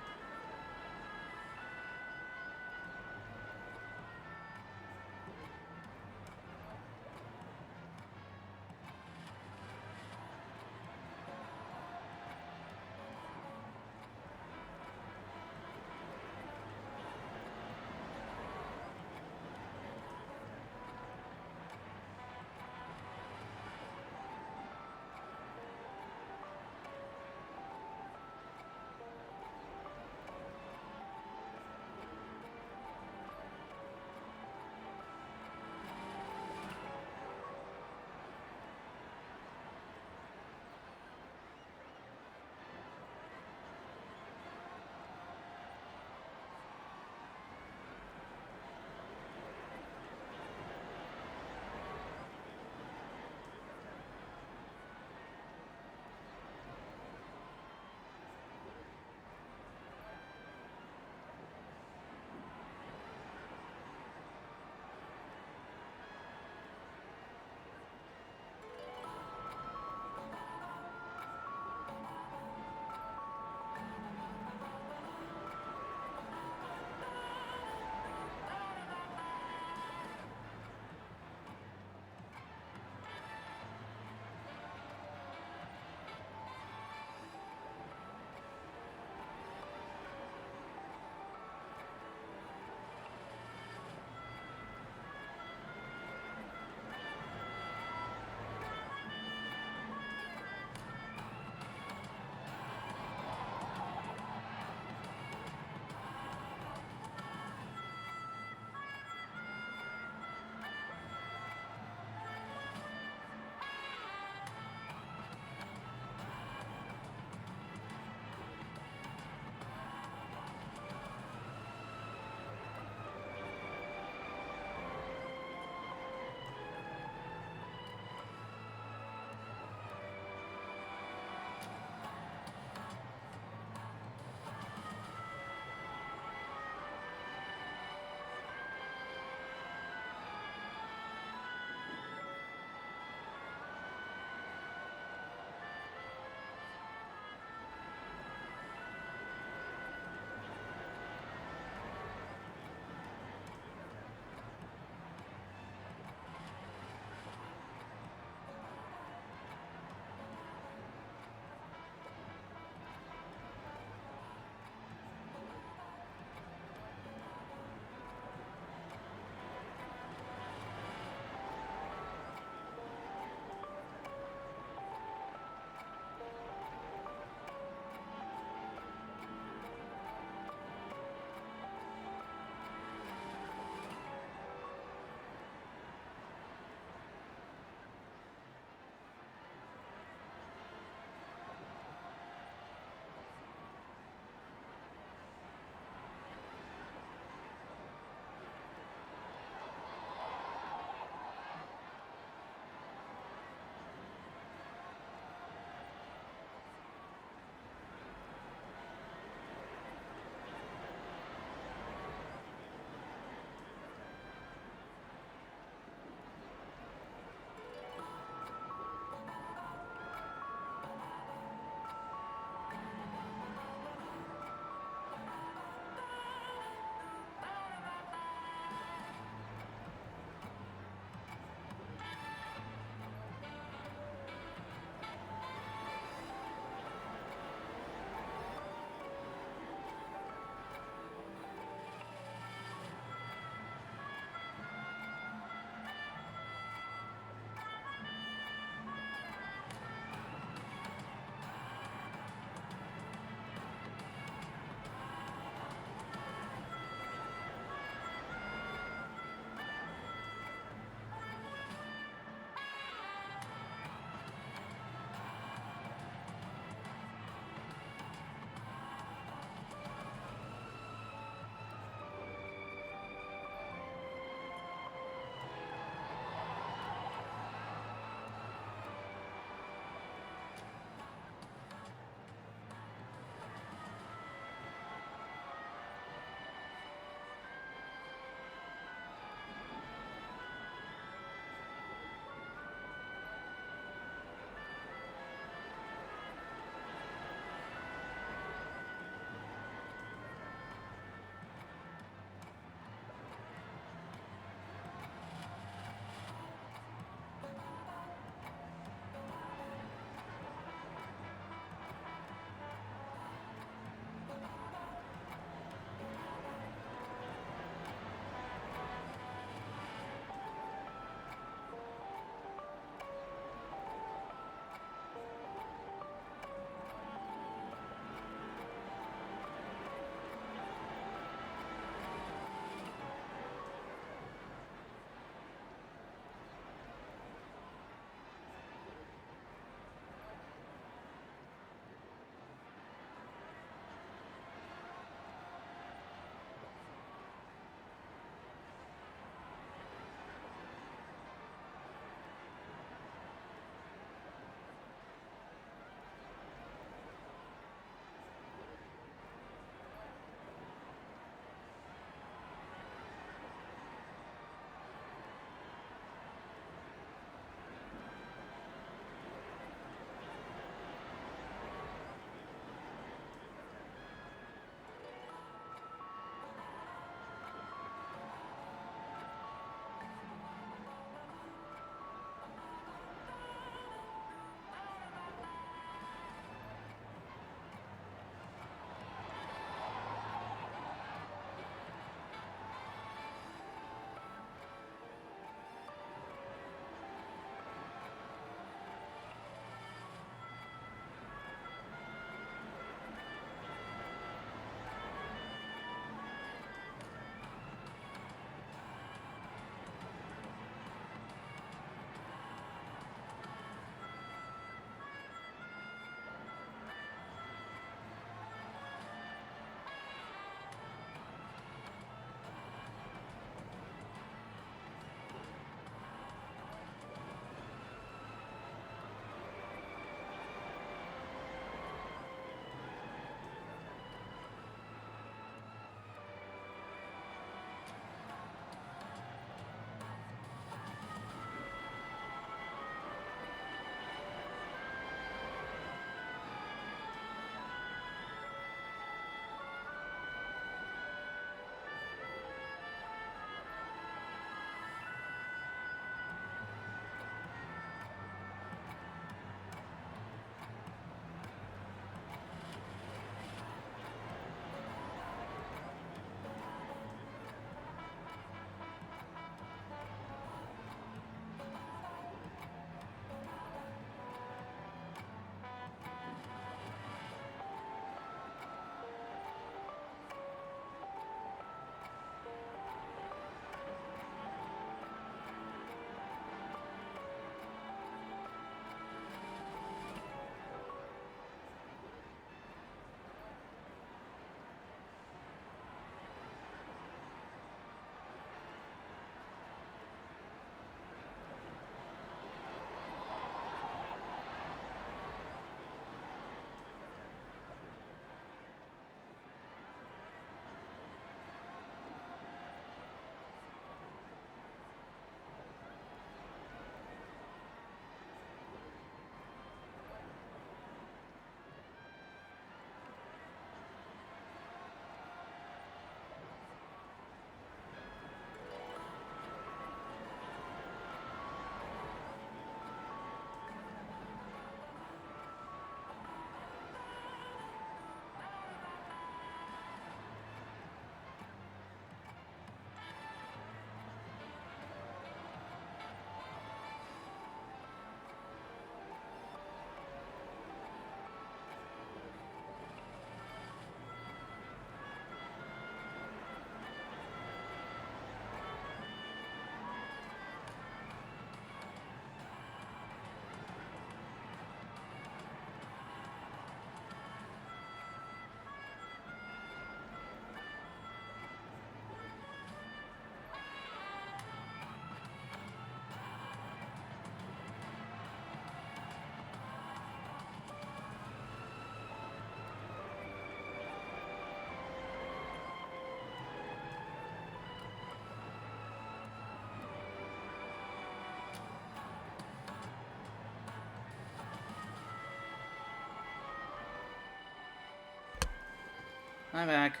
S1: I'm back.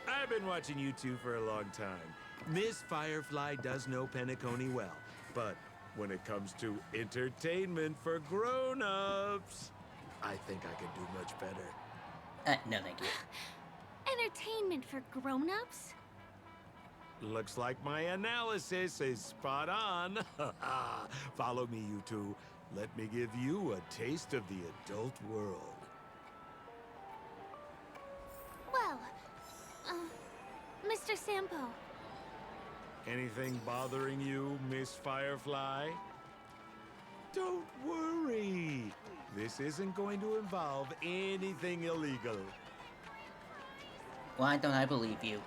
S4: I've been watching you two for a long time. Miss Firefly does know Penacony well, but when it comes to entertainment for grown-ups, I think I can do much better.
S1: No thank you.
S2: Entertainment for grown-ups?
S4: Looks like my analysis is spot on. Follow me, you two. Let me give you a taste of the adult world.
S2: Well, Mr. Sampo.
S4: Anything bothering you, Miss Firefly? Don't worry. This isn't going to involve anything illegal.
S1: Why don't I believe you?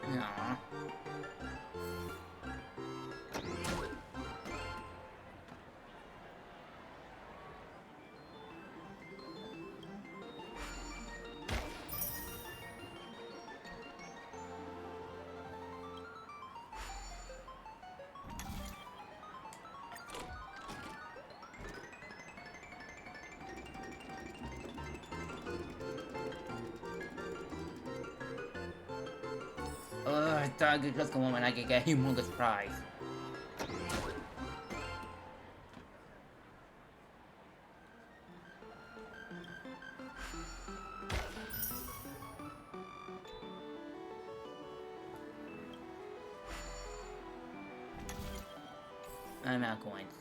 S1: Aw. I thought I could just go on and I could get a humongous prize. I'm out of coins.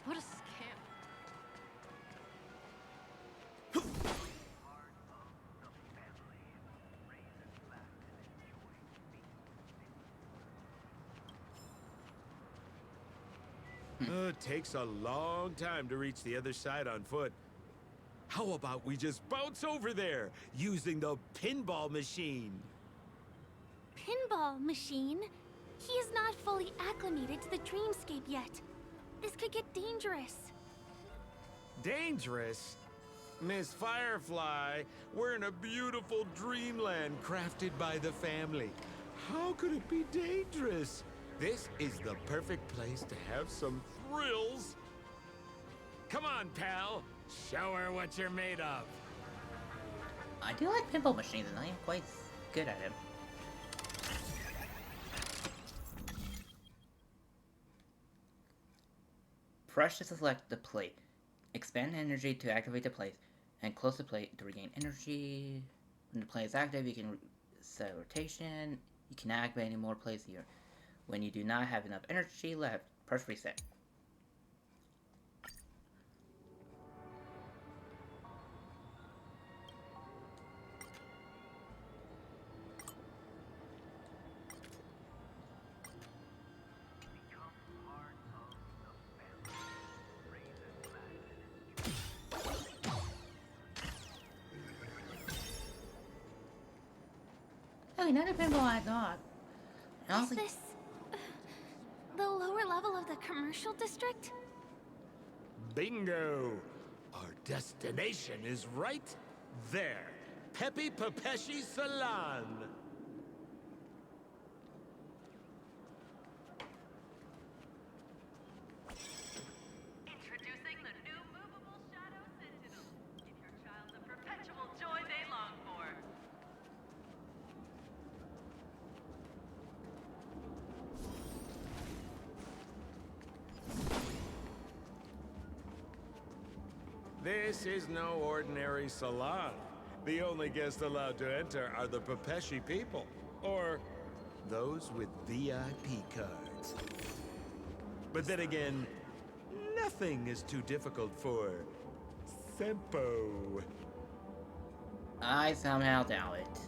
S3: What a scam.
S4: It takes a long time to reach the other side on foot. How about we just bounce over there using the pinball machine?
S2: Pinball machine? He is not fully acclimated to the dreamscape yet. This could get dangerous.
S4: Dangerous? Miss Firefly, we're in a beautiful dreamland crafted by the family. How could it be dangerous? This is the perfect place to have some thrills. Come on, pal. Show her what you're made of.
S1: I do like pinball machines, and I am quite good at them. Press to select the plate. Expand energy to activate the plate, and close the plate to regain energy. When the plate is active, you can set rotation. You cannot activate any more plates here. When you do not have enough energy left, press reset. Oh, another pinball I got.
S2: Is this the lower level of the commercial district?
S4: Bingo! Our destination is right there. Peppy Papeshi Salon.
S6: Introducing the new movable Shadow Sentinel. Give your child the perpetual joy they long for.
S4: This is no ordinary salon. The only guests allowed to enter are the Papeshi people, or those with VIP cards. But then again, nothing is too difficult for Sempo.
S1: I somehow doubt it.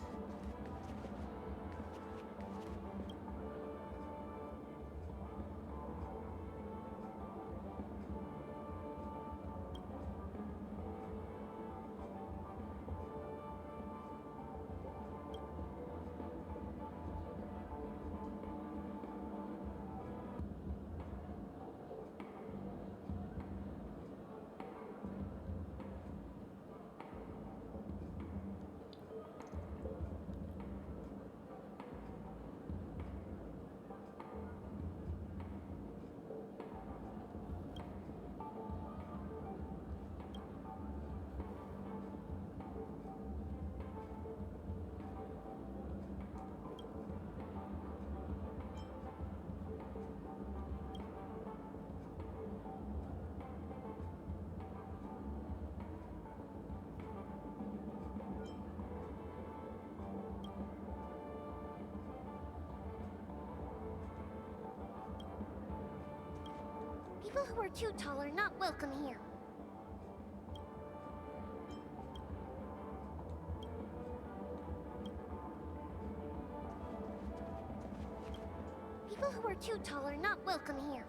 S2: People who are too tall are not welcome here. People who are too tall are not welcome here.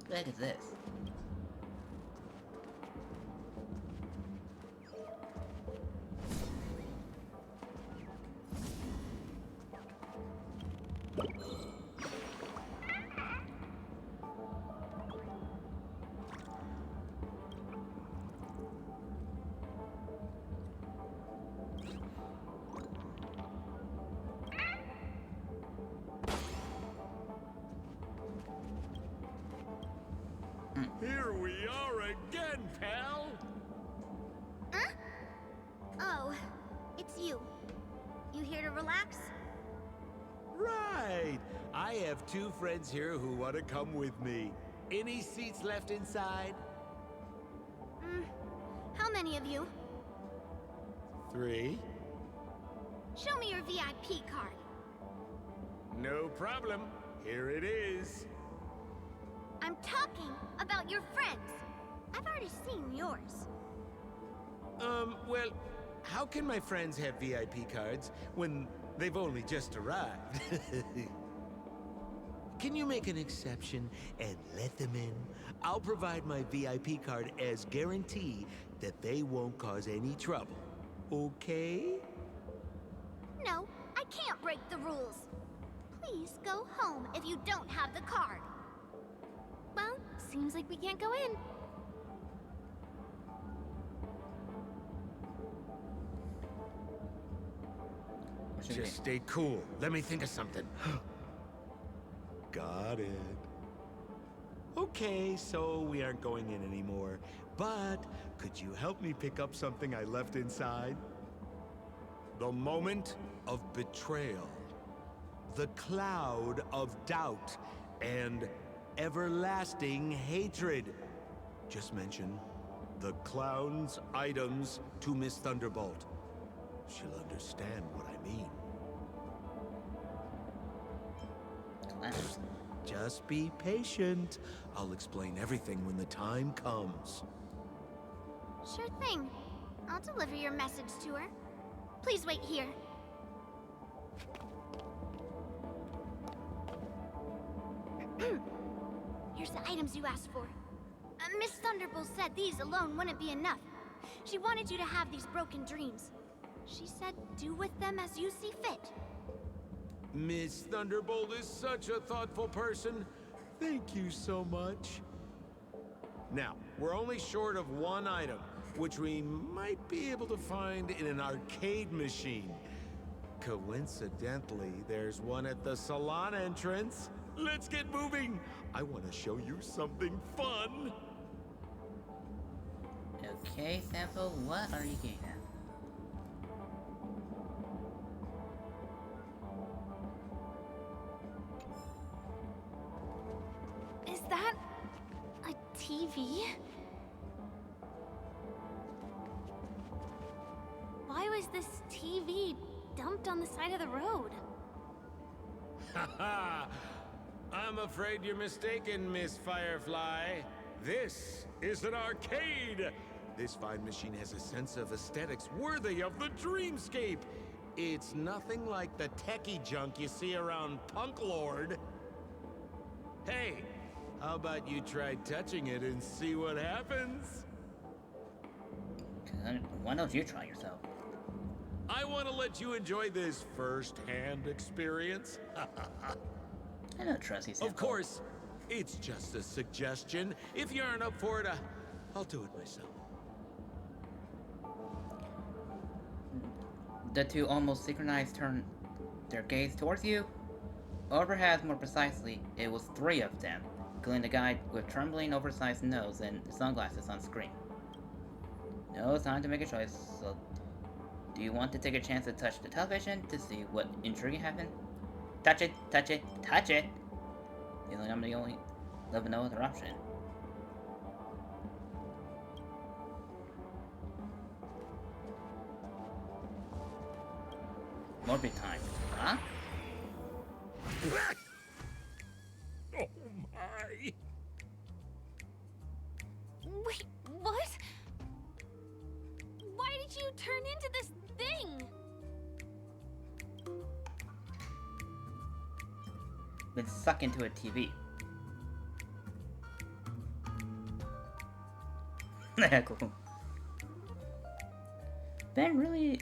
S1: the heck is this?
S4: Here we are again, pal!
S2: Huh? Oh, it's you. You here to relax?
S4: Right! I have 2 friends here who want to come with me. Any seats left inside?
S2: How many of you?
S4: 3?
S2: Show me your VIP card.
S4: No problem. Here it is.
S2: I'm talking about your friends. I've already seen yours.
S4: Well, how can my friends have VIP cards when they've only just arrived? Can you make an exception and let them in? I'll provide my VIP card as guarantee that they won't cause any trouble. Okay?
S2: No, I can't break the rules. Please go home if you don't have the card. Well, seems like we can't go in.
S4: Just stay cool. Let me think of something. Got it. Okay, so we aren't going in anymore. But could you help me pick up something I left inside? The moment of betrayal. The cloud of doubt. And everlasting hatred. Just mention the clown's items to Miss Thunderbolt. She'll understand what I mean. Just be patient. I'll explain everything when the time comes.
S2: Sure thing. I'll deliver your message to her. Please wait here. Here's the items you asked for. Miss Thunderbolt said these alone wouldn't be enough. She wanted you to have these broken dreams. She said do with them as you see fit.
S4: Miss Thunderbolt is such a thoughtful person. Thank you so much. Now, we're only short of one item, which we might be able to find in an arcade machine. Coincidentally, there's one at the salon entrance. Let's get moving. I want to show you something fun.
S1: Okay, Sample, what are you getting at?
S2: Is that a TV? Why was this TV dumped on the side of the road?
S4: Haha! I'm afraid you're mistaken, Miss Firefly. This is an arcade. This fine machine has a sense of aesthetics worthy of the dreamscape. It's nothing like the techie junk you see around Punk Lord. Hey, how about you try touching it and see what happens?
S1: Why don't you try yourself?
S4: I want to let you enjoy this first-hand experience.
S1: I don't trust you, Sample.
S4: Of course, it's just a suggestion. If you aren't up for it, I'll do it myself.
S1: The two almost synchronized turn their gaze towards you. Overhead, more precisely, it was 3 of them, including the guy with trembling oversized nose and sunglasses on screen. No time to make a choice, so do you want to take a chance to touch the television to see what intriguing happened? Touch it, touch it, touch it! Feeling I'm the only left no other option. More big time, huh?
S4: Oh my!
S2: Wait, what? Why did you turn into this thing?
S1: Been sucked into a TV. Cool. Ben really,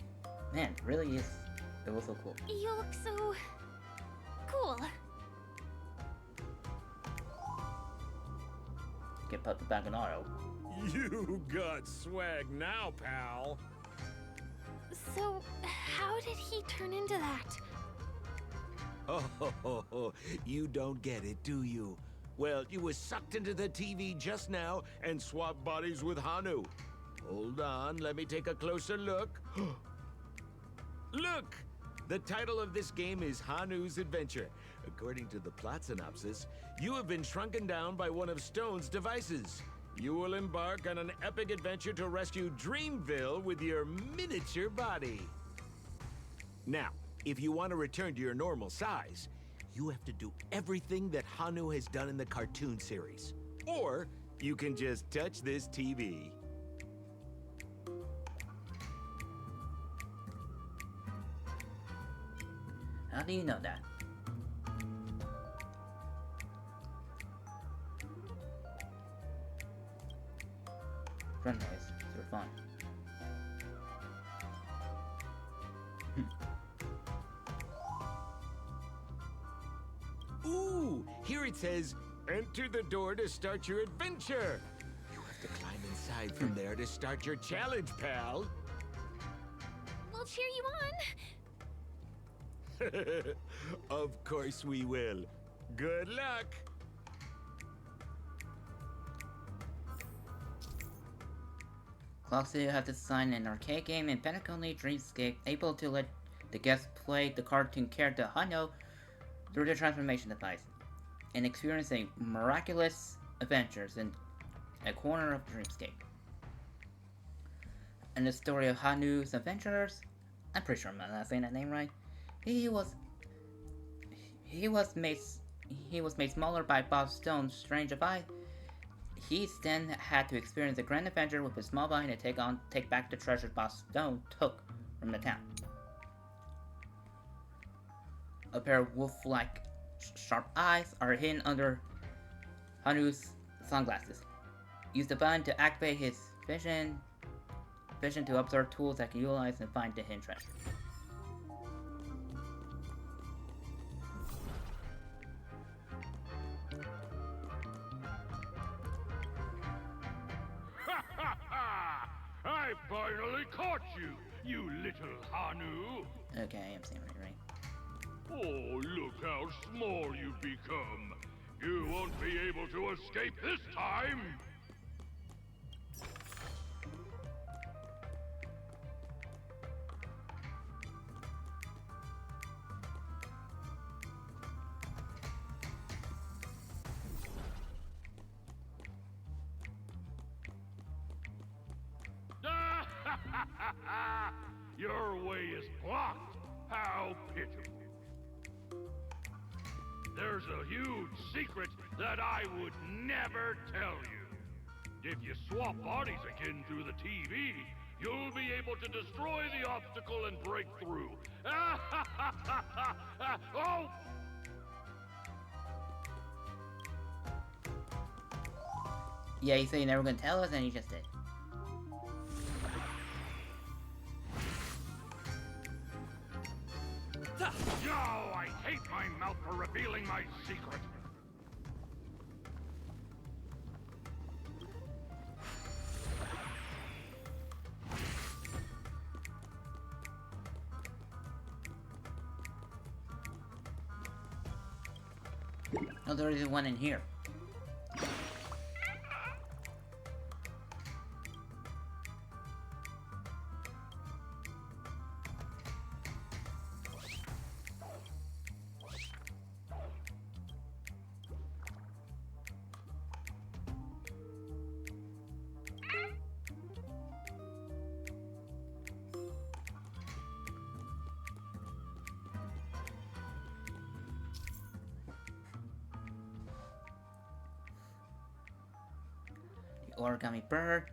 S1: man, really is. It was so cool.
S2: You look so cool.
S1: Get put back in auto.
S4: You got swag now, pal.
S2: So, how did he turn into that?
S4: Oh, you don't get it, do you? Well, you was sucked into the TV just now and swapped bodies with Hanu. Hold on, let me take a closer look. Look! The title of this game is Hanu's Adventure. According to the plot synopsis, you have been shrunken down by one of Stone's devices. You will embark on an epic adventure to rescue Dreamville with your miniature body. Now, if you want to return to your normal size, you have to do everything that Hanu has done in the cartoon series. Or you can just touch this TV.
S1: How do you know that? Friend noise, they're fun.
S4: Ooh, here it says, enter the door to start your adventure. You have to climb inside from there to start your challenge, pal.
S2: We'll cheer you on.
S4: Of course we will. Good luck.
S1: Clock Studio has designed an arcade game in Penacony Dreamscape, able to let the guests play the cartoon character Hano through the transformation device, and experiencing miraculous adventures in a corner of Dreamscape. And the story of Hanu's adventures, I'm pretty sure I'm not saying that name right. He was made smaller by Bob Stone's strange device. He then had to experience a grand adventure with his small body to take back the treasure Bob Stone took from the town. A pair of wolf-like sharp eyes are hidden under Hanu's sunglasses. Use the button to activate his vision to observe tools that can utilize and find the hidden treasure.
S19: I finally caught you, you little Hanu.
S1: Okay, I am saying it right.
S19: Oh, look how small you've become. You won't be able to escape this time. Your way is blocked. How pitiful. There's a huge secret that I would never tell you. If you swap bodies again through the TV, you'll be able to destroy the obstacle and break through. Oh!
S1: Yeah, you said you're never gonna tell us, and you just did.
S19: No, I hate my mouth for revealing my secret.
S1: Oh, there is one in here. Origami bird.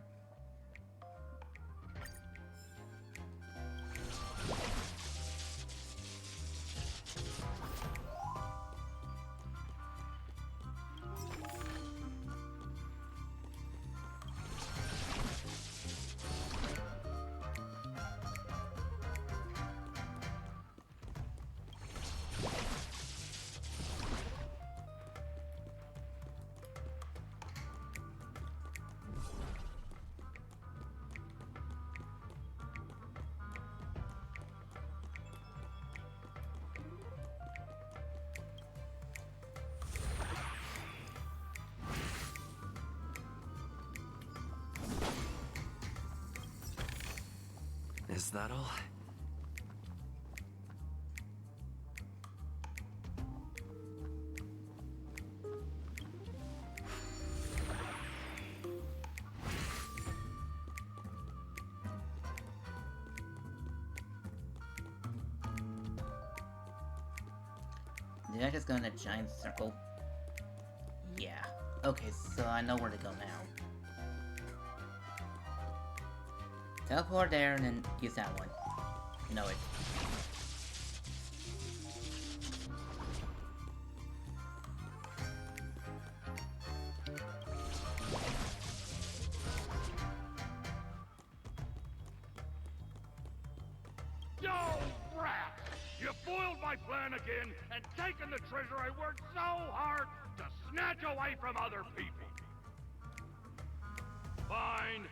S12: Is that all?
S1: Did I just go in a giant circle? Yeah. Okay, so I know where to go now. Teleport there and then use that one. Know it.
S14: Yo, rat! You foiled my plan again and taken the treasure I worked so hard to snatch away from other people. Fine.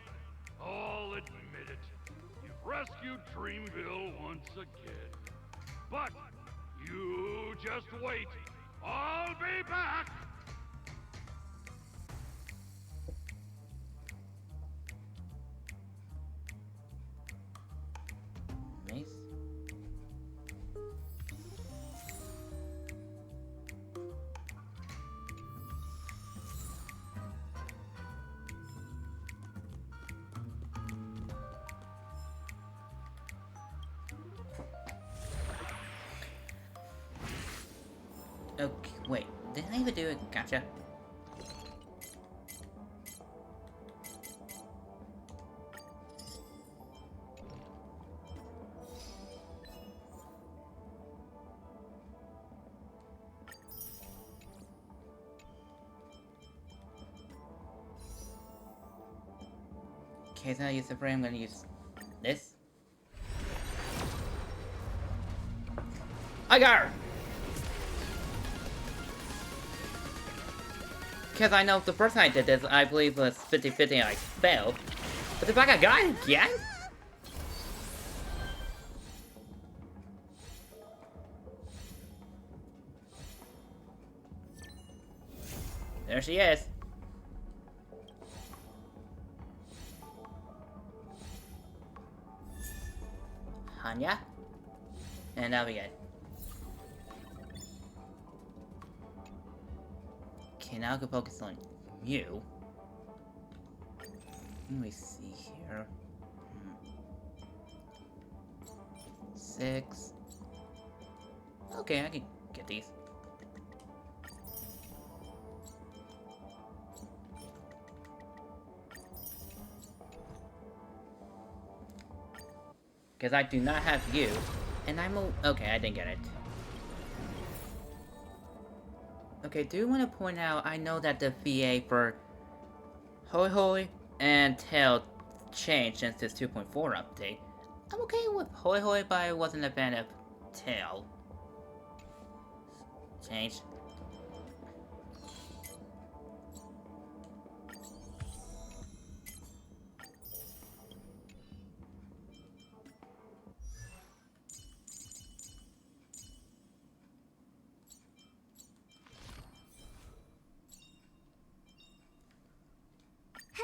S14: I'll admit it. You've rescued Dreamville once again. But you just wait. I'll be back!
S1: Mace? Okay, wait. Did I even do it? Gotcha. Okay, so I use the frame, I'm gonna use this. I got her! Because I know the first time I did this, I believe was 50-50 and I failed. But if I got it again? There she is. Hanya? And now we get. Okay, now I can focus on you. Let me see here. 6. Okay, I can get these. Because I do not have you, and I'm okay, I didn't get it. Okay, do want to point out, I know that the VA for Hoi Hoi and Tail changed since this 2.4 update. I'm okay with Hoi Hoi, but I wasn't a fan of Tail. Change.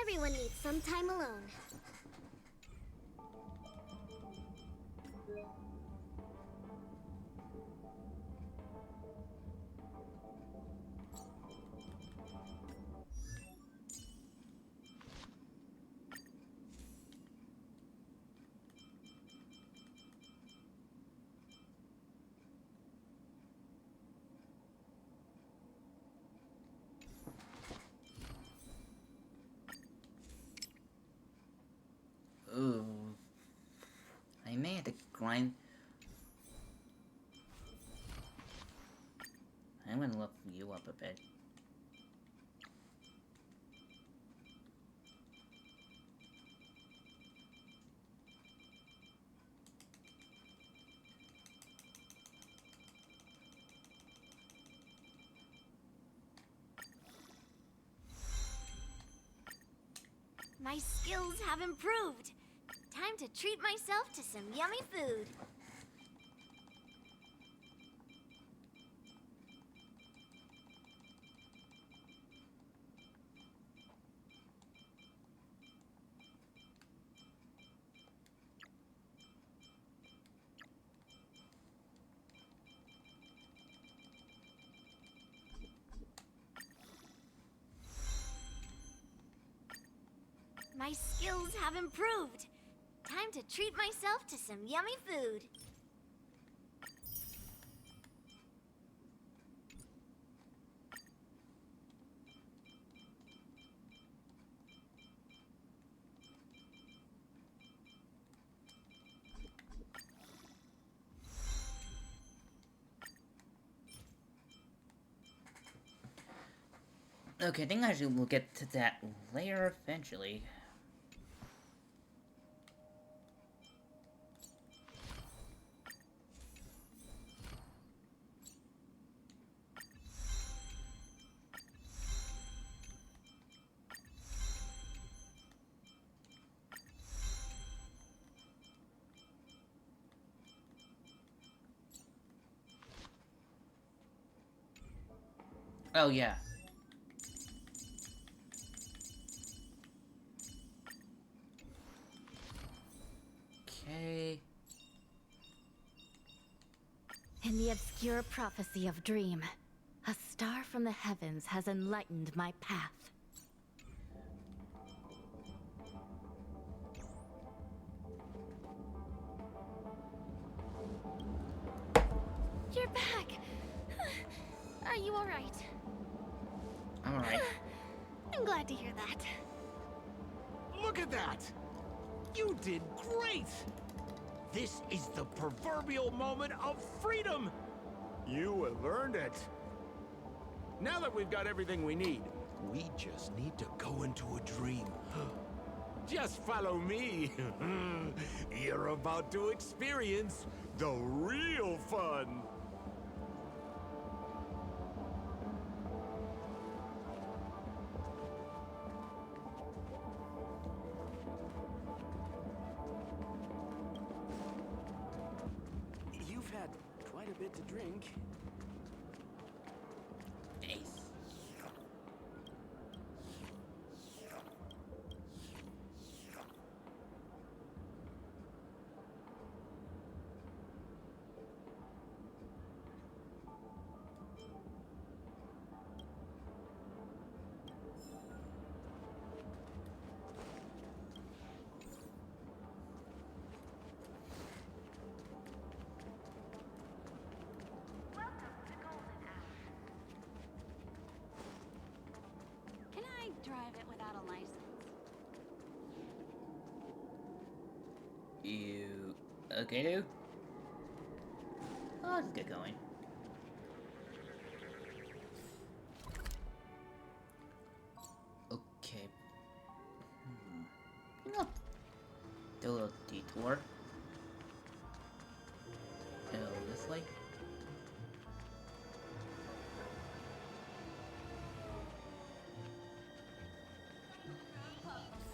S9: Everyone needs some time alone.
S1: Ooh. I may have to grind. I'm gonna look you up a bit.
S2: My skills have improved. Time to treat myself to some yummy food. my skills have improved. Time to treat myself to some yummy food.
S1: Okay, I think actually we'll get to that later eventually. Oh, yeah. Okay.
S3: In the obscure prophecy of Dream, a star from the heavens has enlightened my path.
S2: You're back! Are you alright?
S1: I'm alright.
S2: I'm glad to hear that.
S4: Look at that! You did great! This is the proverbial moment of freedom! You have earned it. Now that we've got everything we need, we just need to go into a dream. Just follow me. You're about to experience the real fun.
S10: You've had quite a bit to drink.
S1: Ace.
S6: Can I drive it without a license?
S1: You... okay, dude? Oh, let's get going. Okay. No. Do a little detour. Go this way.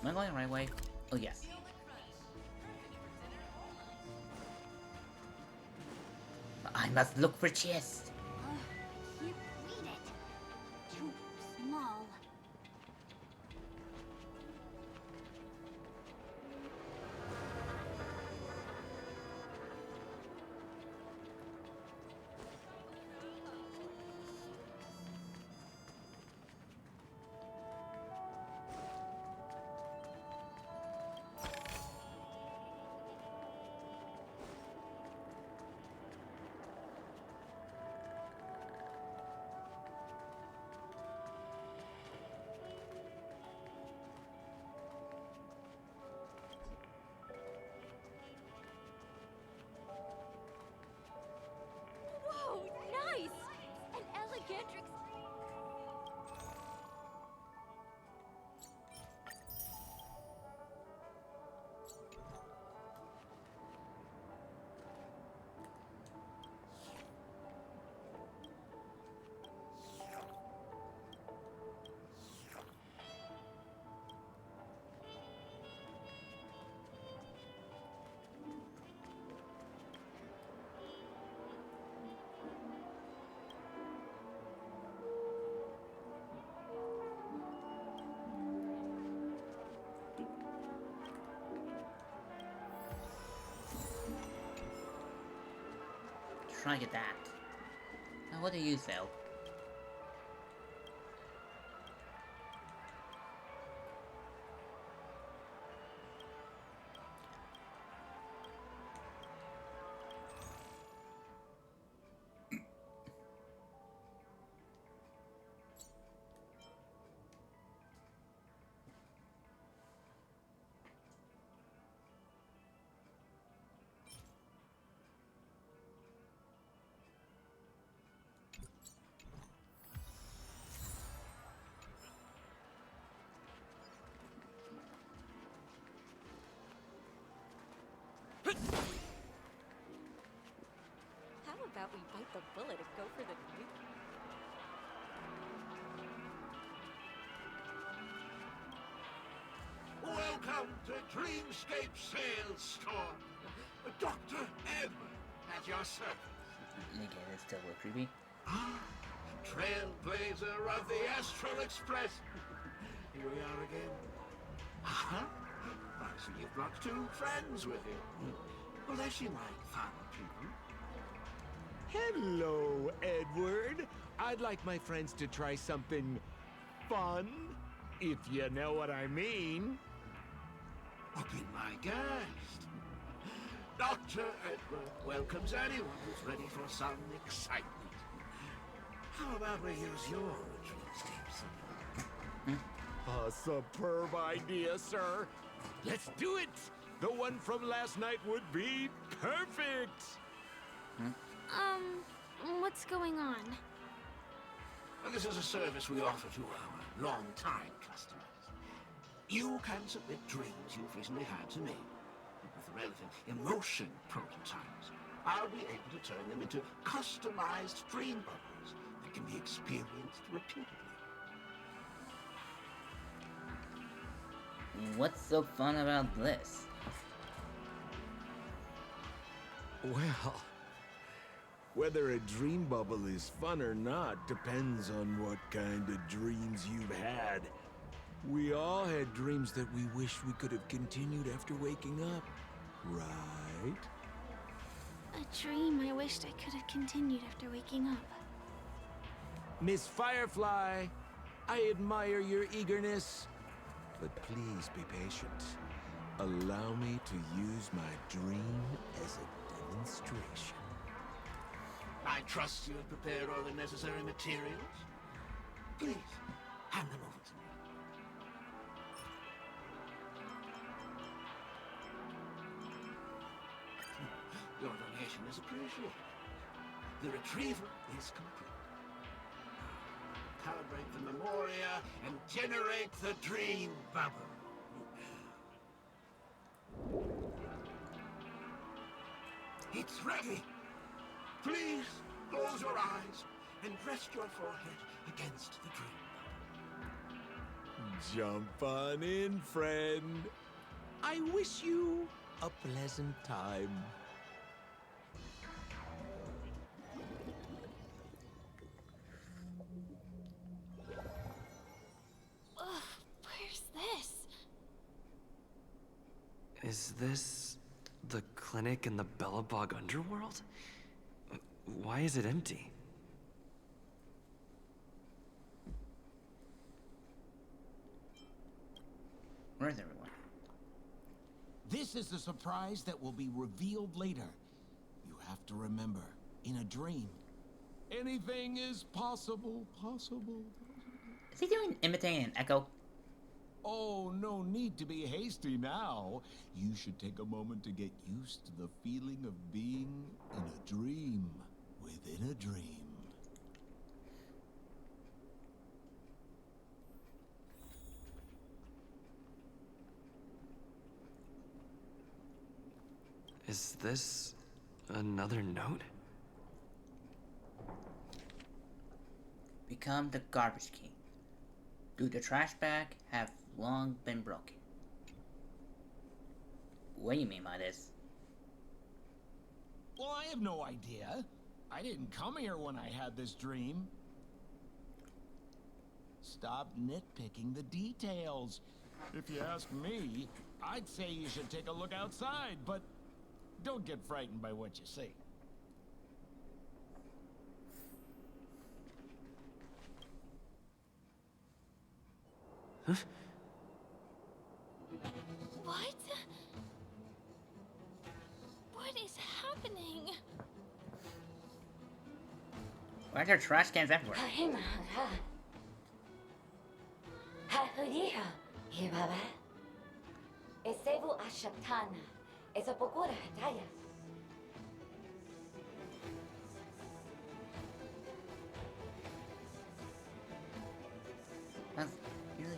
S1: Am I going the right way? Oh, yes. I must look for chests.
S2: Can't read it. Too small.
S3: Whoa, nice! An Elegantrix.
S1: Try to get that. Now, what do you sell?
S15: about we bite the bullet and go for the nuke?
S19: Welcome to Dreamscape Sales Store. Dr. Edward at your service.
S1: Again, it's still a little creepy.
S19: Trailblazer of the Astral Express. Here we are again. I see you've brought two friends with you. Well, they seem like fun people.
S4: Hello, Edward. I'd like my friends to try something fun, if you know what I mean.
S19: Oh, be my guest. Dr. Edward welcomes anyone who's ready for some excitement. How about we use your dreamscape?
S4: A superb idea, sir. Let's do it. The one from last night would be perfect.
S2: What's going on?
S19: Well, this is a service we offer to our long-time customers. You can submit dreams you've recently had to me. With the relevant emotion prototypes, I'll be able to turn them into customized dream bubbles that can be experienced repeatedly.
S1: What's so fun about this?
S4: Well, whether a dream bubble is fun or not depends on what kind of dreams you've had. We all had dreams that we wish we could have continued after waking up, right?
S2: A dream I wished I could have continued after waking up.
S4: Miss Firefly, I admire your eagerness, but please be patient. Allow me to use my dream as a demonstration.
S19: I trust you have prepared all the necessary materials. Please, hand them over to me. Your donation is appreciated. The retrieval is complete. Calibrate the memoria and generate the dream bubble. It's ready. Please close your eyes and rest your forehead against the dream bubble.
S4: Jump on in, friend. I wish you a pleasant time.
S2: Ugh, where's this?
S12: Is this the clinic in the Bellabog underworld? Why is it empty?
S1: Where's everyone?
S22: This is the surprise that will be revealed later. You have to remember, in a dream, anything is possible.
S1: Is he doing imitating an echo?
S22: Oh, no need to be hasty now. You should take a moment to get used to the feeling of being in a dream within a dream.
S12: Is this another note?
S1: Become the garbage king. Do the trash bag have long been broken? What do you mean by this?
S22: Well, I have no idea. I didn't come here when I had this dream. Stop nitpicking the details. If you ask me, I'd say you should take a look outside, but don't get frightened by what you see.
S12: Huh?
S2: What? What is happening?
S1: Why are there trash cans everywhere? That's really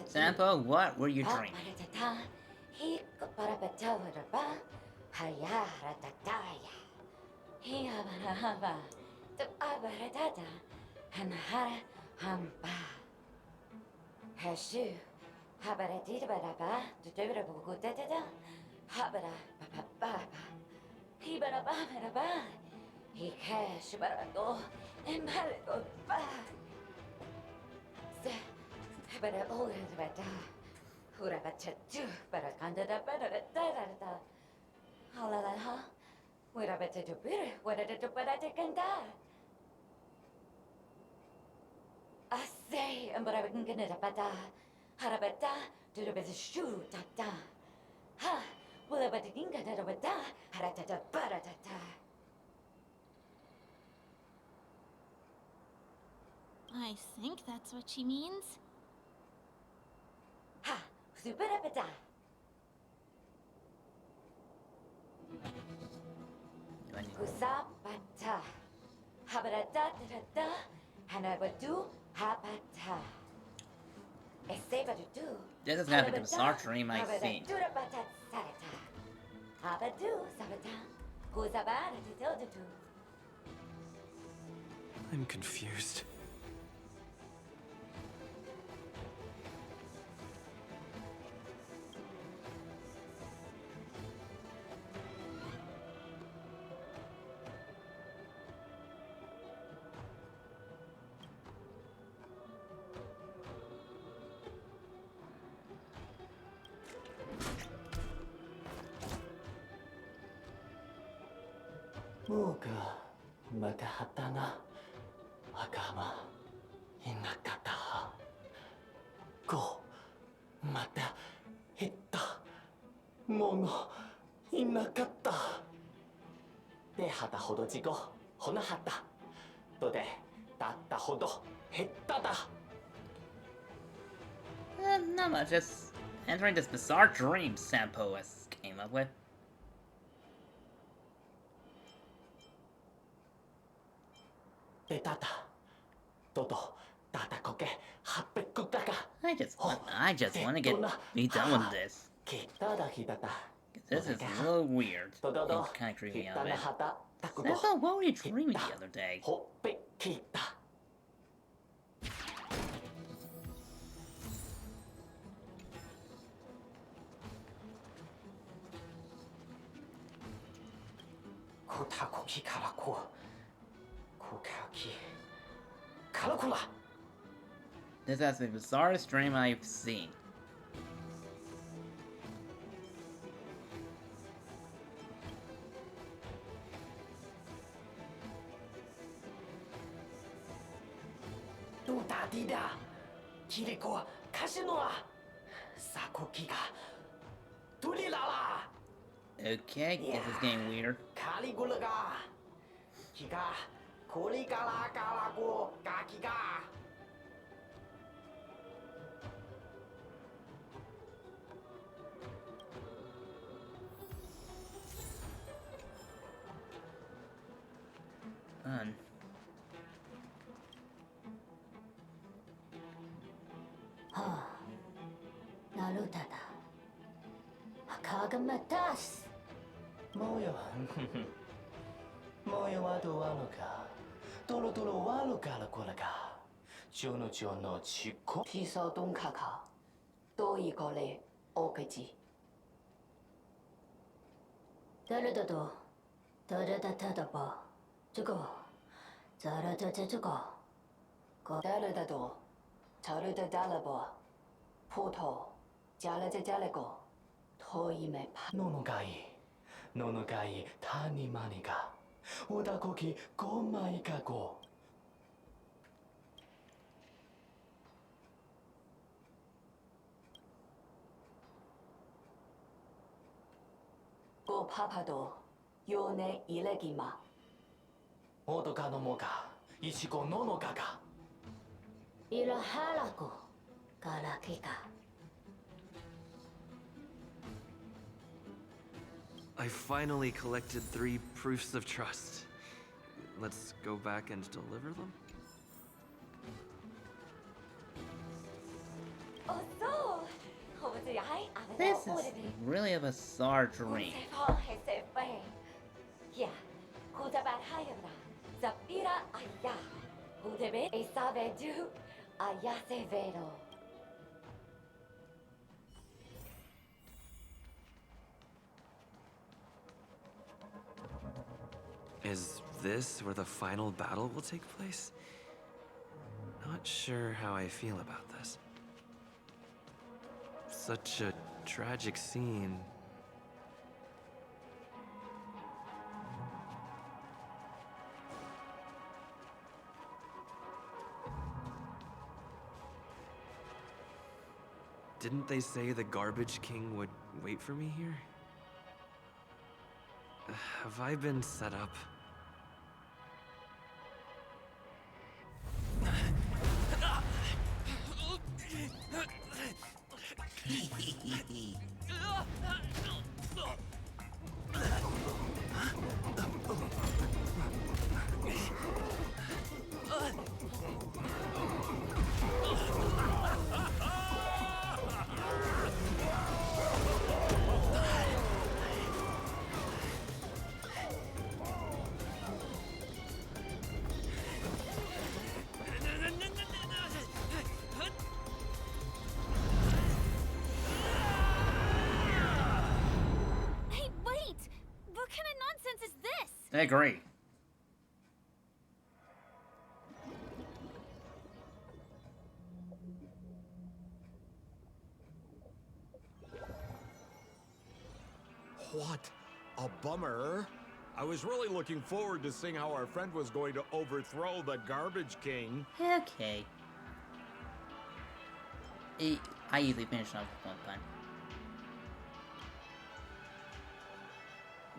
S1: Sampo, what were you dreaming?
S2: I think that's what she means.
S1: This is gonna be the bizarre dream I've seen.
S12: I'm confused.
S7: Muka matahatana agama inakata ko mata hitta mono inakata de hata hodo jigo honahata to de tatta hodo hitta da.
S1: Not much, just entering this bizarre dream Sampo has came up with. I just want to be done with this. This is a little weird and kind of creepy out of it. Sampo, what were you dreaming the other day? This is the bizarrest dream I've seen. Okay, this is getting weird. Fun.
S16: Narutada. Akagamatas.
S7: Moyo. Moyo wa do wa no ka. Toro toro wa lo ka la ko la ka. Jono jono chiko.
S16: Tiso don kaka. Do I ko le okaji. Darada tada ba. Jugo. Zarada jugo. Go darada do. Tarada dalabo. Poto. Jalago. Toi me pa.
S7: Nonogai tani maniga. Oda koki gomai ka go.
S16: Go papado. Yone ilegima.
S7: Odoka no moga. Ishiko nono gaga.
S16: Ila halako. Karakika.
S12: I finally collected 3 proofs of trust. Let's go back and deliver them?
S1: This is really a bizarre dream.
S12: Is this where the final battle will take place? Not sure how I feel about this. Such a tragic scene. Didn't they say the Garbage King would wait for me here? Have I been set up?
S2: Hey, wait! What kind of nonsense is this?
S1: I agree.
S4: What a bummer. I was really looking forward to seeing how our friend was going to overthrow the Garbage King.
S1: Okay. I easily finished off with one pun.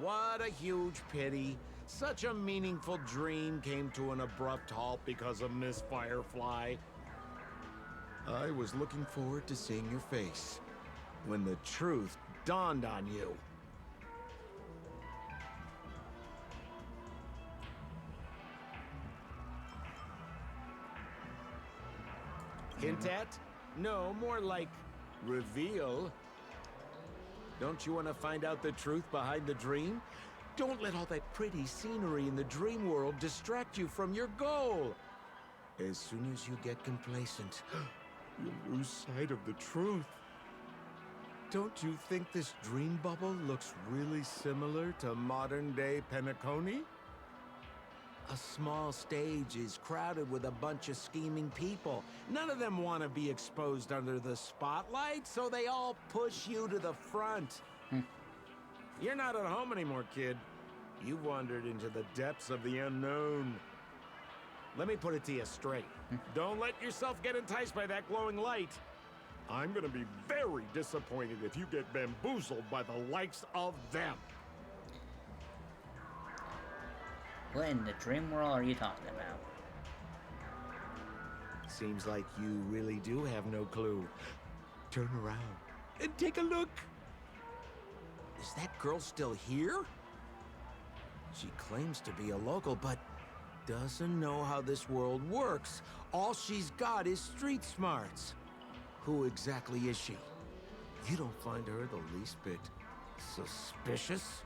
S4: What a huge pity. Such a meaningful dream came to an abrupt halt because of Miss Firefly. I was looking forward to seeing your face when the truth dawned on you. Hint at? No, more like reveal. Don't you want to find out the truth behind the dream? Don't let all that pretty scenery in the dream world distract you from your goal. As soon as you get complacent, you'll lose sight of the truth. Don't you think this dream bubble looks really similar to modern-day Penacony? A small stage is crowded with a bunch of scheming people. None of them want to be exposed under the spotlight, so they all push you to the front. You're not at home anymore, kid. You've wandered into the depths of the unknown. Let me put it to you straight. Don't let yourself get enticed by that glowing light. I'm gonna be very disappointed if you get bamboozled by the likes of them.
S1: What in the dream world are you talking about?
S4: Seems like you really do have no clue. Turn around and take a look. Is that girl still here? She claims to be a local, but doesn't know how this world works. All she's got is street smarts. Who exactly is she? You don't find her the least bit suspicious?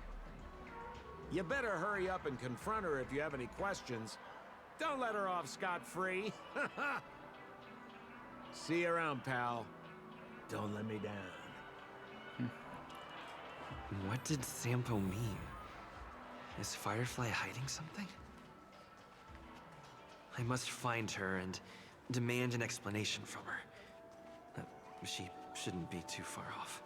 S4: You better hurry up and confront her if you have any questions. Don't let her off scot-free. See you around, pal. Don't let me down.
S12: What did Sampo mean? Is Firefly hiding something? I must find her and demand an explanation from her. She shouldn't be too far off.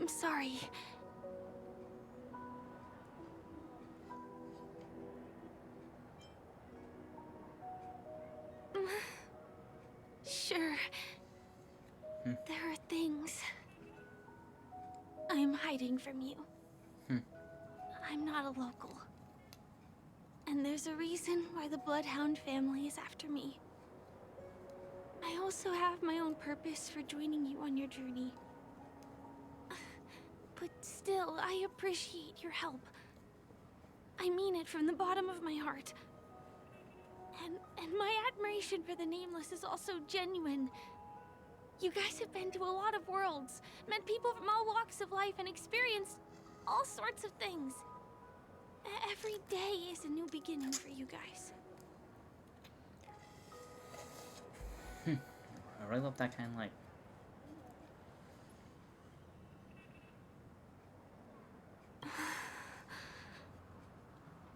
S3: I'm sorry. Sure. There are things I'm hiding from you. I'm not a local. And there's a reason why the Bloodhound family is after me. I also have my own purpose for joining you on your journey. But still, I appreciate your help. I mean it from the bottom of my heart. And my admiration for the Nameless is also genuine. You guys have been to a lot of worlds, met people from all walks of life, and experienced all sorts of things. Every day is a new beginning for you guys.
S1: I really love that kind of like.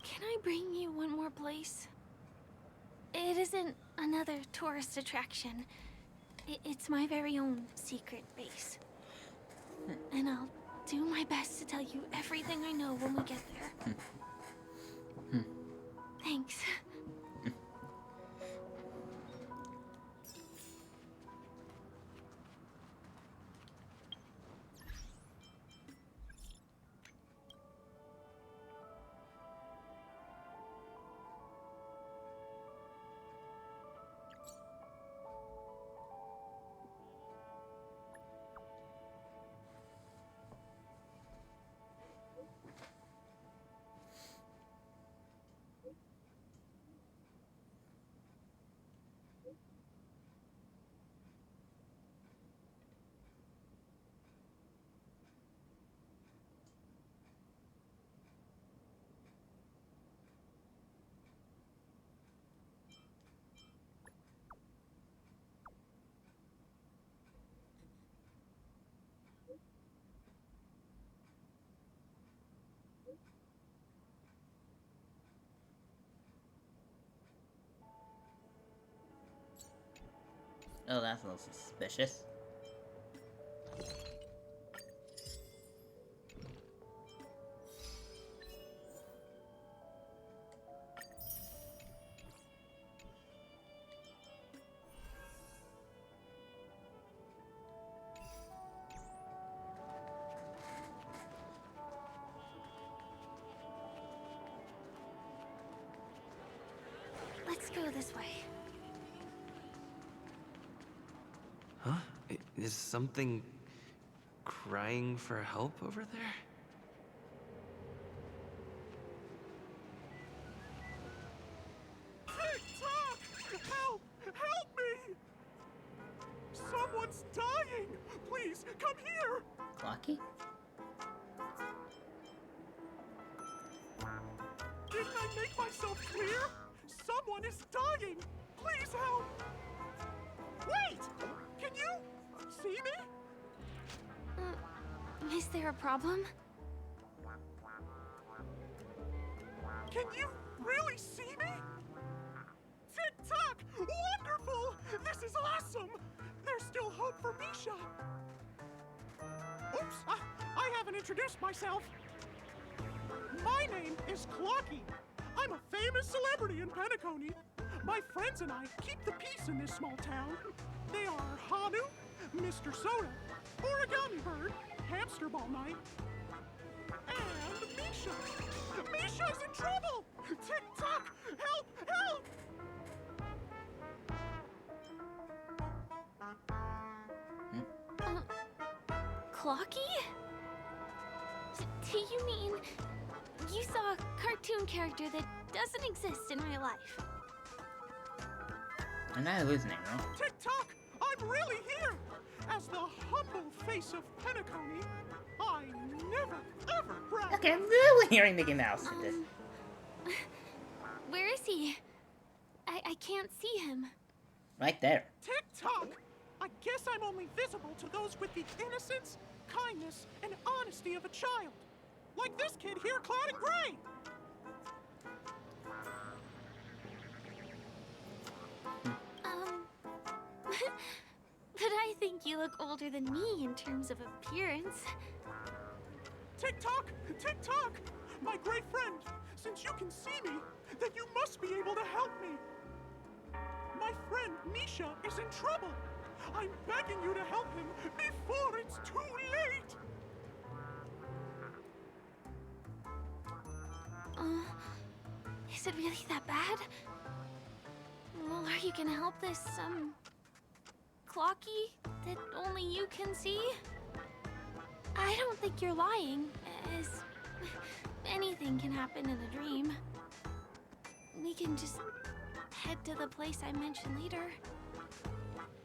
S3: Can I bring you one more place? It isn't another tourist attraction. It's my very own secret base. And I'll do my best to tell you everything I know when we get there. Thanks.
S1: Oh, that's a little suspicious.
S3: Let's go this way.
S12: Huh? Is something crying for help over there?
S5: TikTok! Help! Help me! Someone's dying! Please, come here!
S1: Clocky?
S5: Didn't I make myself clear? Someone is dying! Please help! Wait! Can you see me?
S3: Is there a problem?
S5: Can you really see me? TikTok! Wonderful! This is awesome! There's still hope for Misha! Oops! I haven't introduced myself. My name is Clocky. I'm a famous celebrity in Penacony. My friends and I keep the peace in this small town. They are Hanu, Mr. Soda, Origami Bird, Hamster Ball Night, and Misha. Misha's in trouble! TikTok! Help! Help!
S3: Clocky? Do you mean you saw a cartoon character that doesn't exist in real life?
S1: I'm not hallucinating, right?
S5: TikTok! I'm really here! As the humble face of Penacony, I never, ever brag.
S1: Okay, I'm literally hearing Mickey Mouse at this.
S3: Where is he? I can't see him.
S1: Right there.
S5: TikTok! I guess I'm only visible to those with the innocence, kindness, and honesty of a child. Like this kid here clad in gray.
S3: But
S18: I think you look older than me in terms of appearance.
S5: Tick-tock! Tick-tock! My great friend, since you can see me, then you must be able to help me. My friend Misha is in trouble. I'm begging you to help him before it's too late.
S18: Is it really that bad? Well, are you gonna help this, Clocky that only you can see? I don't think you're lying, as anything can happen in a dream. We can just head to the place I mentioned later.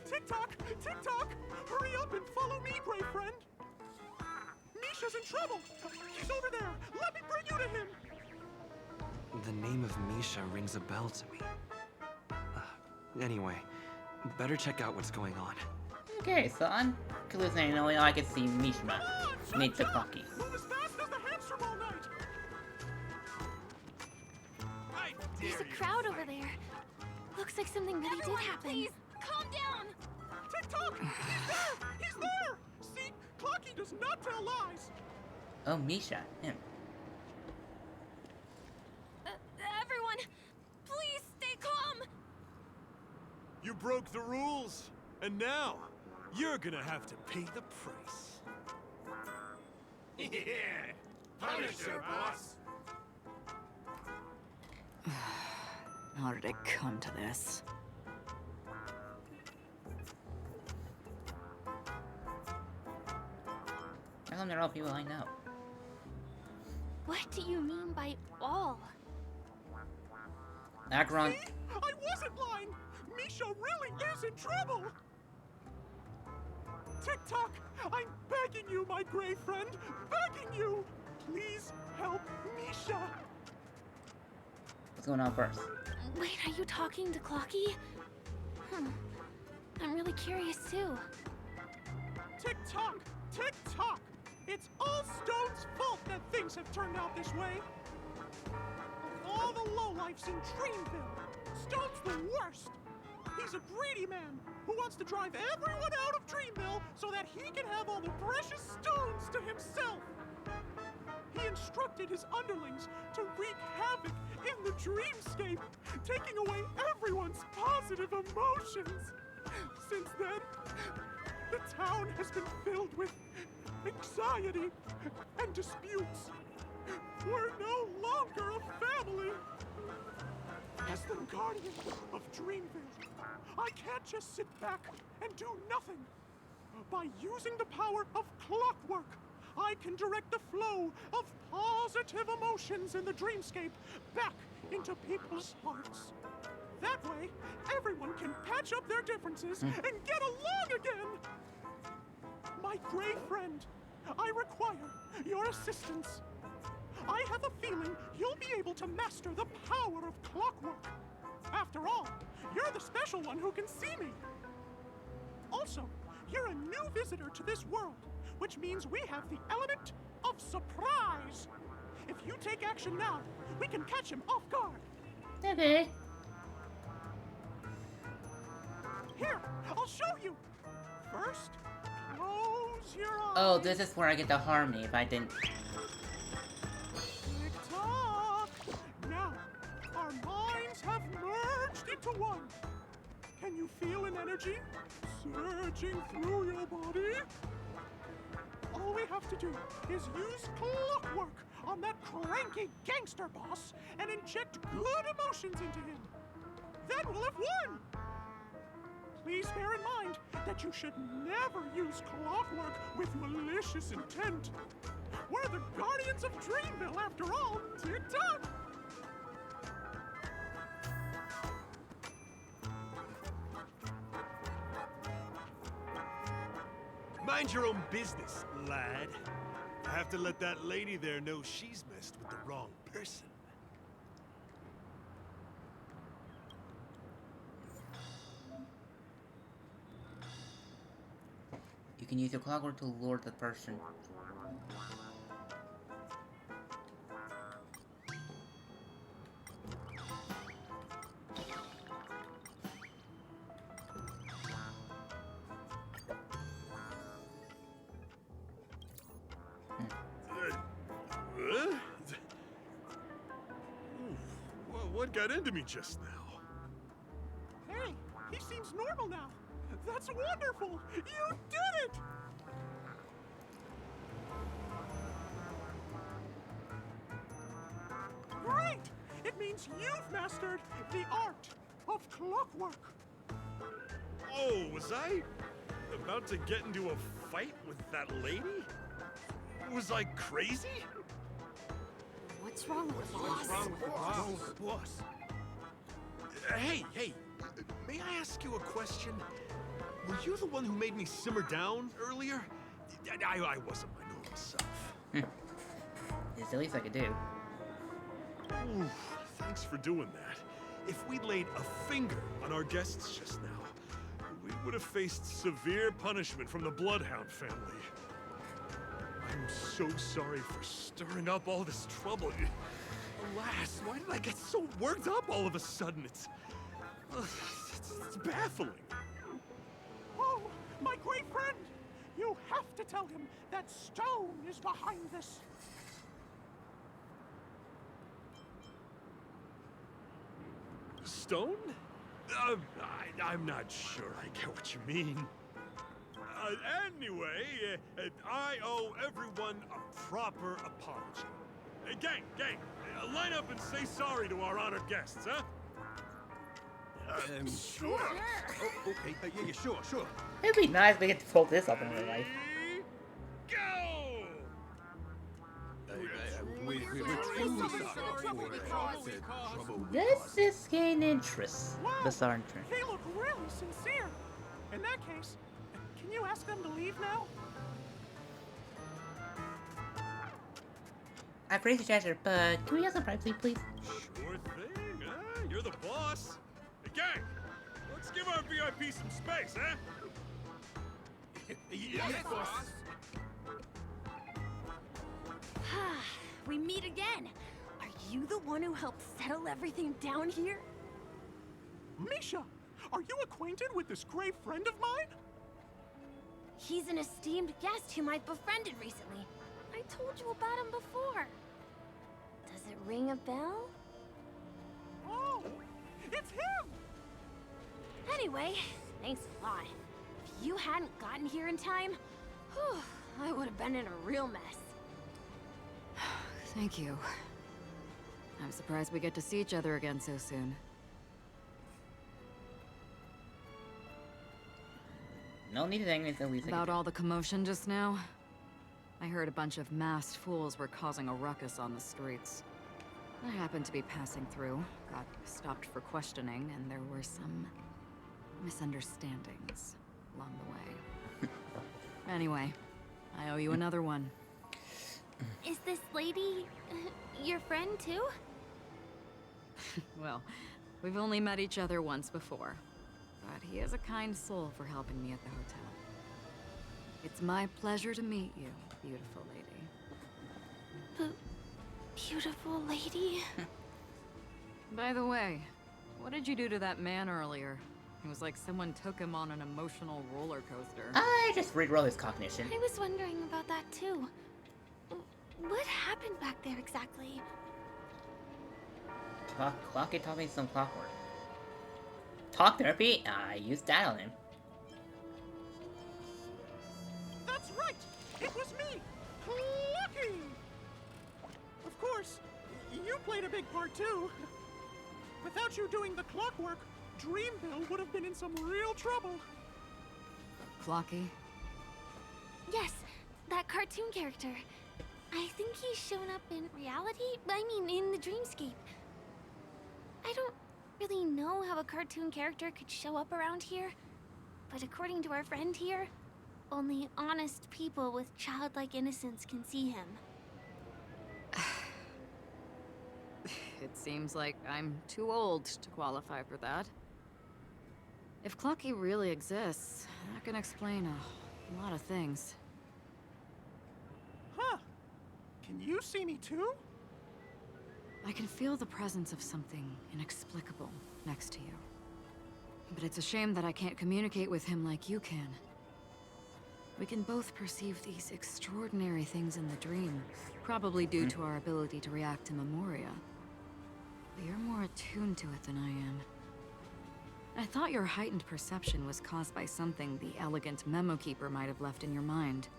S5: Tick-tock! Tick-tock! Hurry up and follow me, great friend! Misha's in trouble! He's over there! Let me bring you to him!
S12: The name of Misha rings a bell to me. Anyway, better check out what's going on.
S1: Okay, so I'm hallucinating only I can see Mishima make the Clocky.
S5: Move as fast as the hamster ball night!
S18: There's a crowd over there. Looks like something really did happen.
S2: Please, calm down!
S5: Tick-tock! He's there! He's there! See? Clocky does not tell lies!
S1: Oh, Misha, him.
S18: Everyone, please stay calm!
S21: You broke the rules, and now you're gonna have to pay the price.
S19: Yeah! Punisher, boss!
S13: How did it come to this?
S1: I don't know people I know.
S18: What do you mean by all?
S1: Acheron.
S5: See? I wasn't lying! Misha really is in trouble! Tick-tock! I'm begging you, my gray friend! Begging you! Please help Misha!
S1: What's going on first?
S18: Wait, are you talking to Clocky? I'm really curious too.
S5: Tick-tock! Tick-tock! It's all Stone's fault that things have turned out this way! Of all the lowlifes in Dreamville, Stone's the worst! He's a greedy man who wants to drive everyone out of Dreamville so that he can have all the precious stones to himself! He instructed his underlings to wreak havoc in the dreamscape, taking away everyone's positive emotions! Since then, the town has been filled with anxiety and disputes. We're no longer a family! As the guardian of Dreamville, I can't just sit back and do nothing. By using the power of clockwork, I can direct the flow of positive emotions in the dreamscape back into people's hearts. That way, everyone can patch up their differences and get along again! My gray friend, I require your assistance. I have a feeling you'll be able to master the power of clockwork. After all, you're the special one who can see me. Also, you're a new visitor to this world, which means we have the element of surprise. If you take action now, we can catch him off guard.
S1: Okay.
S5: Here, I'll show you. First, close your eyes.
S1: Oh, this is where I get the harmony if I didn't.
S5: Tick-tock! Now, our minds have merged into one. Can you feel an energy surging through your body? All we have to do is use clockwork on that cranky gangster boss and inject good emotions into him. Then we'll have won! Please bear in mind that you should never use clockwork with malicious intent. We're the Guardians of Dreamville, after all. Tick-tock!
S21: Mind your own business, lad. I have to let that lady there know she's messed with the wrong person.
S1: You can use your clockwork to lure the person.
S21: What got into me just now?
S5: Hey, he seems normal now. That's wonderful! You did it! Great! It means you've mastered the art of clockwork.
S21: Oh, was I about to get into a fight with that lady? Was I crazy?
S3: What's wrong with the boss?
S21: Wrong with the boss? Hey, may I ask you a question? Were you the one who made me simmer down earlier? I wasn't my normal self.
S1: It's the least I could do.
S21: Ooh, thanks for doing that. If we'd laid a finger on our guests just now, we would have faced severe punishment from the Bloodhound family. I'm so sorry for stirring up all this trouble. Alas, why did I get so worked up all of a sudden? It's baffling.
S5: Oh, my great friend! You have to tell him that Stone is behind this.
S21: Stone? I'm not sure I get what you mean. Anyway, I owe everyone a proper apology. Gang, line up and say sorry to our honored guests, huh?
S5: Sure.
S21: Oh, okay, yeah, sure.
S1: It'd be nice if we get to pull this up in real life.
S21: Go!
S19: We're truly sorry.
S1: This is gain interest. Bizarre interest.
S5: They look really sincere. In that case, can you ask them to leave now?
S1: I praise the gesture, but can we have some privacy, please?
S21: Sure thing, huh? You're the boss. Hey, gang, let's give our VIP some space, huh?
S5: Yes, boss.
S3: We meet again. Are you the one who helped settle everything down here?
S5: Misha, are you acquainted with this great friend of mine?
S3: He's an esteemed guest whom I've befriended recently. I told you about him before. Does it ring a bell?
S5: Oh, it's him!
S3: Anyway, thanks a lot. If you hadn't gotten here in time, whew, I would have been in a real mess.
S13: Thank you. I'm surprised we get to see each other again so soon.
S1: No need to thank me, at least.
S13: About all the commotion just now, I heard a bunch of masked fools were causing a ruckus on the streets. I happened to be passing through, got stopped for questioning, and there were some misunderstandings along the way. Anyway, I owe you another one.
S18: Is this lady your friend too?
S13: Well, we've only met each other once before, but he is a kind soul for helping me at the hotel. It's my pleasure to meet you, beautiful lady.
S18: Beautiful lady?
S13: By the way, what did you do to that man earlier? It was like someone took him on an emotional roller coaster.
S1: I just re-roll his cognition.
S18: I was wondering about that too. What happened back there exactly?
S1: Clocky taught me some clockwork. Talk therapy? I used that on him.
S5: That's right! It was me! Clocky! Of course, you played a big part too. Without you doing the clockwork, Dreamville would have been in some real trouble.
S13: Clocky?
S18: Yes, that cartoon character. I think he's shown up in reality? I mean, in the dreamscape. I don't really know how a cartoon character could show up around here, but according to our friend here, only honest people with childlike innocence can see him.
S13: It seems like I'm too old to qualify for that. If Clocky really exists, that can explain a lot of things.
S5: Huh. Can you see me too?
S13: I can feel the presence of something inexplicable next to you. But it's a shame that I can't communicate with him like you can. We can both perceive these extraordinary things in the dream, probably due to our ability to react to Memoria. but you're more attuned to it than I am. I thought your heightened perception was caused by something the elegant memo keeper might have left in your mind.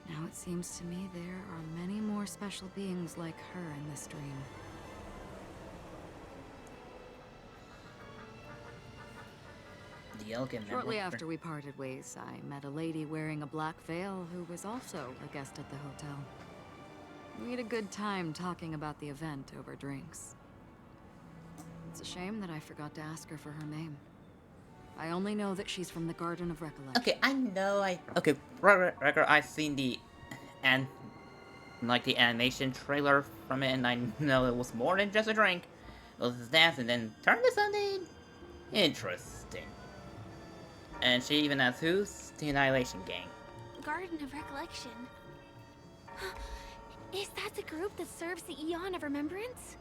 S13: Now it seems to me there are many more special beings like her in this dream.
S1: The elegant
S13: Shortly
S1: memo
S13: after we parted ways, I met a lady wearing a black veil who was also a guest at the hotel. We had a good time talking about the event over drinks. It's a shame that I forgot to ask her for her name. I only know that she's from the Garden of Recollection.
S1: Okay, I know okay, record, I've seen the the animation trailer from it, and I know it was more than just a drink. It was a dance and then turned to something interesting. And she even has who's the Annihilation Gang.
S18: Garden of Recollection. Is that the group that serves the Eon of Remembrance?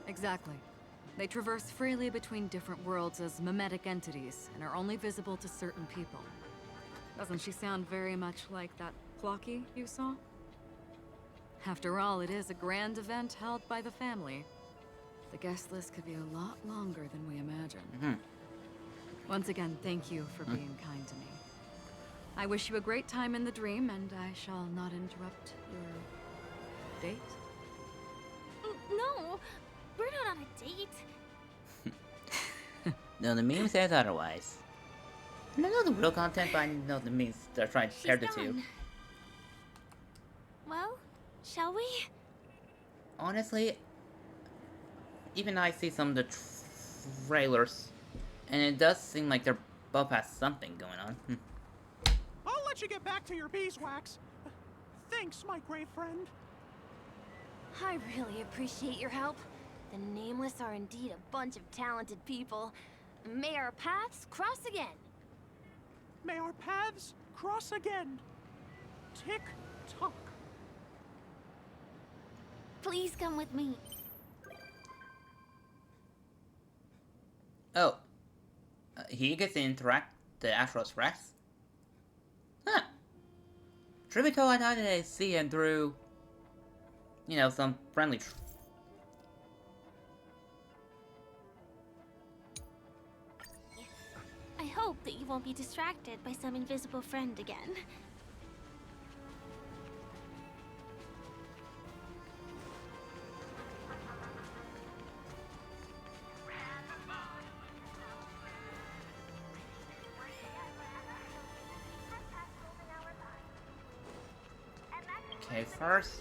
S13: Exactly. They traverse freely between different worlds as mimetic entities and are only visible to certain people. Doesn't she sound very much like that Clocky you saw? After all, it is a grand event held by the family. The guest list could be a lot longer than we imagine. Once again, thank you for being kind to me. I wish you a great time in the dream, and I shall not interrupt your date.
S18: No, we're not on a date.
S1: No, the meme says otherwise. And I know the real content, but I know the memes they're trying to pair the two.
S18: Well, shall we?
S1: Honestly, even I see some of the trailers, and it does seem like they're both has something going on.
S5: I'll let you get back to your beeswax. Thanks, my great friend.
S3: I really appreciate your help. The Nameless are indeed a bunch of talented people. May our paths cross again.
S5: May our paths cross again. Tick-tock.
S18: Please come with me.
S1: Oh. He gets to interact the Astros Rex? Huh. Truth be told, I thought I'd see him through, you know, some friendly...
S18: I hope that you won't be distracted by some invisible friend again.
S1: Okay, first...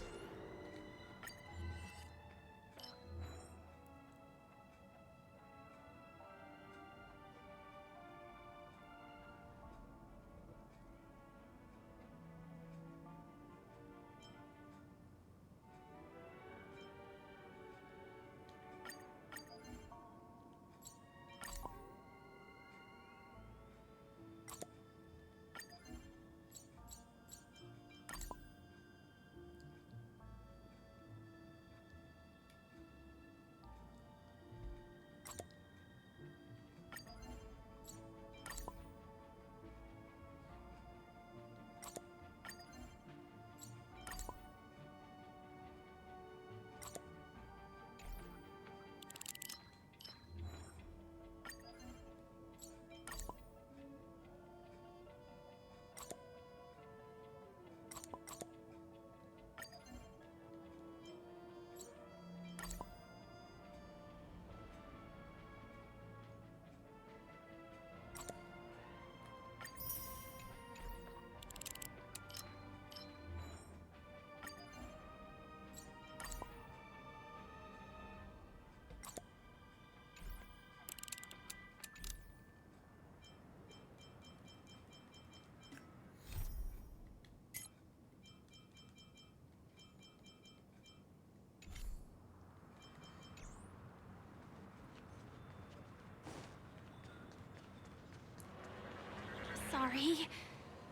S18: Sorry.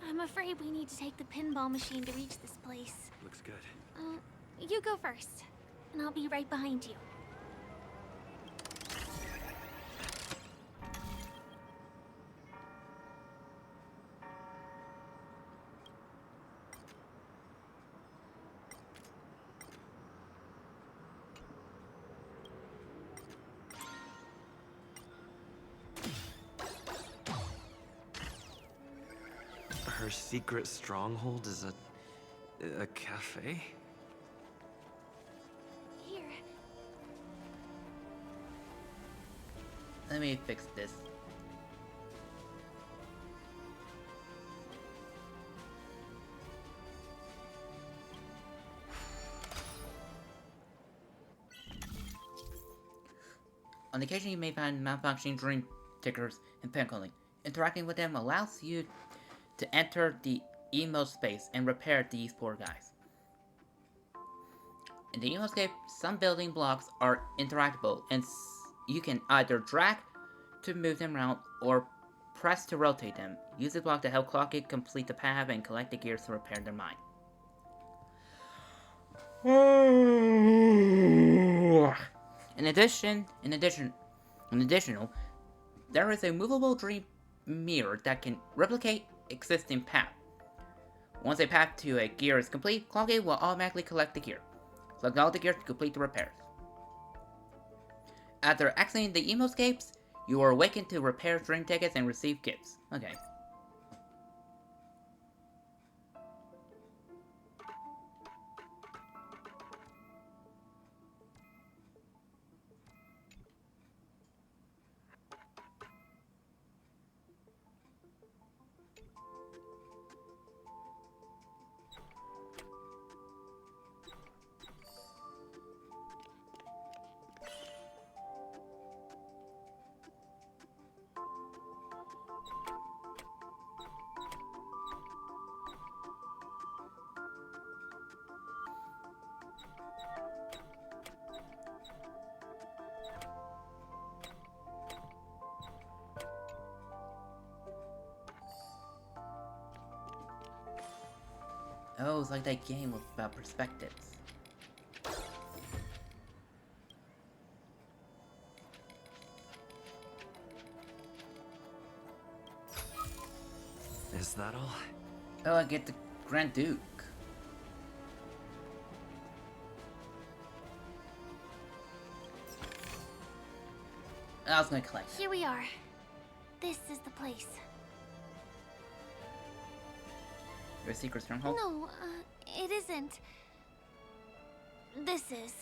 S18: I'm afraid we need to take the pinball machine to reach this place.
S12: Looks good.
S18: You go first, and I'll be right behind you.
S12: her secret stronghold is a cafe?
S18: Here.
S1: Let me fix this. On occasion, you may find malfunctioning dream tickers in Penacony. Interacting with them allows you to enter the emo space and repair these poor guys. In the emo scape, some building blocks are interactable, and you can either drag to move them around or press to rotate them. Use the block to help Clocky complete the path and collect the gears to repair their mind. In additional, there is a movable dream mirror that can replicate existing path. Once a path to a gear is complete, Clocky will automatically collect the gear. Select all the gears to complete the repairs. After exiting the emoscapes, you are awakened to repair dream tickets and receive gifts. Okay. Oh, it's like that game about perspectives.
S12: Is that all?
S1: Oh, I get the Grand Duke. I was gonna collect.
S18: Here we are. This is the place.
S1: Your secret stronghold?
S18: No, it isn't. This is.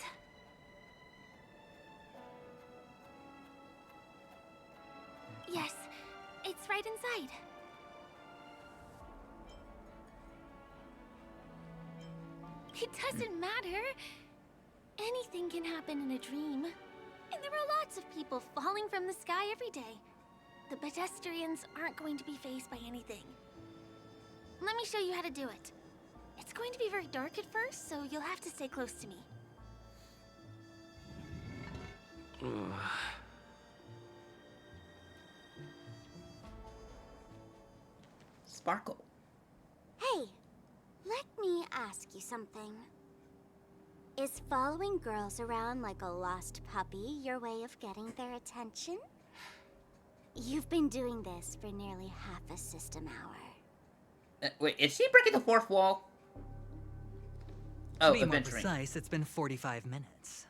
S18: Yes, it's right inside. It doesn't matter. Anything can happen in a dream. And there are lots of people falling from the sky every day. The pedestrians aren't going to be faced by anything. Let me show you how to do it. It's going to be very dark at first, so you'll have to stay close to me.
S1: Sparkle.
S2: Hey, let me ask you something. Is following girls around like a lost puppy your way of getting their attention? You've been doing this for nearly half a system hour.
S1: Wait, is she breaking the fourth wall? Oh,
S8: to be more
S1: adventuring.
S8: precise, it's been 45 minutes.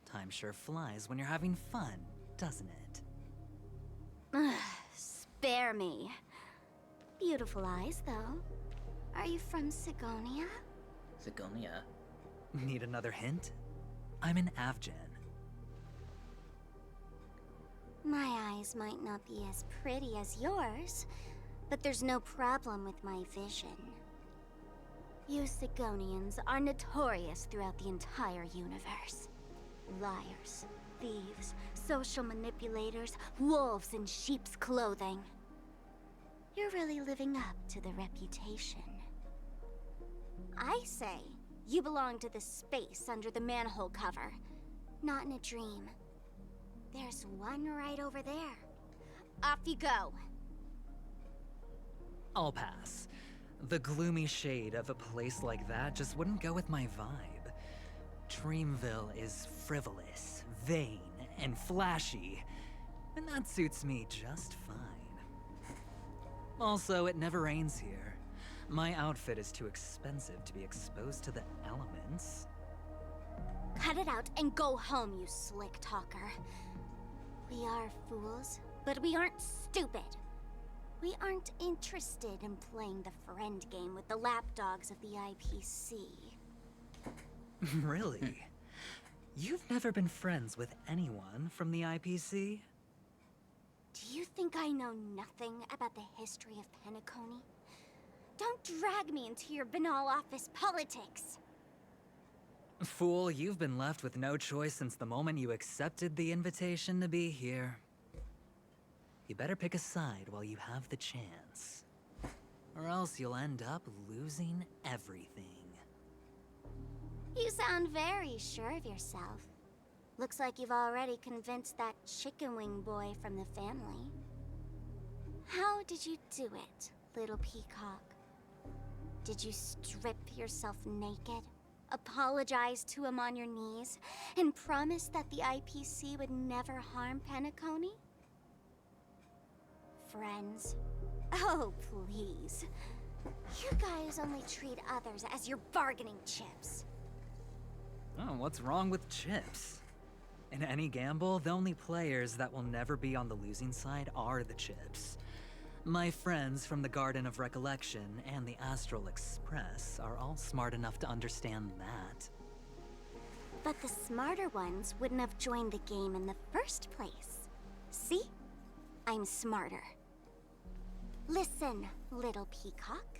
S8: Time sure flies when you're having fun, doesn't it?
S2: Spare me. Beautiful eyes, though. Are you from Sigonia?
S1: Sigonia?
S8: Need another hint? I'm an Avgen.
S2: My eyes might not be as pretty as yours, but there's no problem with my vision. You Sigonians are notorious throughout the entire universe. Liars, thieves, social manipulators, wolves in sheep's clothing. You're really living up to the reputation. I say, you belong to the space under the manhole cover, not in a dream. There's one right over there. Off you go.
S8: I'll pass. The gloomy shade of a place like that just wouldn't go with my vibe. Dreamville is frivolous, vain, and flashy, and that suits me just fine. Also, it never rains here. My outfit is too expensive to be exposed to the elements.
S2: Cut it out and go home, you slick talker. We are fools, but we aren't stupid. We aren't interested in playing the friend game with the lapdogs of the IPC.
S8: Really? You've never been friends with anyone from the IPC?
S2: Do you think I know nothing about the history of Penacony? Don't drag me into your banal office politics!
S8: Fool, you've been left with no choice since the moment you accepted the invitation to be here. You better pick a side while you have the chance. Or else you'll end up losing everything.
S2: You sound very sure of yourself. Looks like you've already convinced that chicken wing boy from the family. How did you do it, little peacock? Did you strip yourself naked, apologize to him on your knees, and promise that the IPC would never harm Penacony? Friends? Oh, please. You guys only treat others as your bargaining chips.
S8: Oh, what's wrong with chips? In any gamble, the only players that will never be on the losing side are the chips. My friends from the Garden of Recollection and the Astral Express are all smart enough to understand that.
S2: But the smarter ones wouldn't have joined the game in the first place. See? I'm smarter. Listen, little peacock.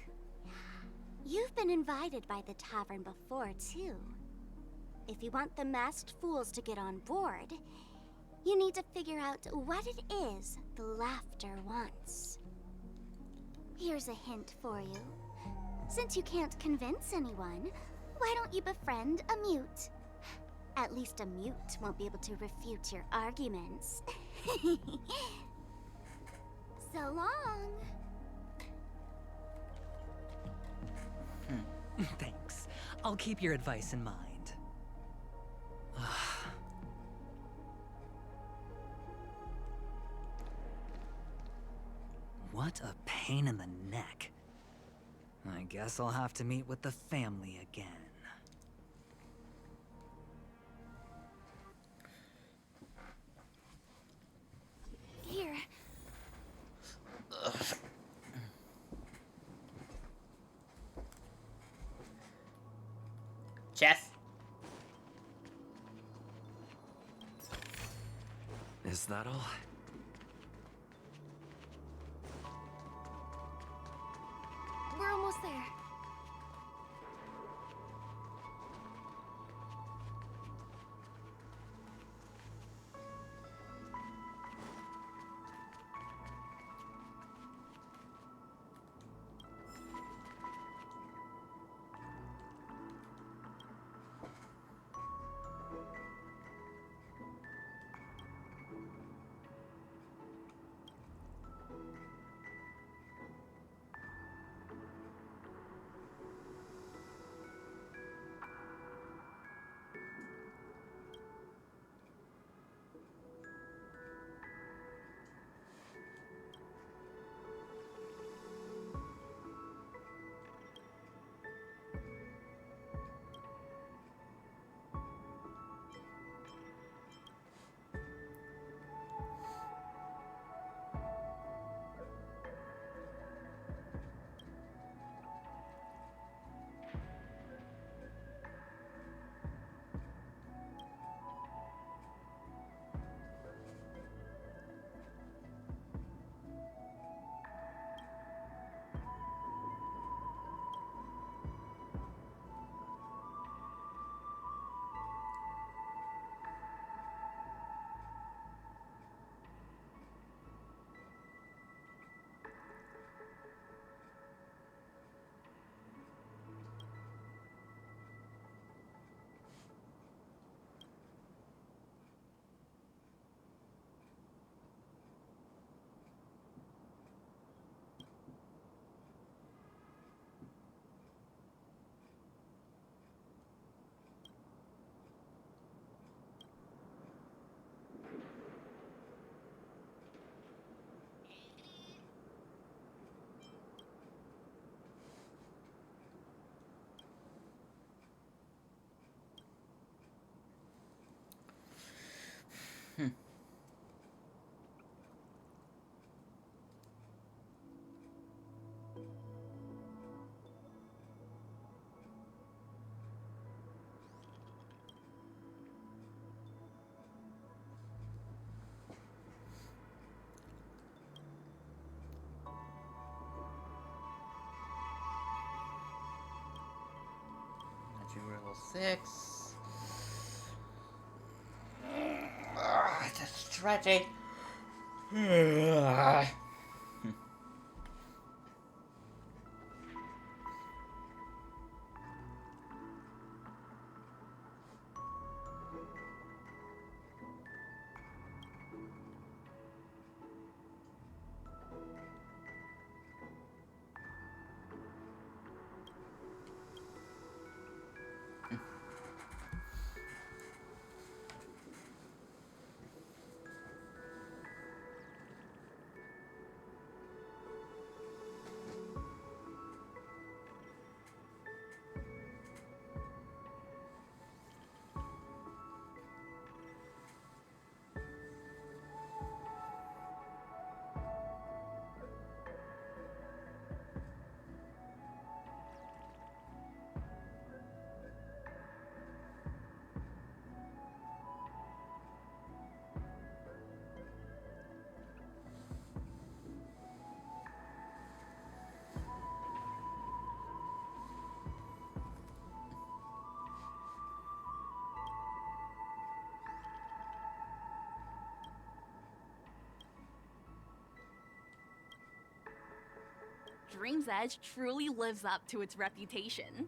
S2: You've been invited by the tavern before, too. If you want the masked fools to get on board, you need to figure out what it is the laughter wants. Here's a hint for you. Since you can't convince anyone, why don't you befriend a mute? At least a mute won't be able to refute your arguments. So long.
S8: Thanks. I'll keep your advice in mind. What a pain in the neck. I guess I'll have to meet with the family again.
S2: Here.
S1: Chess.
S12: Is that all?
S18: We're almost there.
S1: level 6. Just stretching.
S15: Dream's Edge truly lives up to its reputation.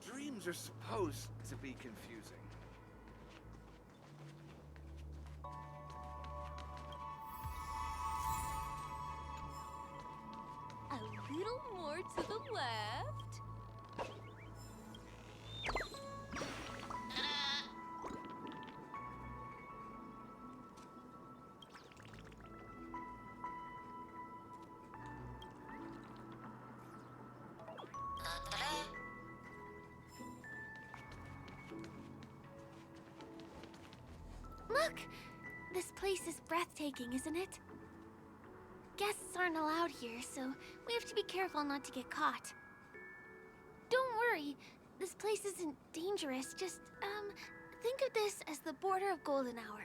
S10: Dreams are supposed to be confusing.
S18: A little more to the left.
S2: Look! This place is breathtaking, isn't it? Guests aren't allowed here, so we have to be careful not to get caught. Don't worry, this place isn't dangerous, just, think of this as the border of Golden Hour.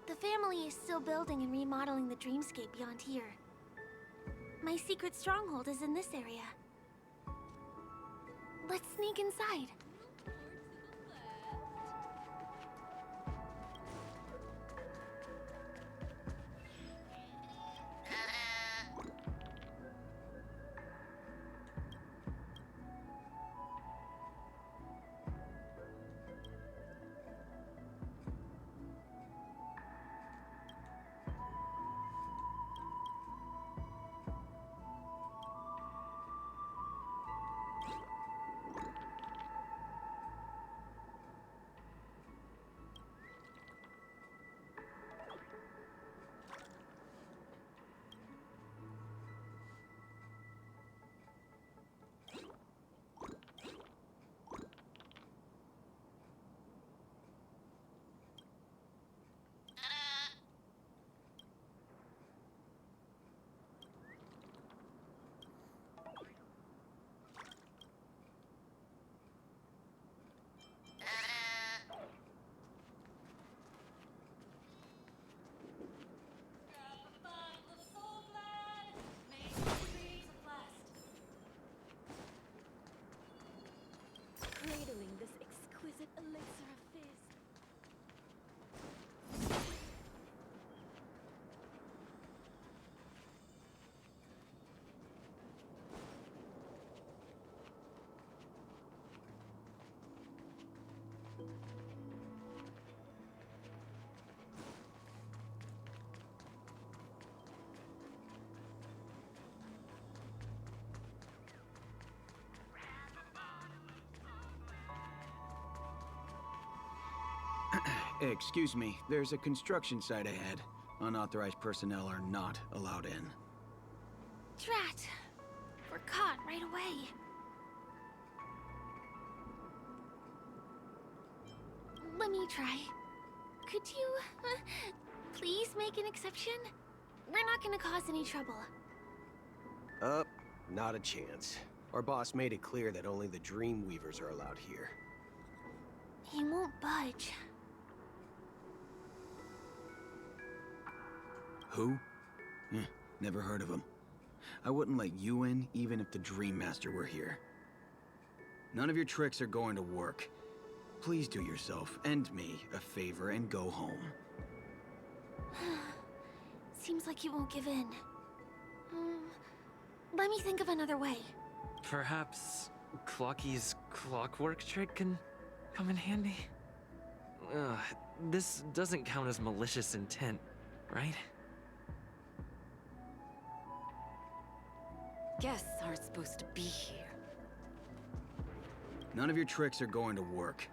S2: The family is still building and remodeling the dreamscape beyond here. My secret stronghold is in this area. Let's sneak inside.
S11: Excuse me, there's a construction site ahead. Unauthorized personnel are not allowed in.
S18: Drat! We're caught right away. Let me try. Could you, please make an exception? We're not gonna cause any trouble.
S17: Not a chance. Our boss made it clear that only the Dreamweavers are allowed here.
S18: He won't budge.
S11: Who? Never heard of him. I wouldn't let you in, even if the Dream Master were here. None of your tricks are going to work. Please do yourself and me a favor and go home.
S18: Seems like he won't give in. Let me think of another way.
S12: Perhaps Clocky's clockwork trick can come in handy? This doesn't count as malicious intent, right?
S13: Guests aren't supposed to be here.
S11: None of your tricks are going to work.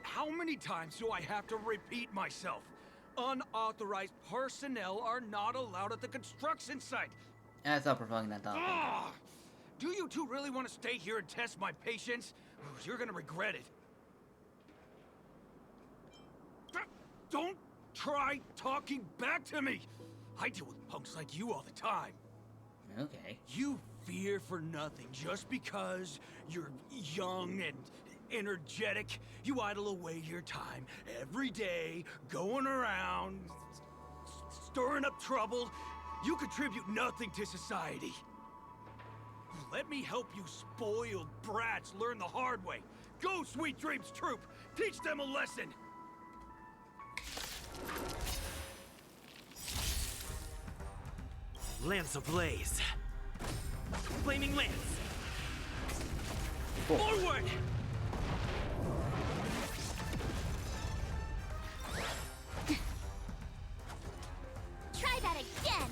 S23: How many times do I have to repeat myself? Unauthorized personnel are not allowed at the construction site.
S1: Stop provoking that dog.
S23: Do you two really want to stay here and test my patience? You're gonna regret it. Don't try talking back to me. I deal with punks like you all the time.
S1: Okay.
S23: You fear for nothing just because you're young and energetic. You idle away your time every day, going around, stirring up trouble. You contribute nothing to society. Let me help you spoiled brats learn the hard way. Go, Sweet Dreams Troop! Teach them a lesson!
S8: Lance ablaze. Flaming lance.
S23: Forward!
S2: Try that again!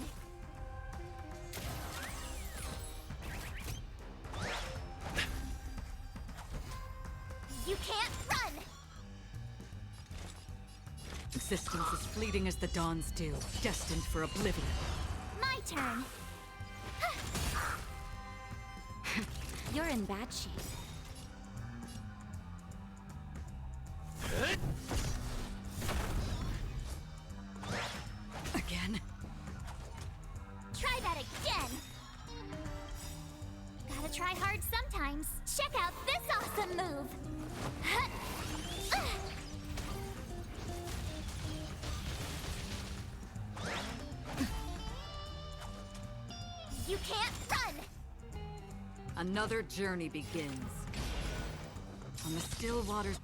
S2: You can't run!
S13: Existence is fleeting as the dawn's dew, destined for oblivion.
S2: My turn! You're in bad shape.
S13: Again?
S2: Try that again! Gotta try hard sometimes. Check out this awesome move! You can't run!
S13: Another journey begins. On the still waters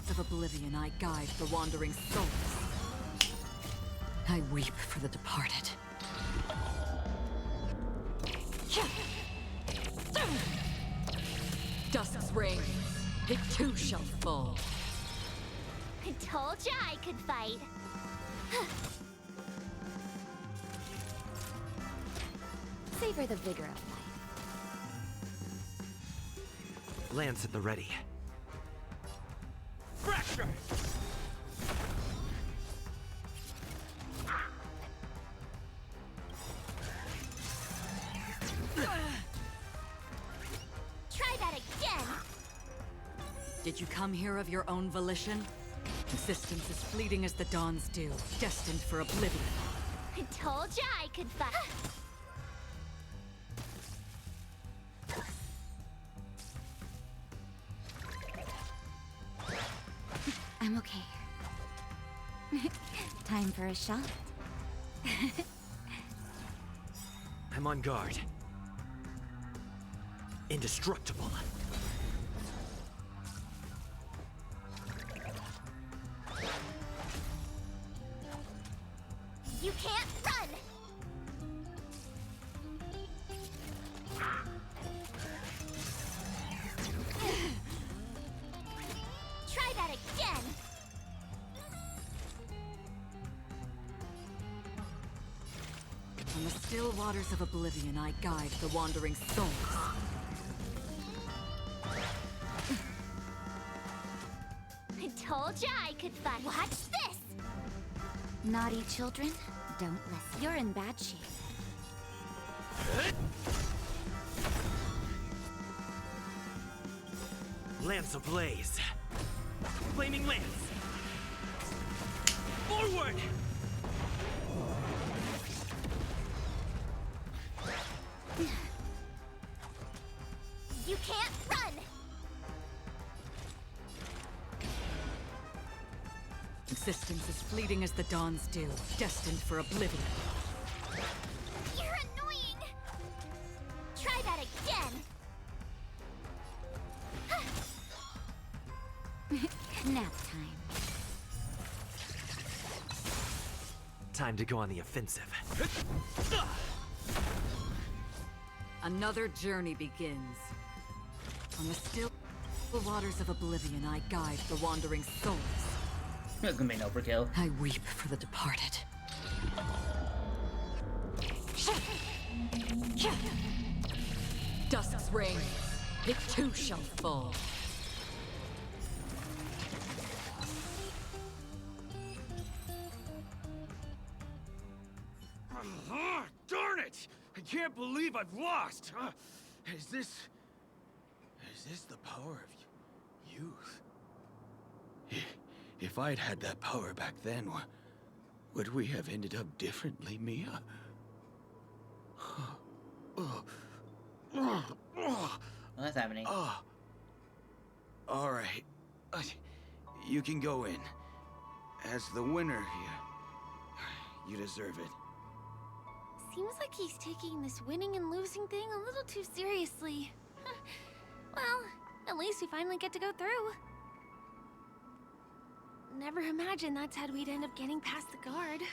S13: of oblivion, I guide the wandering souls. I weep for the departed. Dusk's reign, it too shall fall.
S2: I told ya I could fight.
S3: Savor the vigor of life.
S8: Lance at the ready.
S23: Fracture!
S2: Try that again!
S13: Did you come here of your own volition? Existence is fleeting as the dawn's dew, destined for oblivion.
S2: I told ya I could fight. I'm okay. Time for a shot.
S8: I'm on guard. Indestructible.
S2: You can't run! Try that again!
S13: still waters of oblivion, I guide the wandering souls.
S2: I told ya I could fight. Watch this! Naughty children, don't listen. You're in bad shape.
S23: Lance ablaze. Flaming lance. Forward!
S2: You can't run!
S13: Existence is fleeting as the dawns do, destined for oblivion.
S2: You're annoying! Try that again! Nap time.
S12: Time to go on the offensive.
S13: Another journey begins. On the still waters of oblivion, I guide the wandering souls.
S1: It's gonna be an overkill.
S13: I weep for the departed. Dusk's reign, it too shall fall.
S23: Darn it! I can't believe I've lost! Is this the power of youth?
S11: If I'd had that power back then, would we have ended up differently, Mia?
S1: What's happening?
S11: All right. You can go in. As the winner, you deserve it.
S18: Seems like he's taking this winning and losing thing a little too seriously. Well, at least we finally get to go through. Never imagined that's how we'd end up getting past the guard.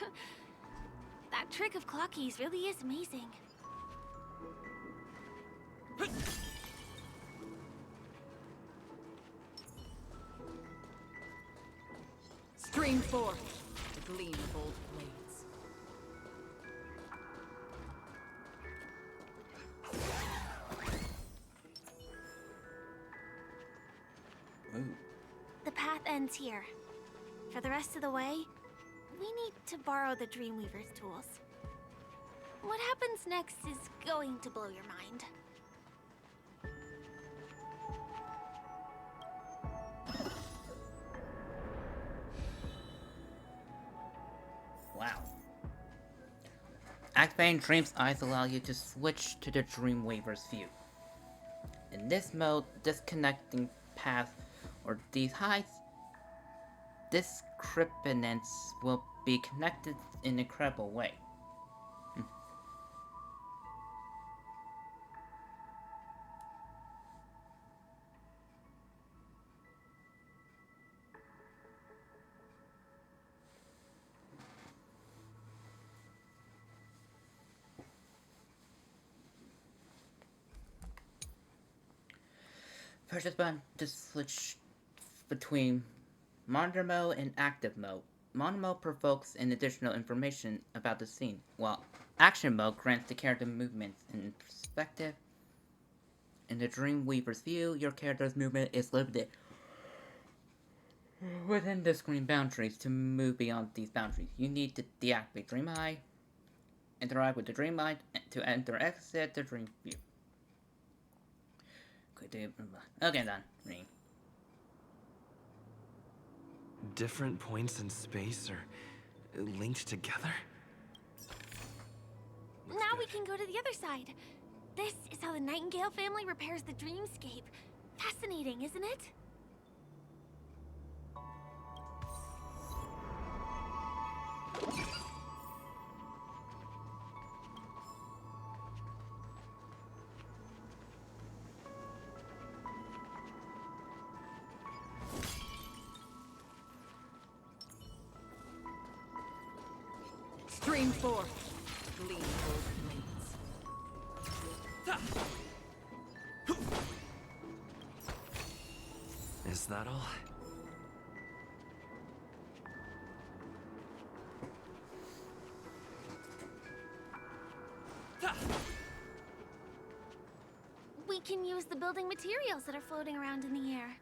S18: That trick of Clocky's really is amazing.
S13: Stream forth, the gleam of old blades.
S1: Ooh.
S18: The path ends here. For the rest of the way, we need to borrow the Dreamweaver's tools. What happens next is going to blow your mind.
S1: Wow. Activating Dream's Eyes allow you to switch to the Dreamweaver's view. In this mode, disconnecting paths or these heights, discrepance will be connected in an incredible way. Press this button to switch between monitor mode and active mode. Monitor mode provokes an additional information about the scene, while action mode grants the character movements and perspective. In the Dreamweaver's view, your character's movement is limited within the screen boundaries. To move beyond these boundaries, you need to deactivate Dream Eye, interact with the Dream Eye to enter or exit the Dream View. Okay, done. Ring.
S12: Different points in space are linked together?
S18: Now we can go to the other side. This is how the Nightingale family repairs the dreamscape. Fascinating, isn't it?
S13: Stream forth, gleam old blades.
S12: Is that all?
S18: We can use the building materials that are floating around in the air.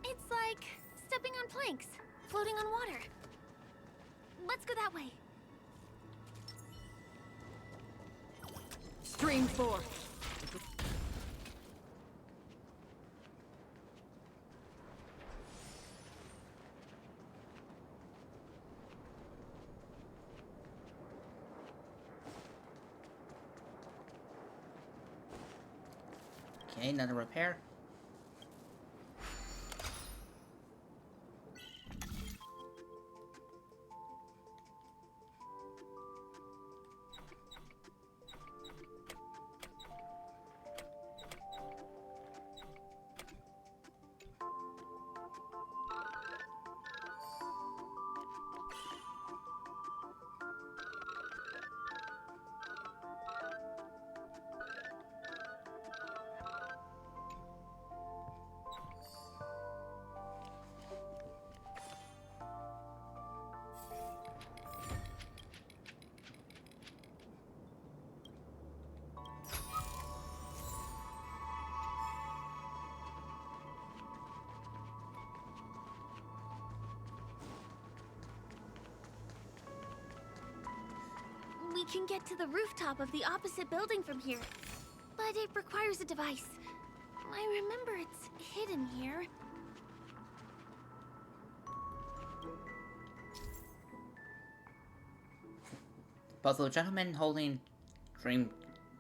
S18: It's like stepping on planks, floating on water. Let's go that way.
S13: Stream 4.
S1: Okay, another repair.
S18: We can get to the rooftop of the opposite building from here, but it requires a device. I remember it's hidden here.
S1: Puzzle gentlemen holding dream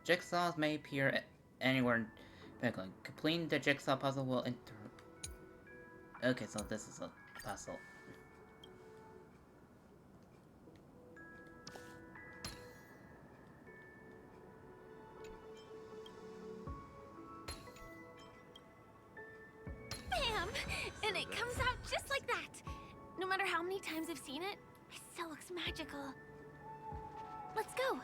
S1: jigsaws may appear anywhere in Penacony. Completing the jigsaw puzzle will enter. Okay, so this is a puzzle.
S18: Bam! And it comes out just like that. No matter how many times I've seen it, it still looks magical. Let's go.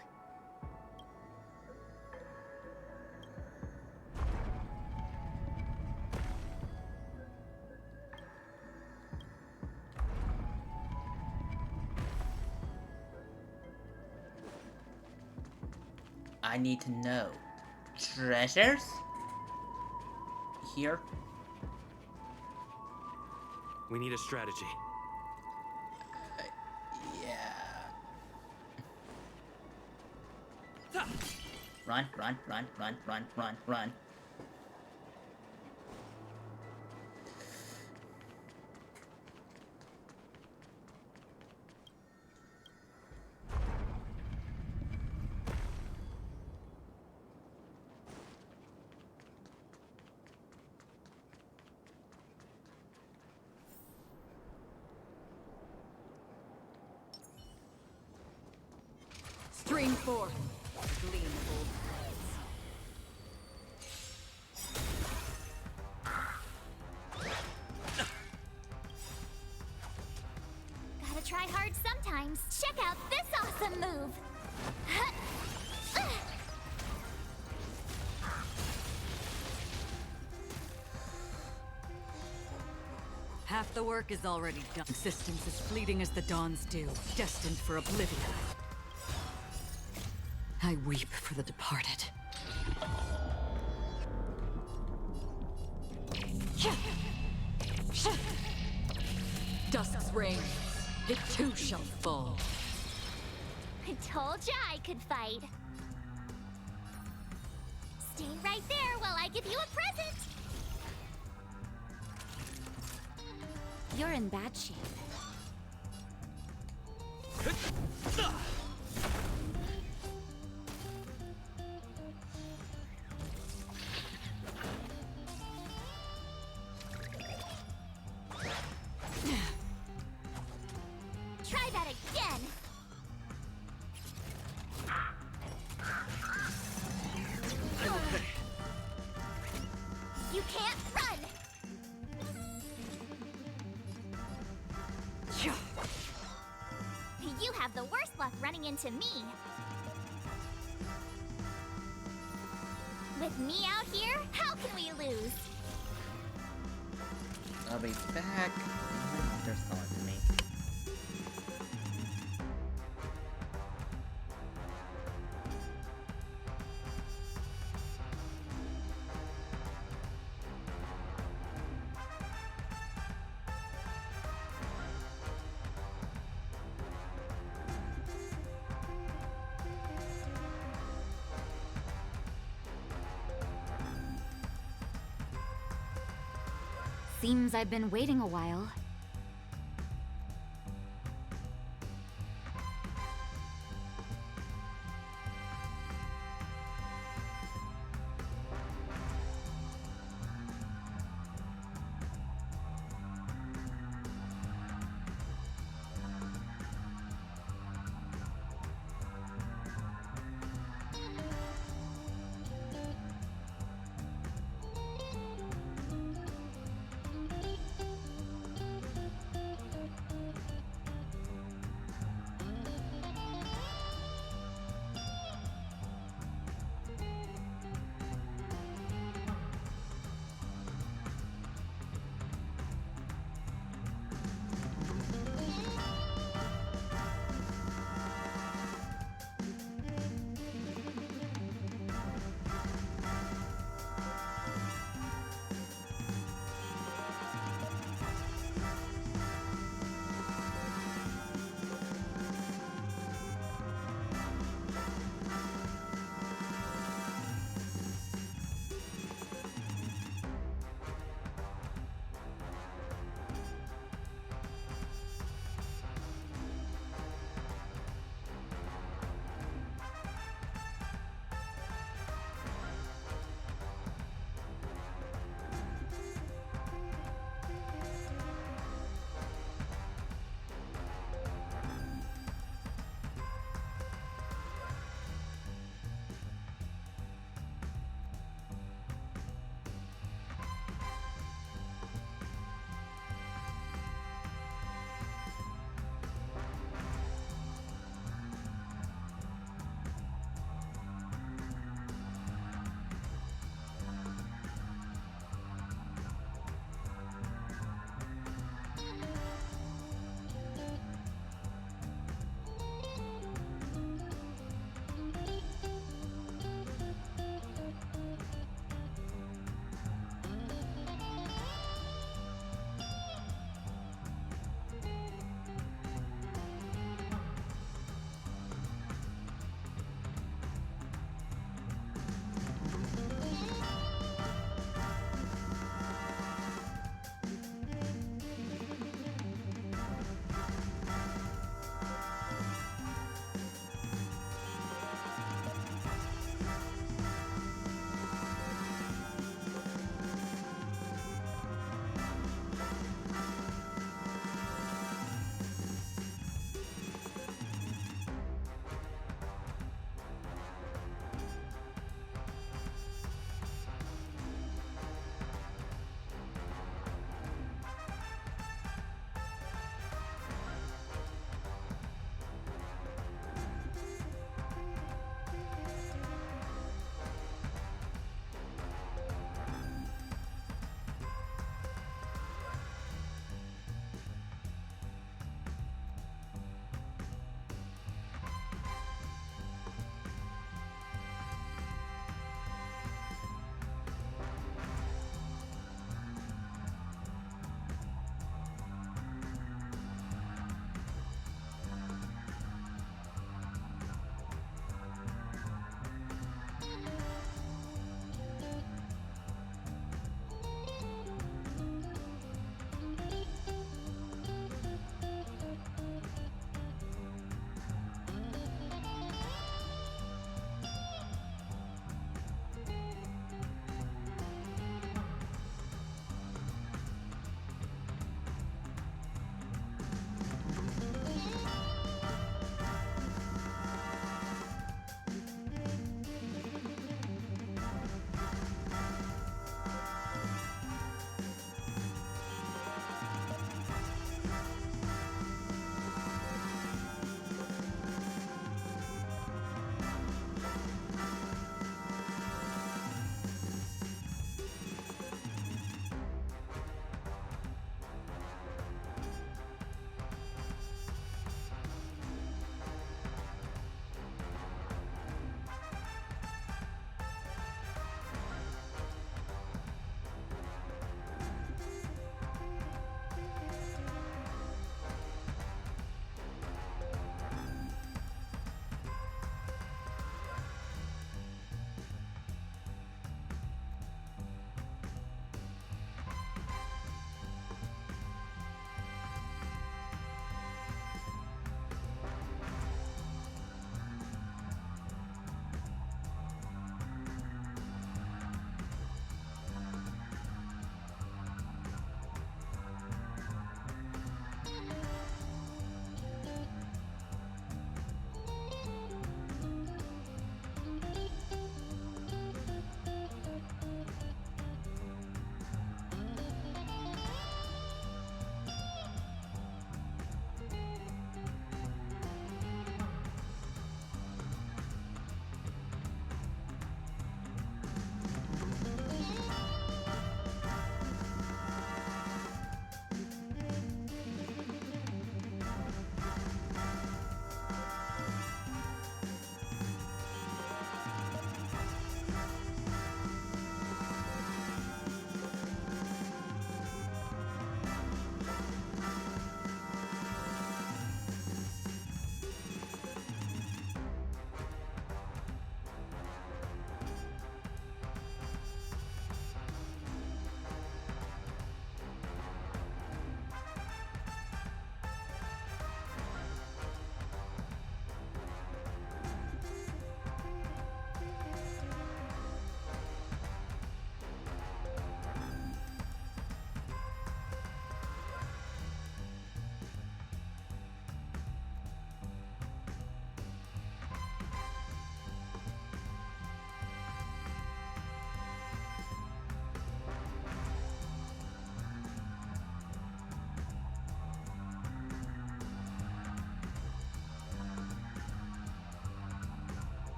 S1: I need to know. Treasures? Here?
S12: We need a strategy.
S1: Yeah. Run, run, run, run, run, run, run.
S13: Stream 4. Gleamful threads.
S2: Gotta try hard sometimes. Check out this awesome move.
S13: Half the work is already done. Existence as fleeting as the dawn's dew, destined for oblivion. I weep for the departed. Dusk's reign, it too shall fall.
S2: I told ya I could fight. Stay right there while I give you a present. You're in bad shape. You can't run! You have the worst luck running into me. With me out here, how can we lose?
S1: I'll be back. They're calling to me.
S2: Seems I've been waiting a while.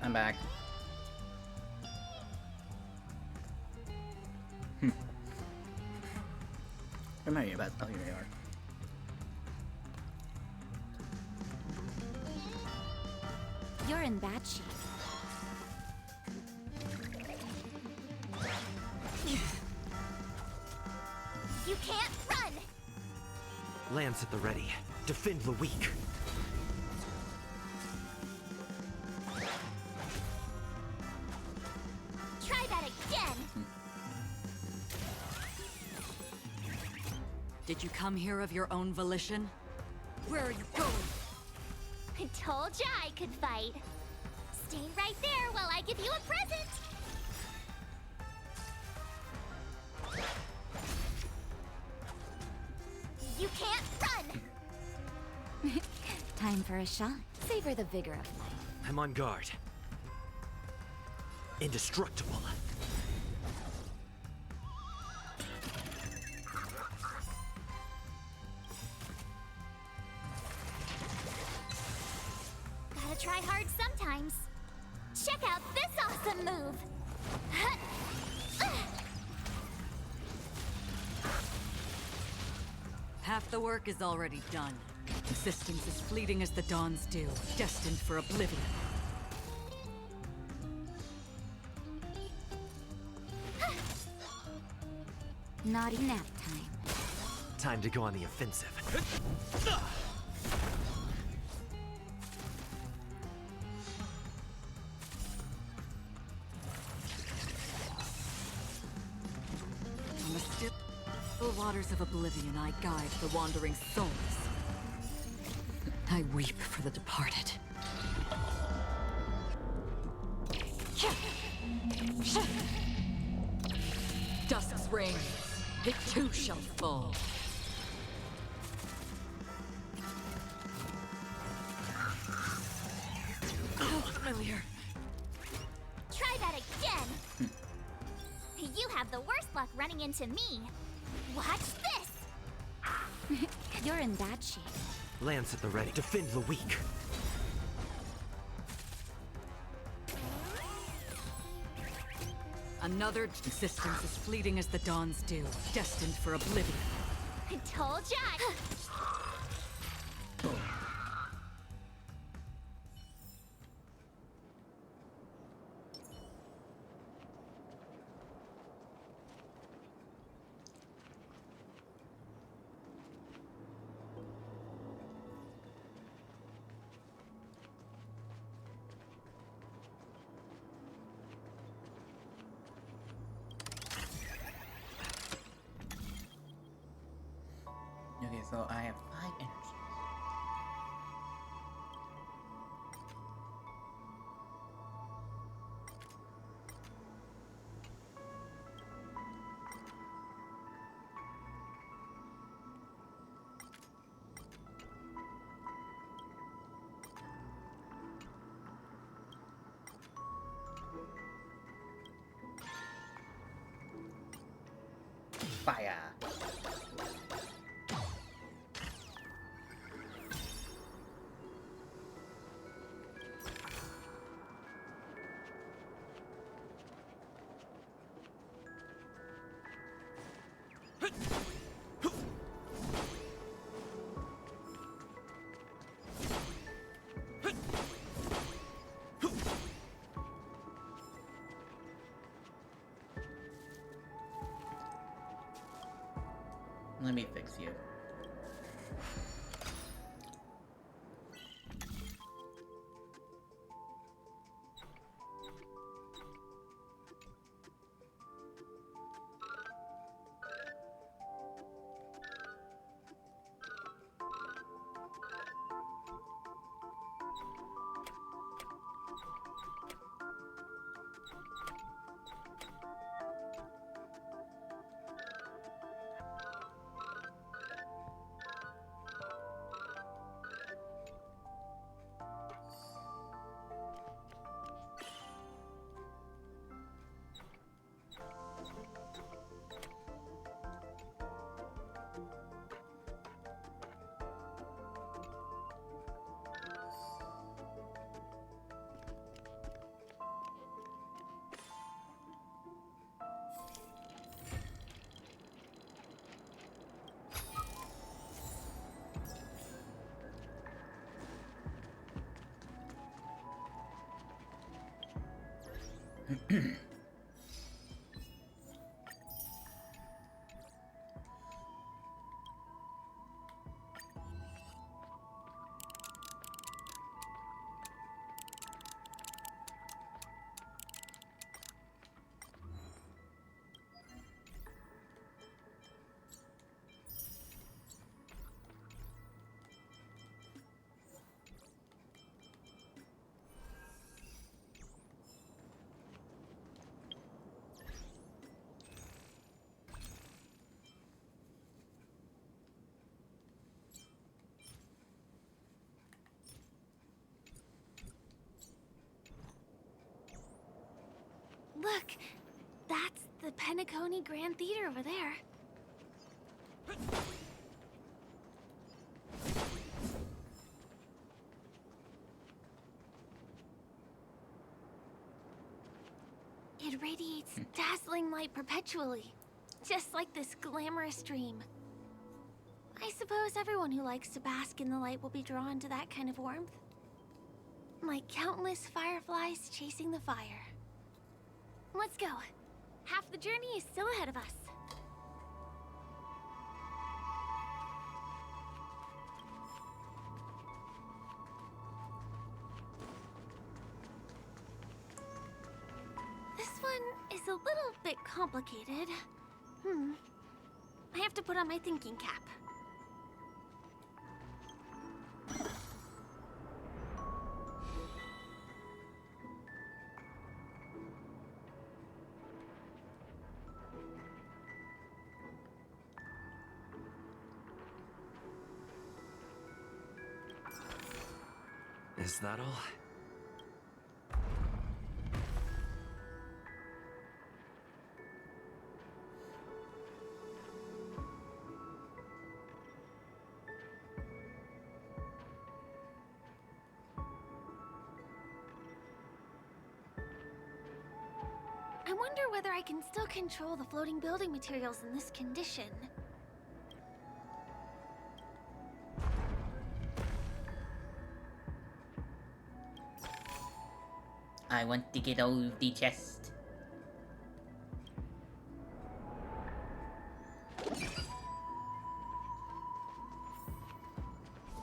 S1: I'm back. Where am I about? Oh, here they are.
S2: You're in bad shape. You can't run!
S12: Lance at the ready. Defend the weak.
S2: Try that again!
S13: Did you come here of your own volition? Where are you going?
S2: I told ya I could fight. Stay right there while I give you a present! You can't run! Time for a shot. Savor the vigor of life.
S12: I'm on guard. Indestructible.
S2: Gotta try hard sometimes. Check out this awesome move!
S13: Half the work is already done. Existence is fleeting as the dawn's dew, destined for oblivion.
S2: Naughty nap time.
S12: Time to go on the offensive.
S13: On the still waters of oblivion, I guide the wandering souls. I weep for the departed. Dusk's reign, it too shall fall. Oh, familiar.
S2: Try that again! You have the worst luck running into me. Watch this! You're in bad shape.
S12: Lance at the ready. Defend the weak.
S13: Another existence is fleeting as the dawn's dew, destined for oblivion.
S2: I told ya!
S1: Okay, so I have 5 energies. Fire! Let me fix you.
S18: Look, that's the Penacony Grand Theater over there. It radiates dazzling light perpetually, just like this glamorous dream. I suppose everyone who likes to bask in the light will be drawn to that kind of warmth. Like countless fireflies chasing the fire. Let's go. Half the journey is still ahead of us. This one is a little bit complicated. I have to put on my thinking cap.
S12: Is that all?
S18: I wonder whether I can still control the floating building materials in this condition.
S1: I want to get all of the chest.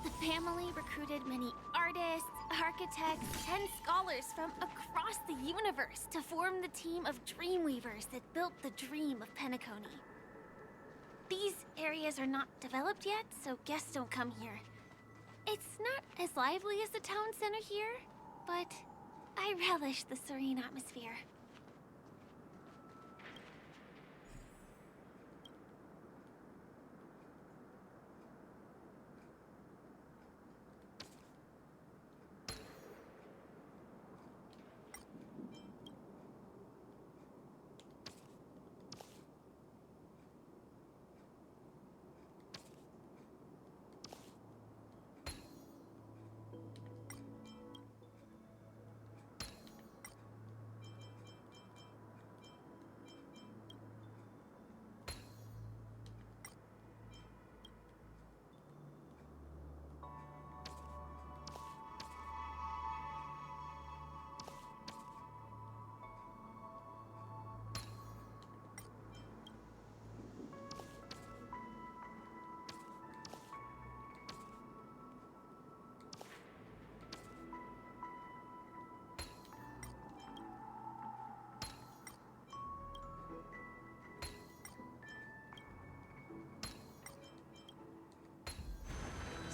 S18: The family recruited many artists, architects, and scholars from across the universe to form the team of Dreamweavers that built the dream of Penacony. These areas are not developed yet, so guests don't come here. It's not as lively as the town center here, but I relish the serene atmosphere.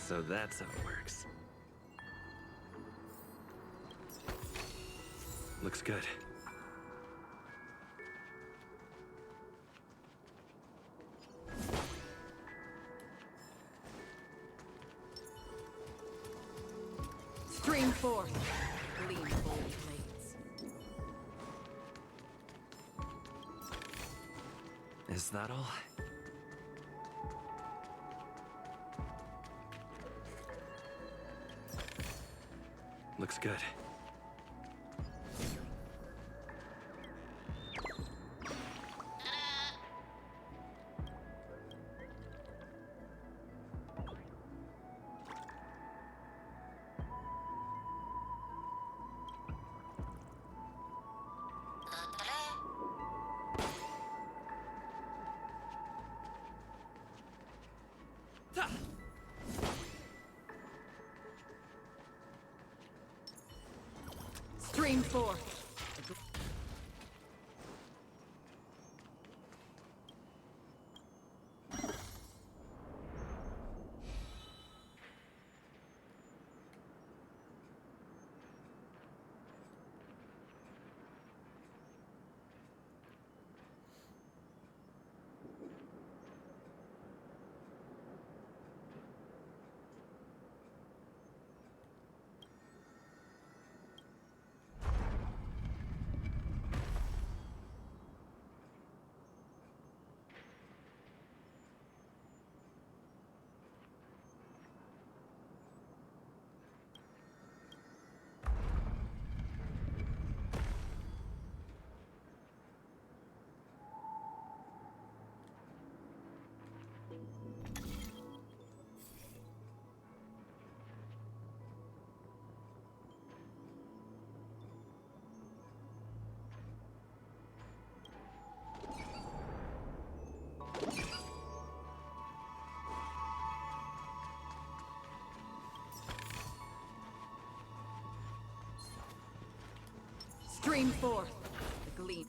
S12: So that's how it works. Looks good.
S13: Stream forth, gleam bold blades.
S12: Is that all? Looks good.
S13: Stream 4. Stream 4. The Gleam.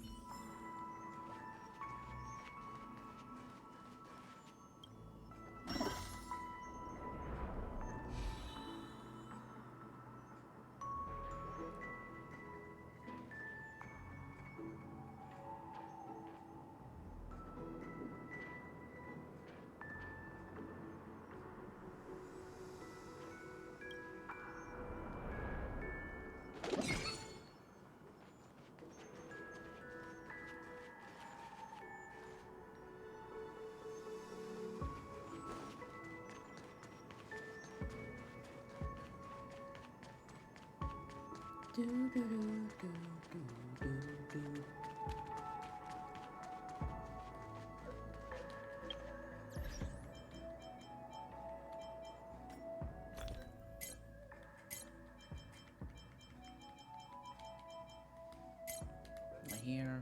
S1: Here.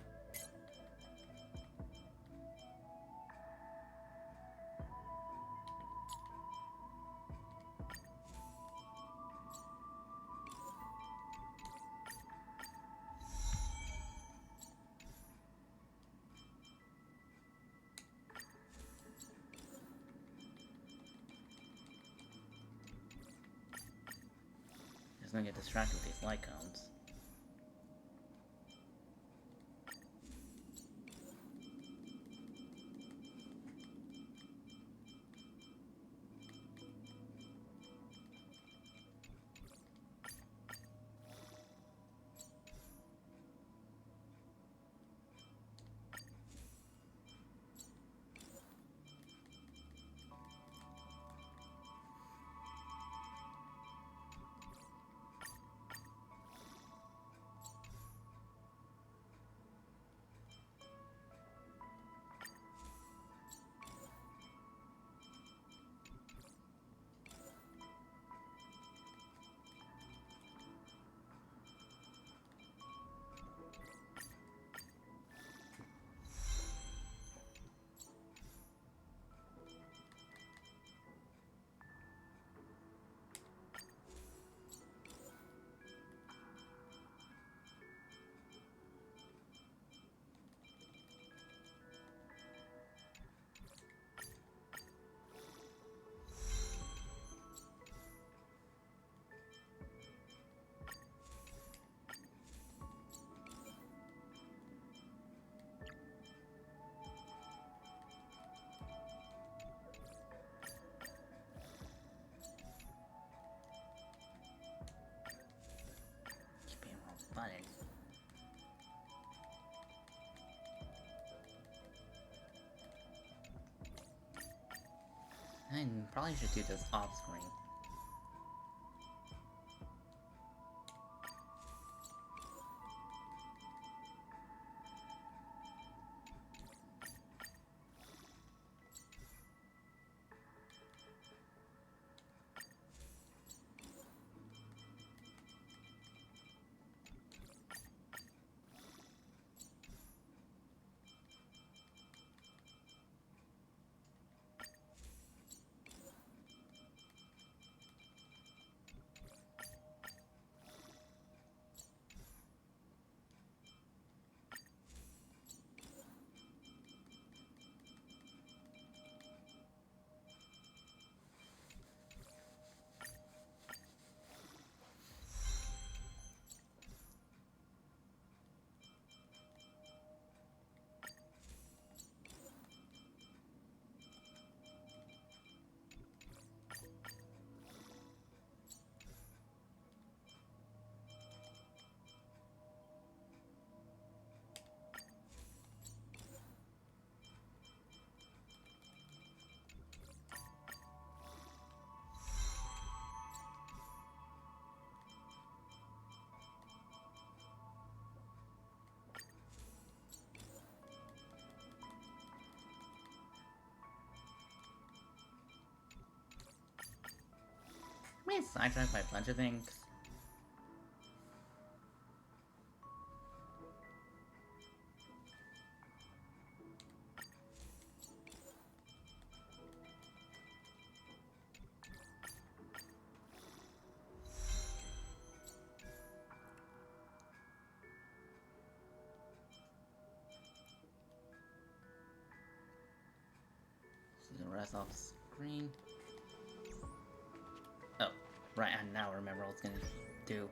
S1: Just gonna get distracted with these light cones. Button. I probably should do this off screen. getting sidetracked by a bunch of things? The rest off screen. Oh, right, I now remember what I was gonna do.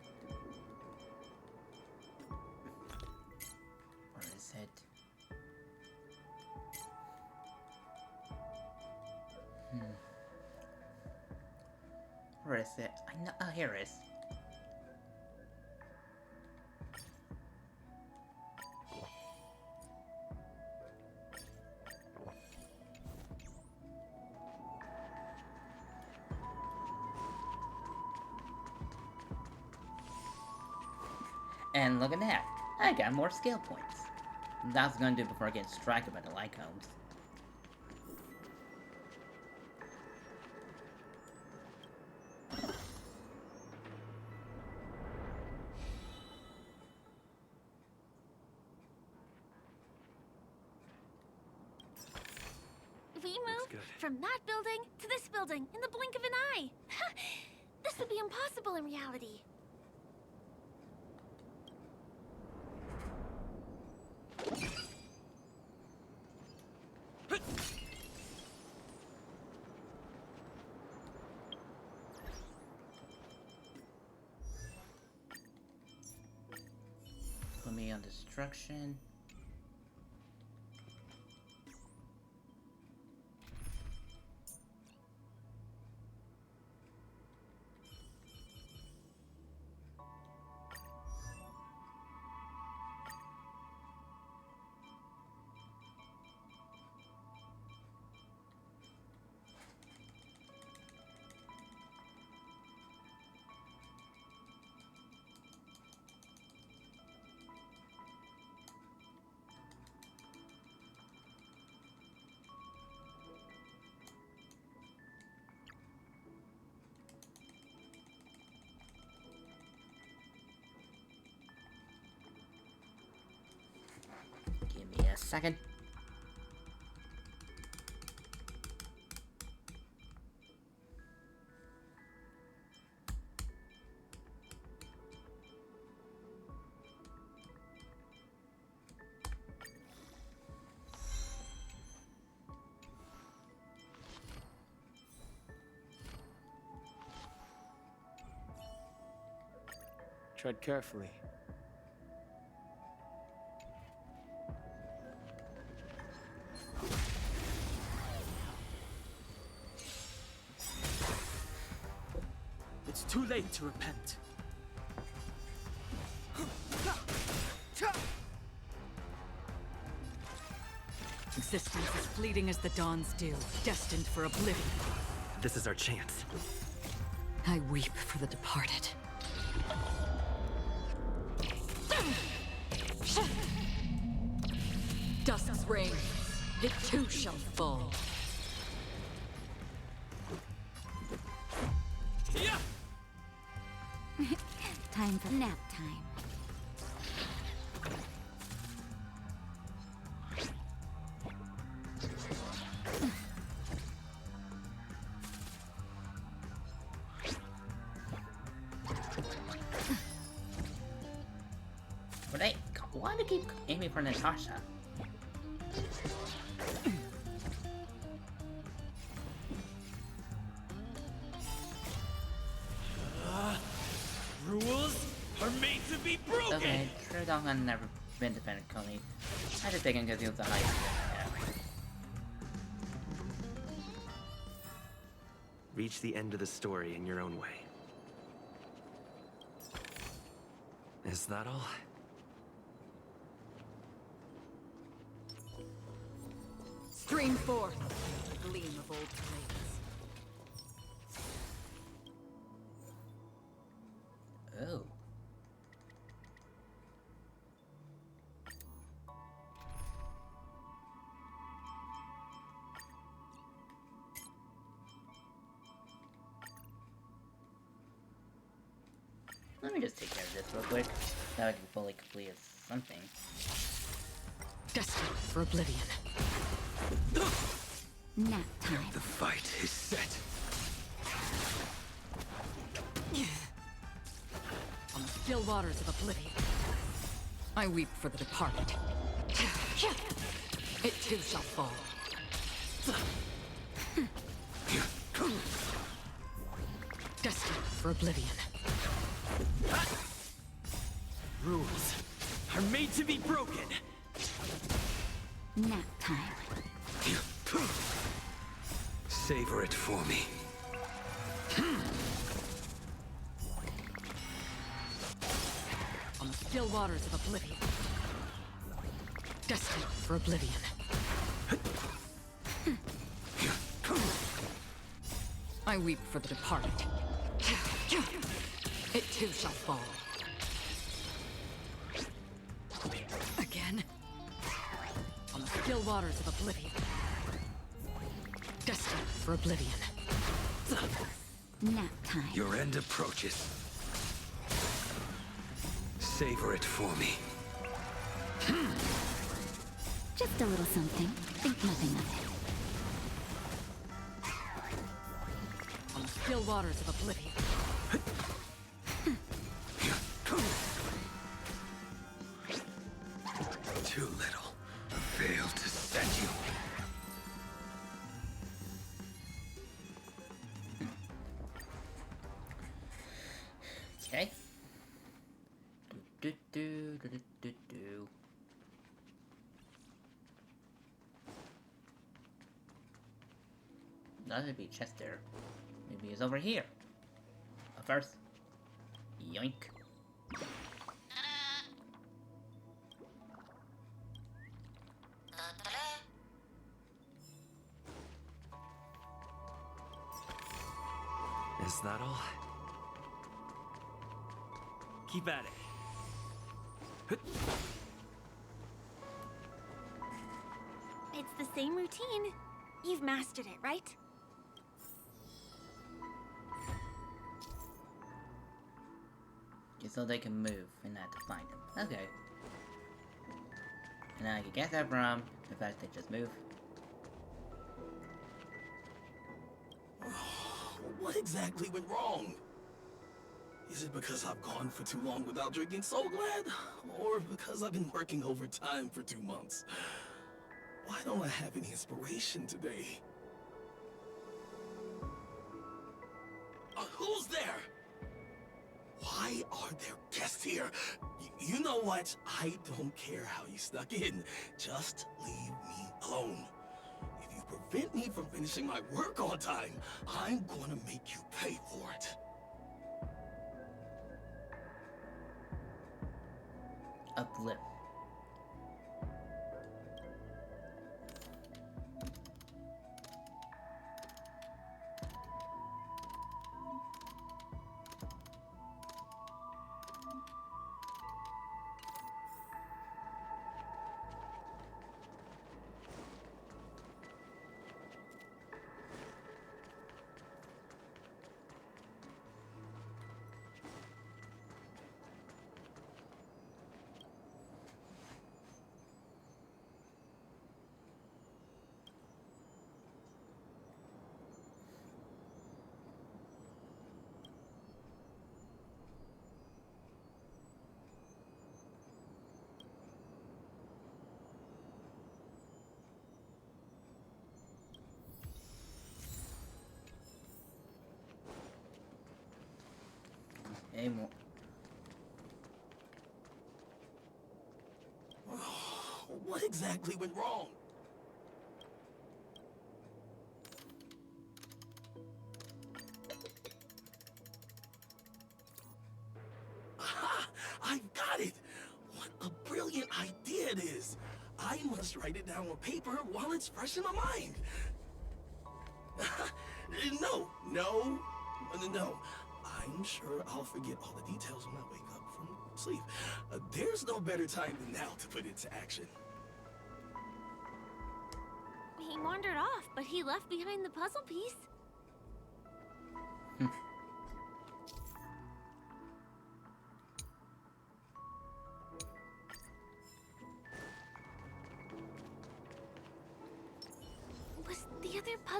S1: Where is it? Where is it? I know. Oh, here it is. And look at that, I got more skill points. That's what I'm gonna do before I get distracted by the light cones.
S18: We moved from that building to this building in the blink of an eye. This would be impossible in reality.
S1: Put me on destruction. Give me a second.
S17: Tread carefully.
S23: It's too late to repent.
S13: Existence is fleeting as the dawn's dew, destined for oblivion.
S12: This is our chance.
S13: I weep for the departed. Dusk's reign, it too shall fall.
S2: Time for nap time.
S1: But hey, why do you keep aiming for Natasha?
S23: Rules are made to be broken!
S1: Okay, true dog, I've never been to Penacony. I just think because he was a high school.
S12: Reach the end of the story in your own way. Is that all?
S13: Stream forth, a gleam of old flames.
S1: Oh. Let me just take care of this real quick. Now I can fully complete something.
S9: Destined for oblivion.
S13: Nap time.
S9: The fight is set.
S13: On the still waters of oblivion, I weep for the departed. It too shall fall. Destined for oblivion.
S23: Rules are made to be broken.
S13: Nap time.
S9: Savor it for me.
S13: On the still waters of oblivion. Destined for oblivion. I weep for the departed. It too shall fall. Again. On the still waters of oblivion. Destined for oblivion. Nap time.
S9: Your end approaches. Savor it for me.
S13: Just a little something. Think nothing of it. On the still waters of oblivion.
S9: Too little. Failed to set you.
S1: Okay. Do. That'd be a chest there. Maybe it's over here. But first, yoink.
S12: Is that all?
S23: Keep at it.
S18: It's the same routine. You've mastered it, right?
S1: Just so they can move and not to find them. Okay. And I can get that from the fact they just move.
S14: What exactly went wrong? Is it because I've gone for too long without drinking Soul Glad? Or because I've been working overtime for 2 months? Why don't I have any inspiration today? Who's there? Why are there guests here? You know what? I don't care how you snuck in. Just leave me alone. If you prevent me from finishing my work on time, I'm gonna make you pay for it.
S1: Uplift. More.
S14: What exactly went wrong? Aha! I've got it! What a brilliant idea it is! I must write it down on paper while it's fresh in my mind. No. I'm sure I'll forget all the details when I wake up from sleep. There's no better time than now to put it into action.
S18: He wandered off, but he left behind the puzzle piece.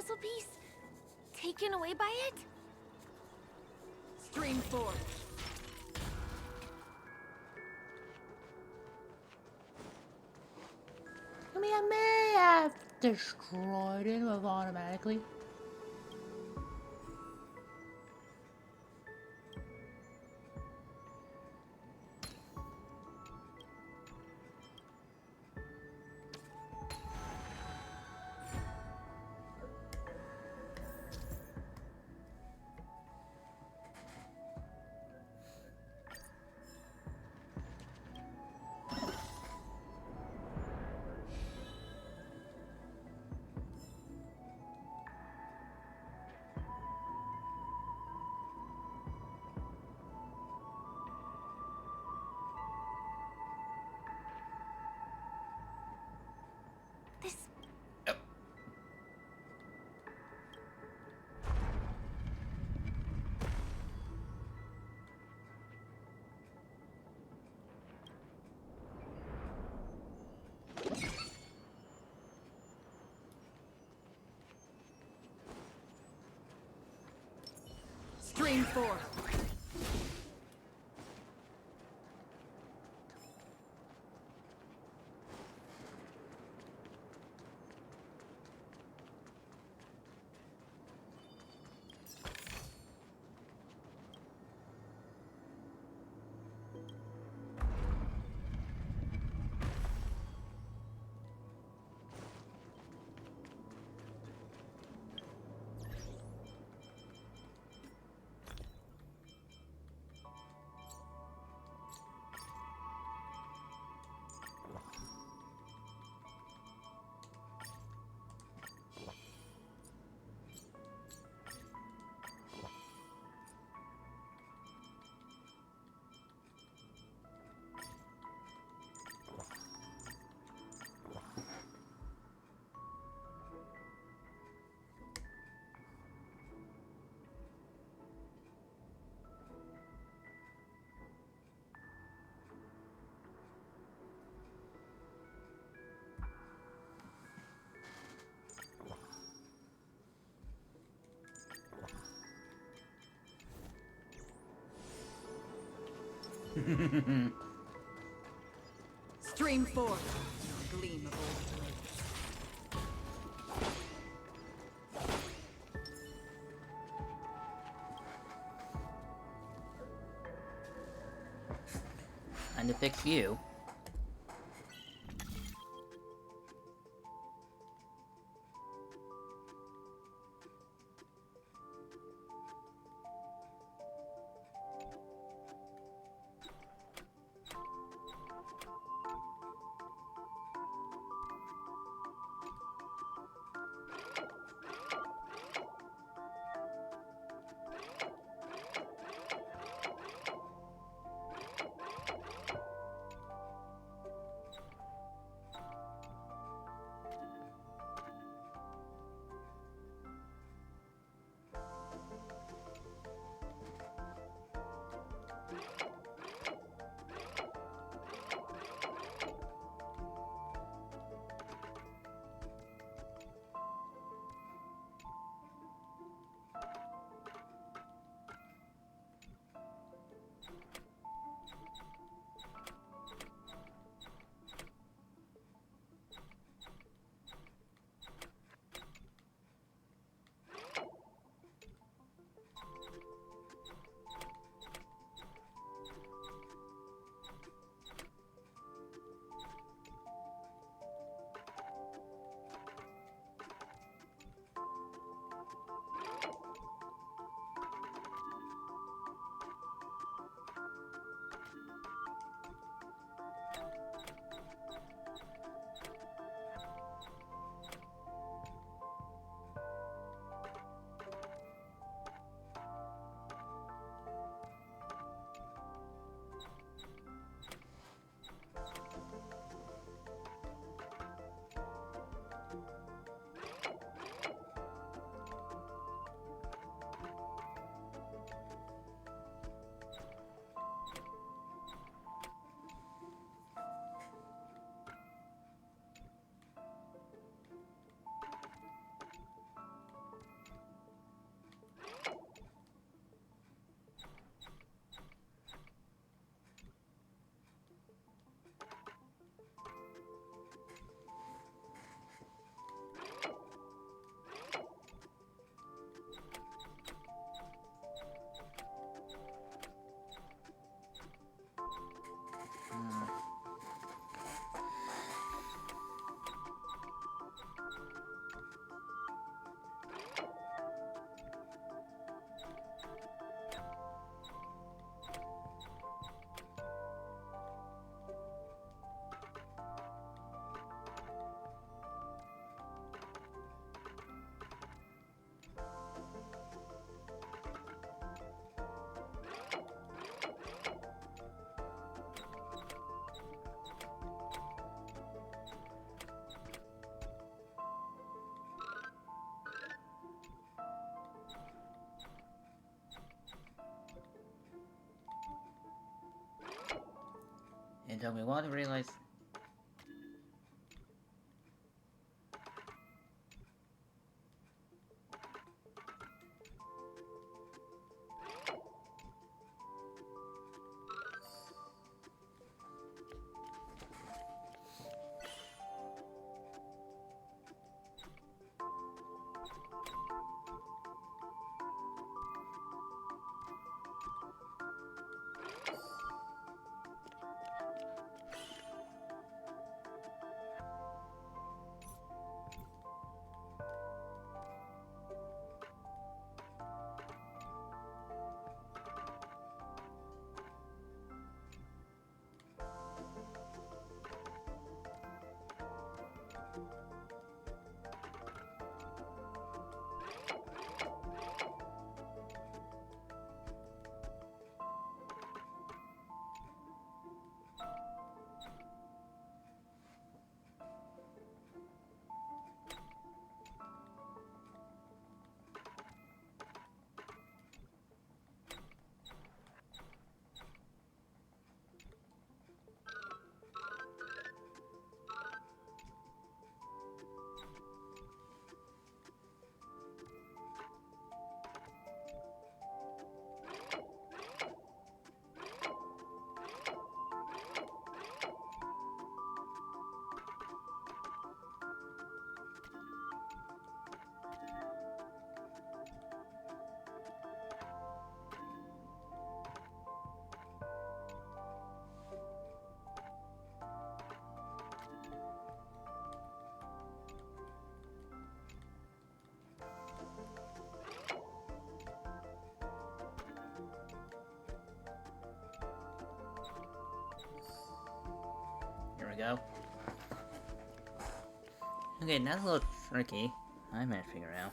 S18: puzzle piece taken away by it?
S13: Stream 4.
S6: I mean, I may have destroyed it automatically.
S18: This...
S13: Stream 4. Stream 4. Gleam of old blades.
S1: Time to fix you. It took me a while to realize. Here we go. Okay, that's a little tricky. I might figure out.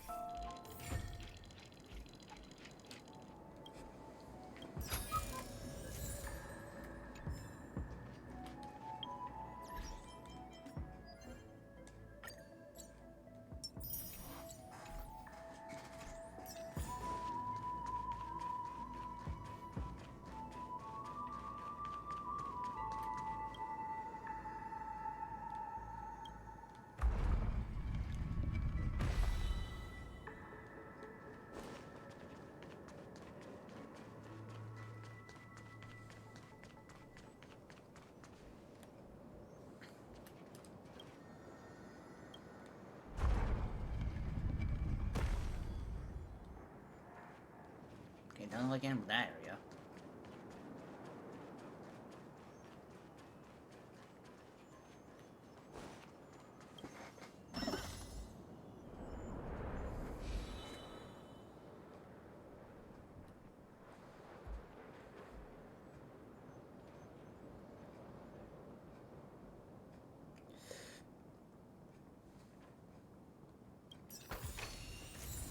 S1: Okay, don't look in that area.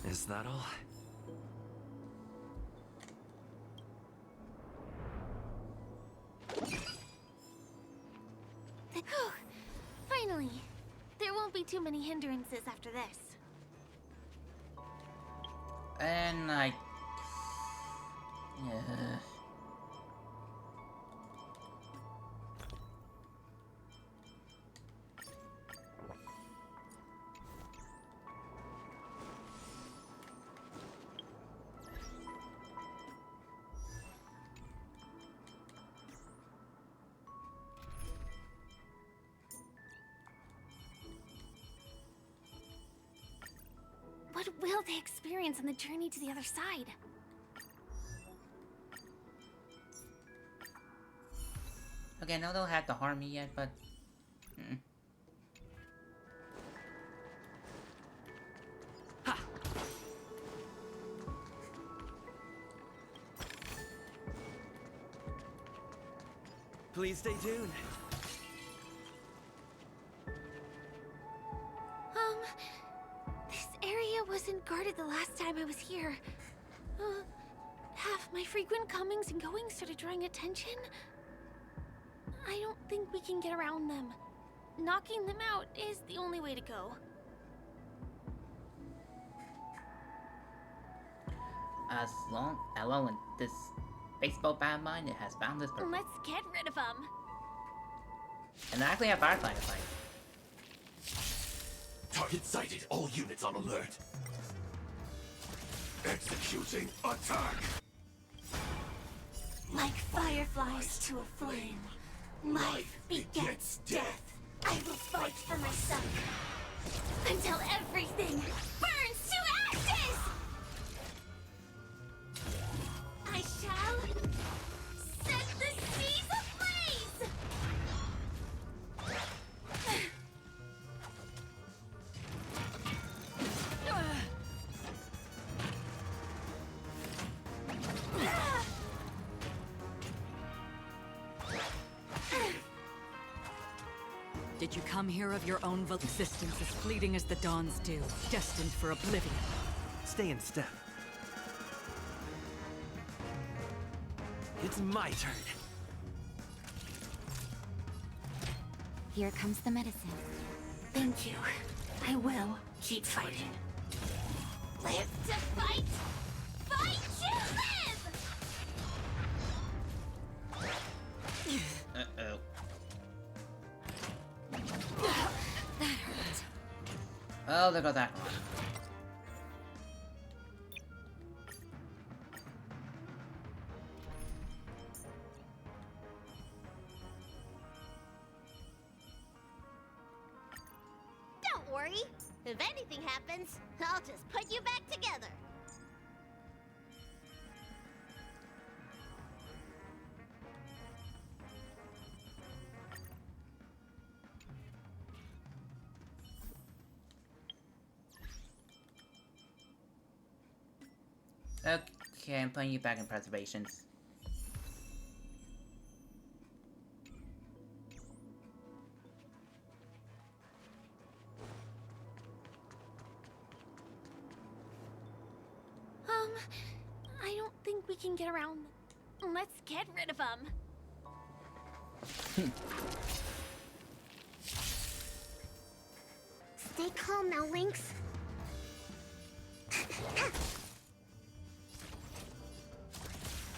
S12: Is that all?
S18: Finally! There won't be too many hindrances after this.
S1: And like, yeah.
S18: What will they experience on the journey to the other side?
S1: Okay, no, they'll have to harm me yet, but.
S12: Please stay tuned.
S18: This area wasn't guarded the last time I was here. Have my frequent comings and goings started drawing attention? I don't think we can get around them. Knocking them out is the only way to go.
S1: As long as this baseball bat of mine, it has found this purpose.
S18: Let's get rid of them.
S1: And I actually have Firefly to fight.
S14: Target sighted. All units on alert. Executing attack.
S18: Like fireflies to a flame, life begets death. I will fight for my son until everything burns to ashes! I shall set the seas ablaze!
S13: Did you come here of your own existence as fleeting as the dawns do, destined for oblivion?
S12: Stay in step. It's my turn.
S18: Here comes the medicine. Thank you. I will keep fighting. Live to fight! Fight to live!
S1: Uh-oh.
S18: That hurt.
S1: Oh, there goes that one.
S2: Don't worry. If anything happens, I'll just put you back together.
S1: Okay, I'm putting you back in preservations.
S18: I don't think we can get around. Let's get rid of them.
S2: Stay calm now, Lynx.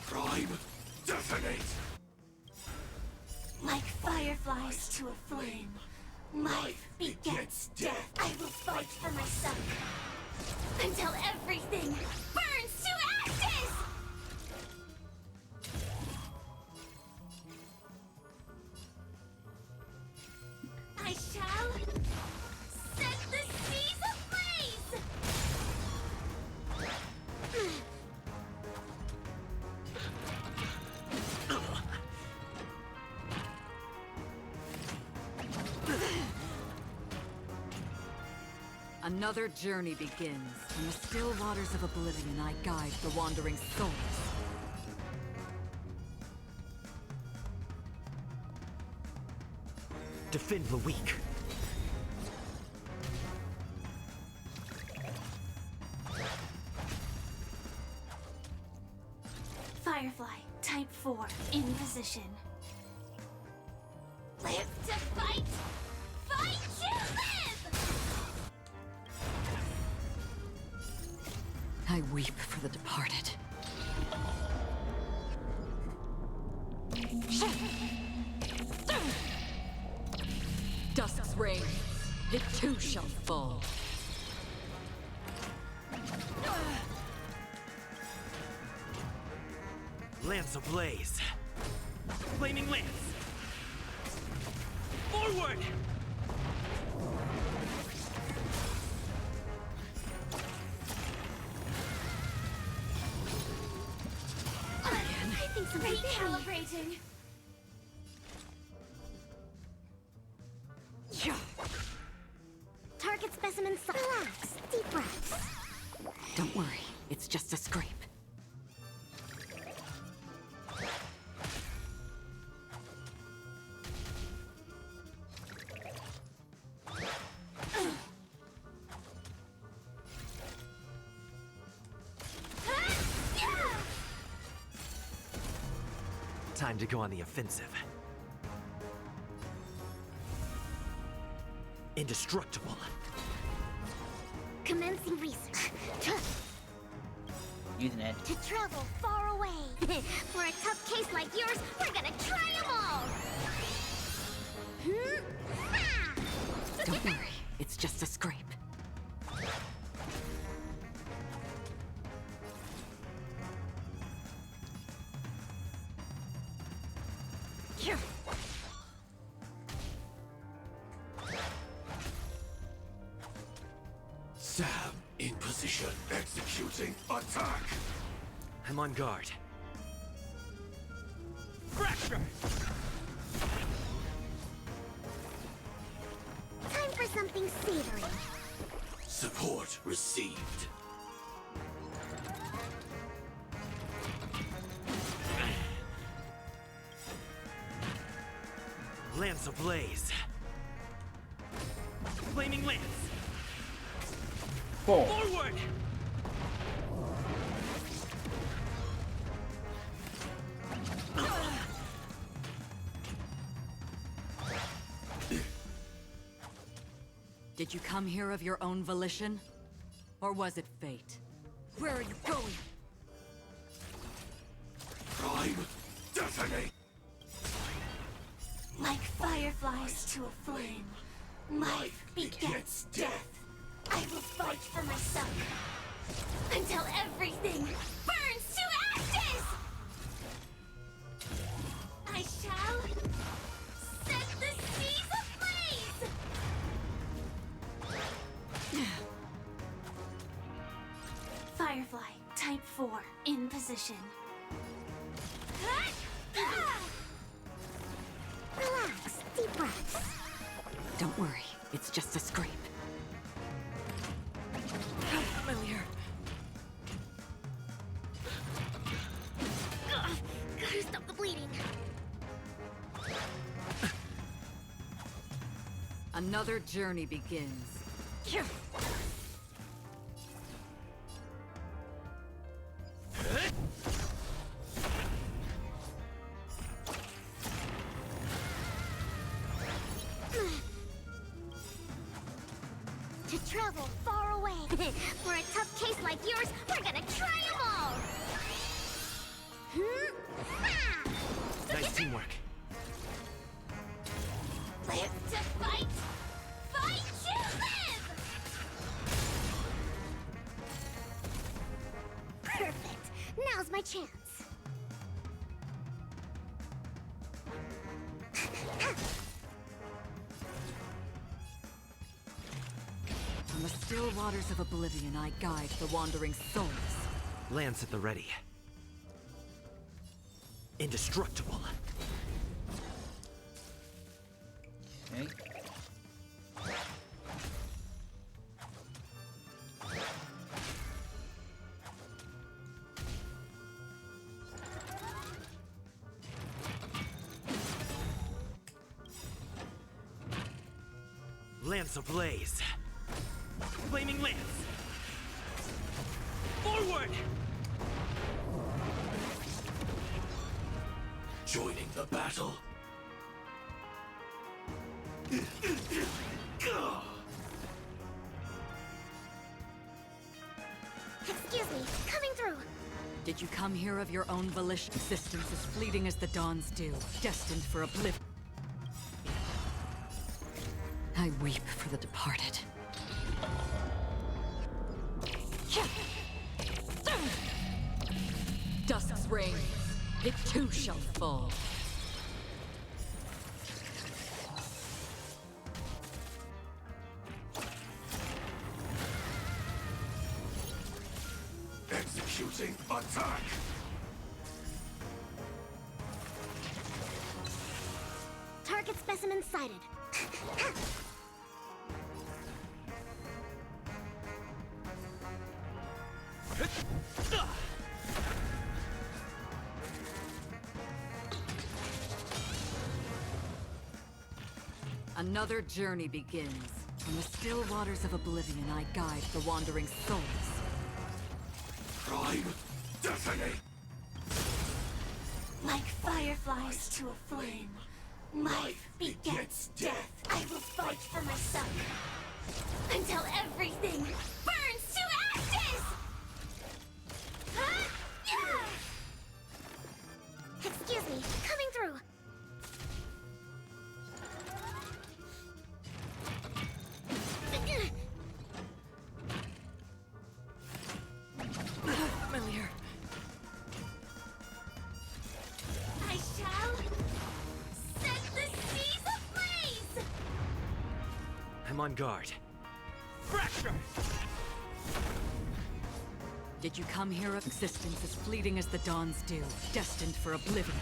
S14: Prime, detonate!
S18: Like fireflies to a flame, life begets death. I will fight for my son until everything burns to ashes! I shall set the seas ablaze!
S13: Another journey begins. In the still waters of oblivion, I guide the wandering souls.
S12: Defend the weak.
S18: Firefly, type 4, in position. Live to fight! Fight to live!
S13: I weep for the departed. Dusk's reign, it too shall fall.
S12: Lance ablaze. Flaming lance. Forward!
S18: I think some recalibrating.
S2: Target specimen. Relax. Deep breaths.
S13: Don't worry, it's just a scrape.
S12: Time to go on the offensive. Indestructible.
S2: Commencing research.
S1: Using it.
S2: To travel far away. For a tough case like yours, we're gonna try them all.
S13: worry, it's just a scrape.
S14: Sam, in position, executing attack.
S12: I'm on guard.
S23: Fracture!
S2: Time for something savory.
S14: Support received.
S12: Lance ablaze. Flaming lance.
S23: Forward!
S13: Did you come here of your own volition? Or was it fate? Where are you going?
S14: Prime detonate.
S18: Like fireflies to a flame, life begets death. I will fight for my son until everything burns to ashes! I shall set the seas ablaze! Firefly, type 4, in position.
S2: Relax, deep breaths.
S13: Don't worry, it's just a scrape.
S23: How familiar.
S2: Gotta stop the bleeding.
S13: Another journey begins.
S2: To travel far away. For a tough case like yours, we're gonna try 'em all!
S12: Nice teamwork.
S18: Live to fight! Fight to live!
S2: Perfect. Now's my chance.
S13: On the still waters of oblivion, I guide the wandering souls.
S12: Lance at the ready. Indestructible.
S1: Okay.
S12: Lance ablaze. Flaming lance.
S23: Forward!
S14: Joining the battle.
S2: Excuse me, coming through.
S13: Did you come here of your own volition? Existence as fleeting as the dawn's dew, destined for oblivion. I weep for the departed. Dusk's reign, it too shall fall.
S14: Executing attack.
S2: Target specimen sighted.
S13: Another journey begins. On the still waters of oblivion, I guide the wandering souls.
S14: Prime detonate.
S18: Like fireflies to a flame, life begets death. I will fight for my son until everything burns to ashes!
S2: Excuse me, coming through.
S12: I'm on guard.
S23: Fracture!
S13: Did you come here of existence as fleeting as the dawn's dew, destined for oblivion?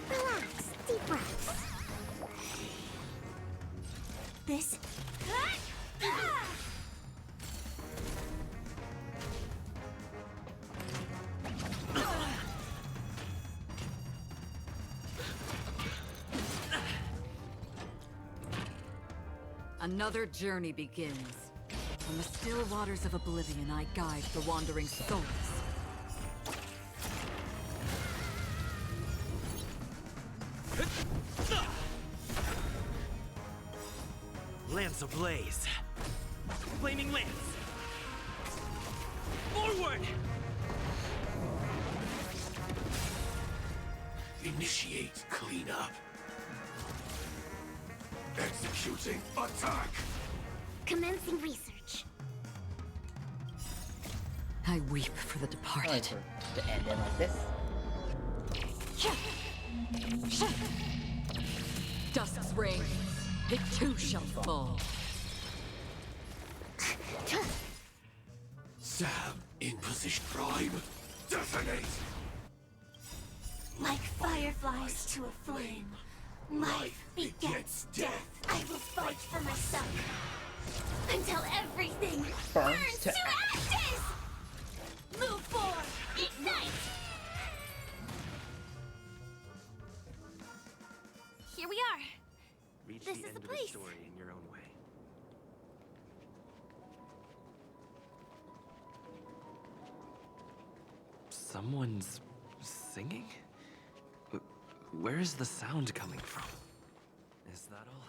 S2: Relax, deep breaths. This.
S13: Another journey begins. From the still waters of oblivion, I guide the wandering souls.
S12: Lance ablaze. Flaming lance. Forward!
S14: Initiate cleanup. Executing attack.
S2: Commencing research.
S13: I weep for the departed.
S1: To end it like this.
S13: Dusk's reign. It too shall fall.
S14: Sam in position. Prime. Detonate.
S2: Like fireflies to a flame, life begets death. I will fight for myself until everything burns to ashes! Move forward! Ignite!
S18: Here we are.
S12: Reach
S18: This
S12: the
S18: is
S12: end
S18: the
S12: of the
S18: place.
S12: story in your own way. Someone's singing? Where is the sound coming from? Is that all?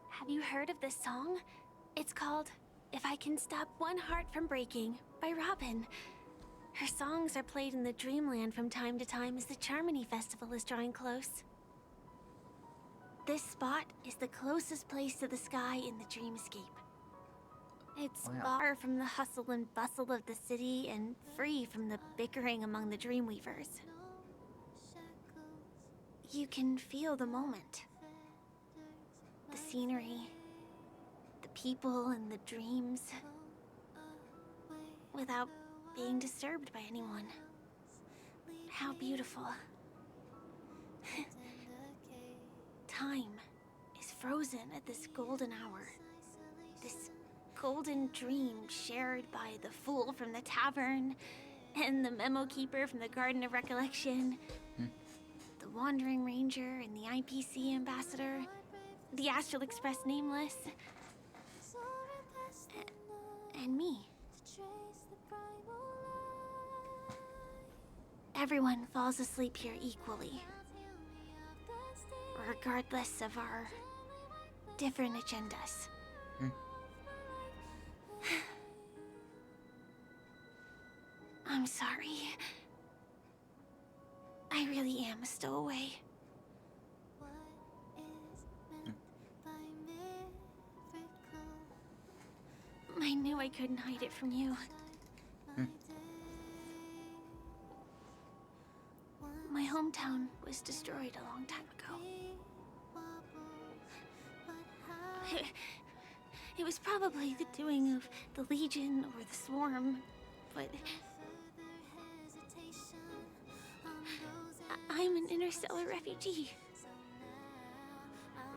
S18: Have you heard of this song? It's called If I Can Stop One Heart from Breaking by Robin. Her songs are played in the Dreamland from time to time as the Charmony Festival is drawing close. This spot is the closest place to the sky in the dreamscape. It's far from the hustle and bustle of the city and free from the bickering among the Dreamweavers. You can feel the moment. The scenery, the people and the dreams, without being disturbed by anyone. How beautiful. Time is frozen at this golden hour. This golden dream shared by the fool from the tavern and the memo keeper from the Garden of Recollection, the Wandering Ranger and the IPC ambassador, the Astral Express Nameless, and me. Everyone falls asleep here equally, regardless of our different agendas. I'm sorry. I really am a stowaway. I knew I couldn't hide it from you. My hometown was destroyed a long time ago. It was probably the doing of the Legion or the Swarm, but I'm an interstellar refugee.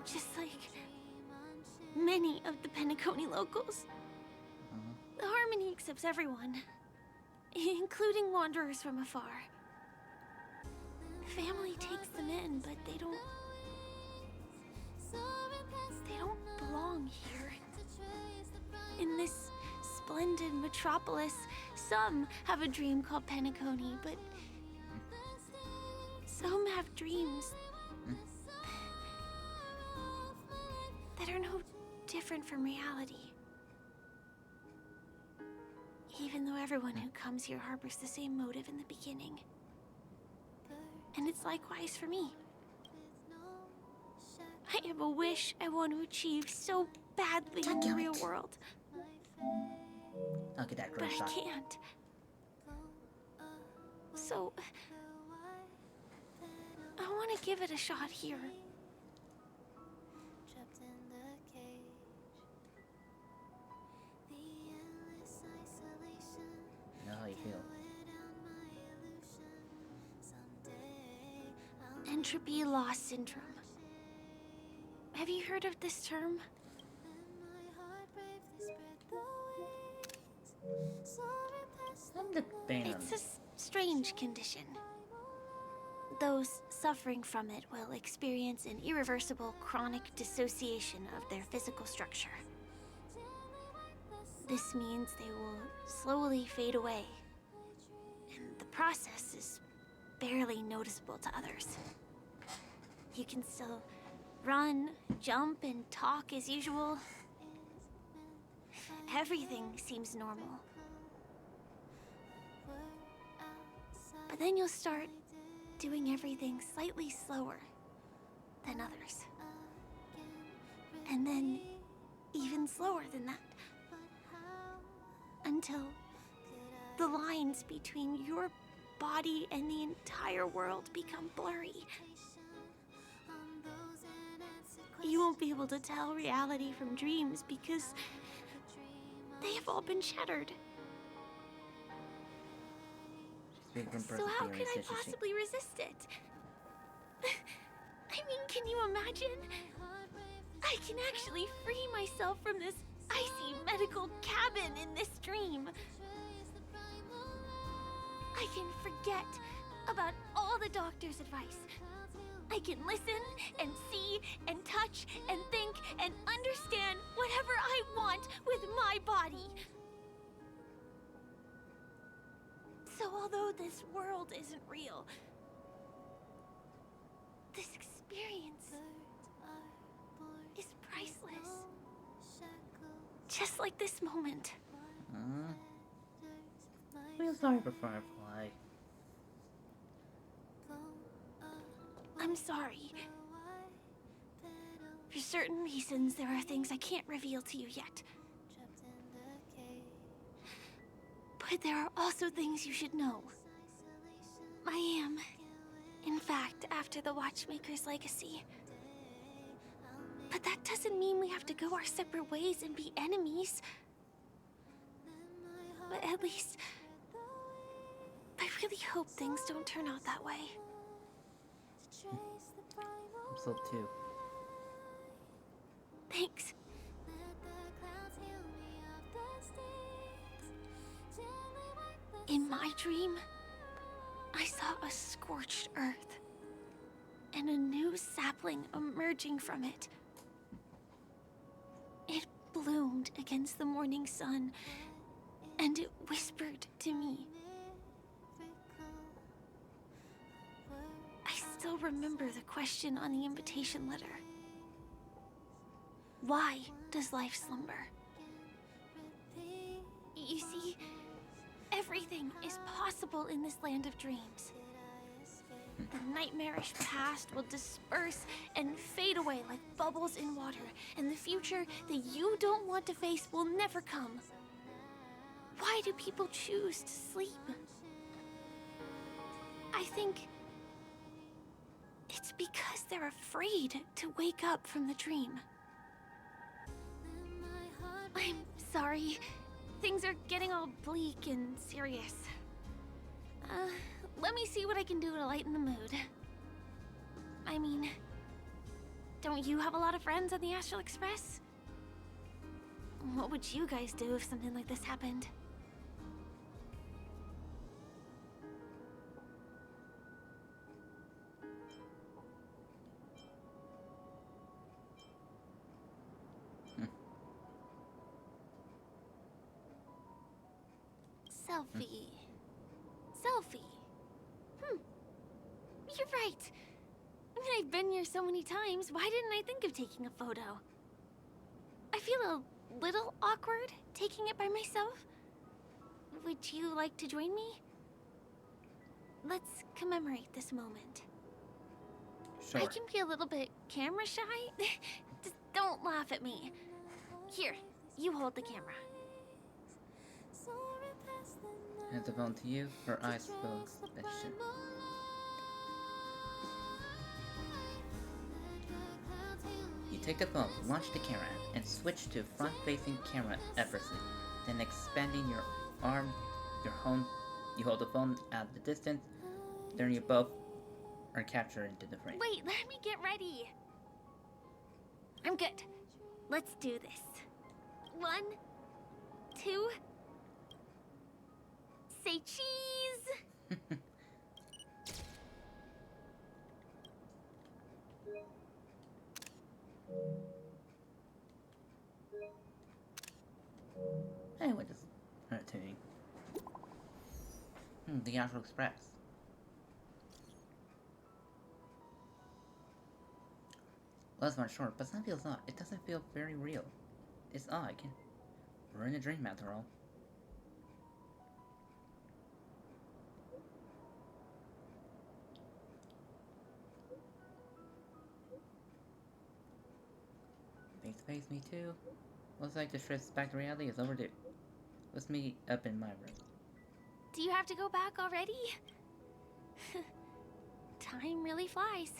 S18: Just like many of the Penacony locals. The Harmony accepts everyone, including wanderers from afar. Family takes them in, but they don't belong here. In this splendid metropolis, some have a dream called Penacony, but some have dreams that are no different from reality. Even though everyone who comes here harbors the same motive in the beginning. And it's likewise for me. I have a wish I want to achieve so badly in the real world.
S1: I'll get that
S18: But
S1: drone
S18: I
S1: shot.
S18: can't. So, I want to give it a shot here.
S1: I know how you feel.
S18: Entropy loss syndrome. Have you heard of this term?
S1: I'm the fan of
S18: It's a strange condition. Those suffering from it will experience an irreversible chronic dissociation of their physical structure. This means they will slowly fade away, and the process is barely noticeable to others. You can still run, jump, and talk as usual. Everything seems normal. But then you'll start doing everything slightly slower than others. And then even slower than that. Until the lines between your body and the entire world become blurry. You won't be able to tell reality from dreams because they have all been shattered. So how could I possibly resist it? I mean, can you imagine? I can actually free myself from this icy medical cabin in this dream. I can forget about all the doctor's advice. I can listen and see and touch and think and understand whatever I want with my body. So although this world isn't real, this experience is priceless. Just like this moment.
S1: I feel sorry for Firefly.
S18: I'm sorry. For certain reasons, there are things I can't reveal to you yet. But there are also things you should know. I am, in fact, after the Watchmaker's legacy. But that doesn't mean we have to go our separate ways and be enemies. But at least, I really hope things don't turn out that way.
S1: I'm so too.
S18: Thanks. In my dream, I saw a scorched earth and a new sapling emerging from it. It bloomed against the morning sun, and it whispered to me. I still remember the question on the invitation letter. Why does life slumber? You see, everything is possible in this land of dreams. The nightmarish past will disperse and fade away like bubbles in water, and the future that you don't want to face will never come. Why do people choose to sleep? I think it's because they're afraid to wake up from the dream. I'm sorry. Things are getting all bleak and serious. Let me see what I can do to lighten the mood. I mean, don't you have a lot of friends on the Astral Express? What would you guys do if something like this happened? Selfie. Selfie. You're right. I mean, I've been here so many times. Why didn't I think of taking a photo? I feel a little awkward taking it by myself. Would you like to join me? Let's commemorate this moment.
S1: Sure.
S18: I can be a little bit camera shy. Just don't laugh at me. Here, you hold the camera.
S1: Hand the phone to you, her eyes fill suspicion. You take the phone, launch the camera, and switch to front-facing camera effortlessly. Then expanding your arm, you hold the phone at the distance. Then you both are captured into the frame.
S18: Wait, let me get ready. I'm good. Let's do this. 1, 2. Say cheese!
S1: Hey, what is tuning? The Astral Express. Well, that's not short, but something feels odd. It doesn't feel very real. It's odd. We're in a dream after all. Face to face, me too. Looks like the trip back to reality is overdue. Let's meet up in my room.
S18: Do you have to go back already? Time really flies.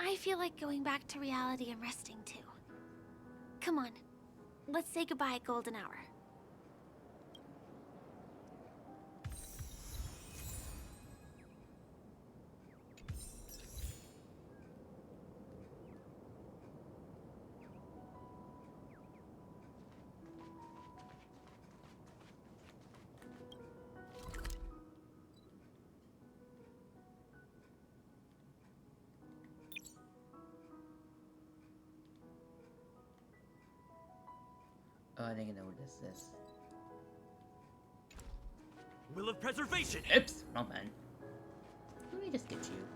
S18: I feel like going back to reality and resting too. Come on, let's say goodbye, Golden Hour.
S1: Oh, I think I know what this is.
S23: Will of preservation!
S1: Oops! Wrong man. Let me just get you.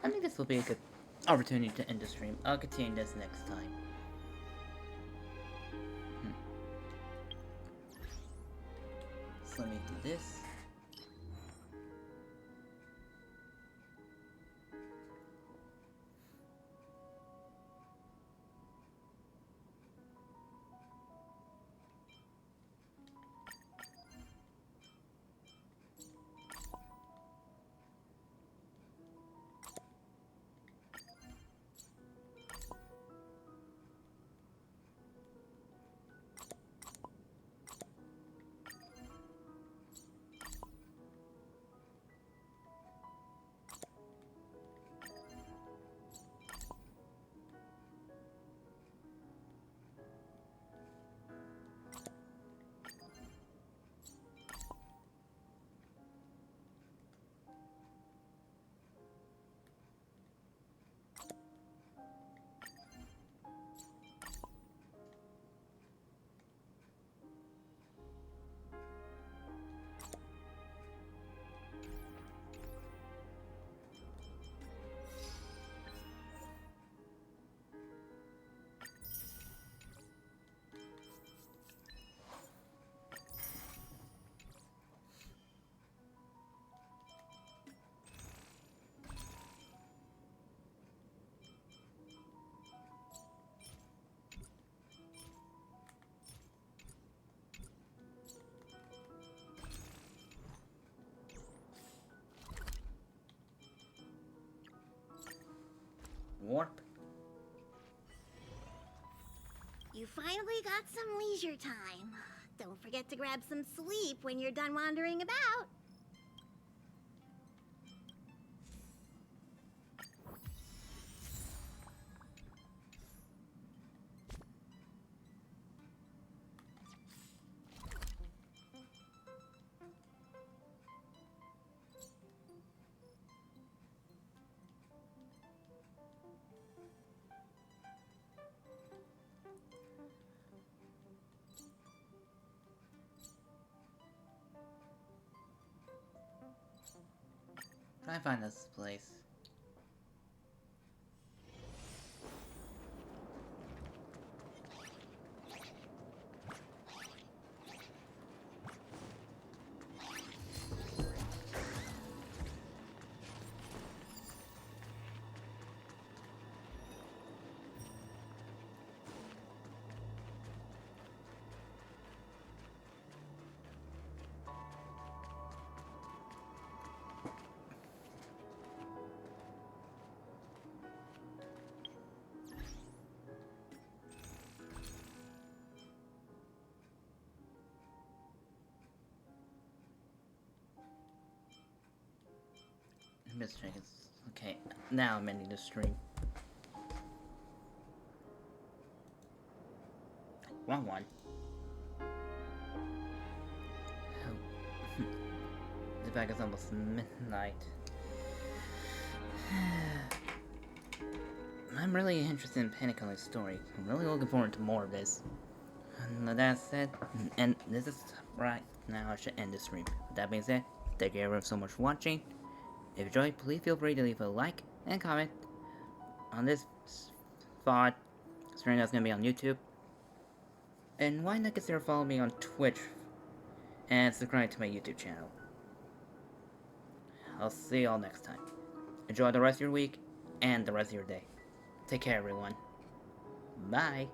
S1: I think this will be a good opportunity to end the stream. I'll continue this next time. So let me do this. Warp.
S2: You finally got some leisure time. Don't forget to grab some sleep when you're done wandering about.
S1: Try to find this place. Okay, now I'm ending the stream. Wrong one. Oh. The fact it's almost midnight. I'm really interested in Penacony's story. I'm really looking forward to more of this. And with that said, and this is right now I should end the stream. With that being said, thank you everyone so much for watching. If you enjoyed, please feel free to leave a like and comment on this spot. Stream that's gonna be on YouTube. And why not consider following me on Twitch and subscribe to my YouTube channel. I'll see y'all next time. Enjoy the rest of your week and the rest of your day. Take care, everyone. Bye.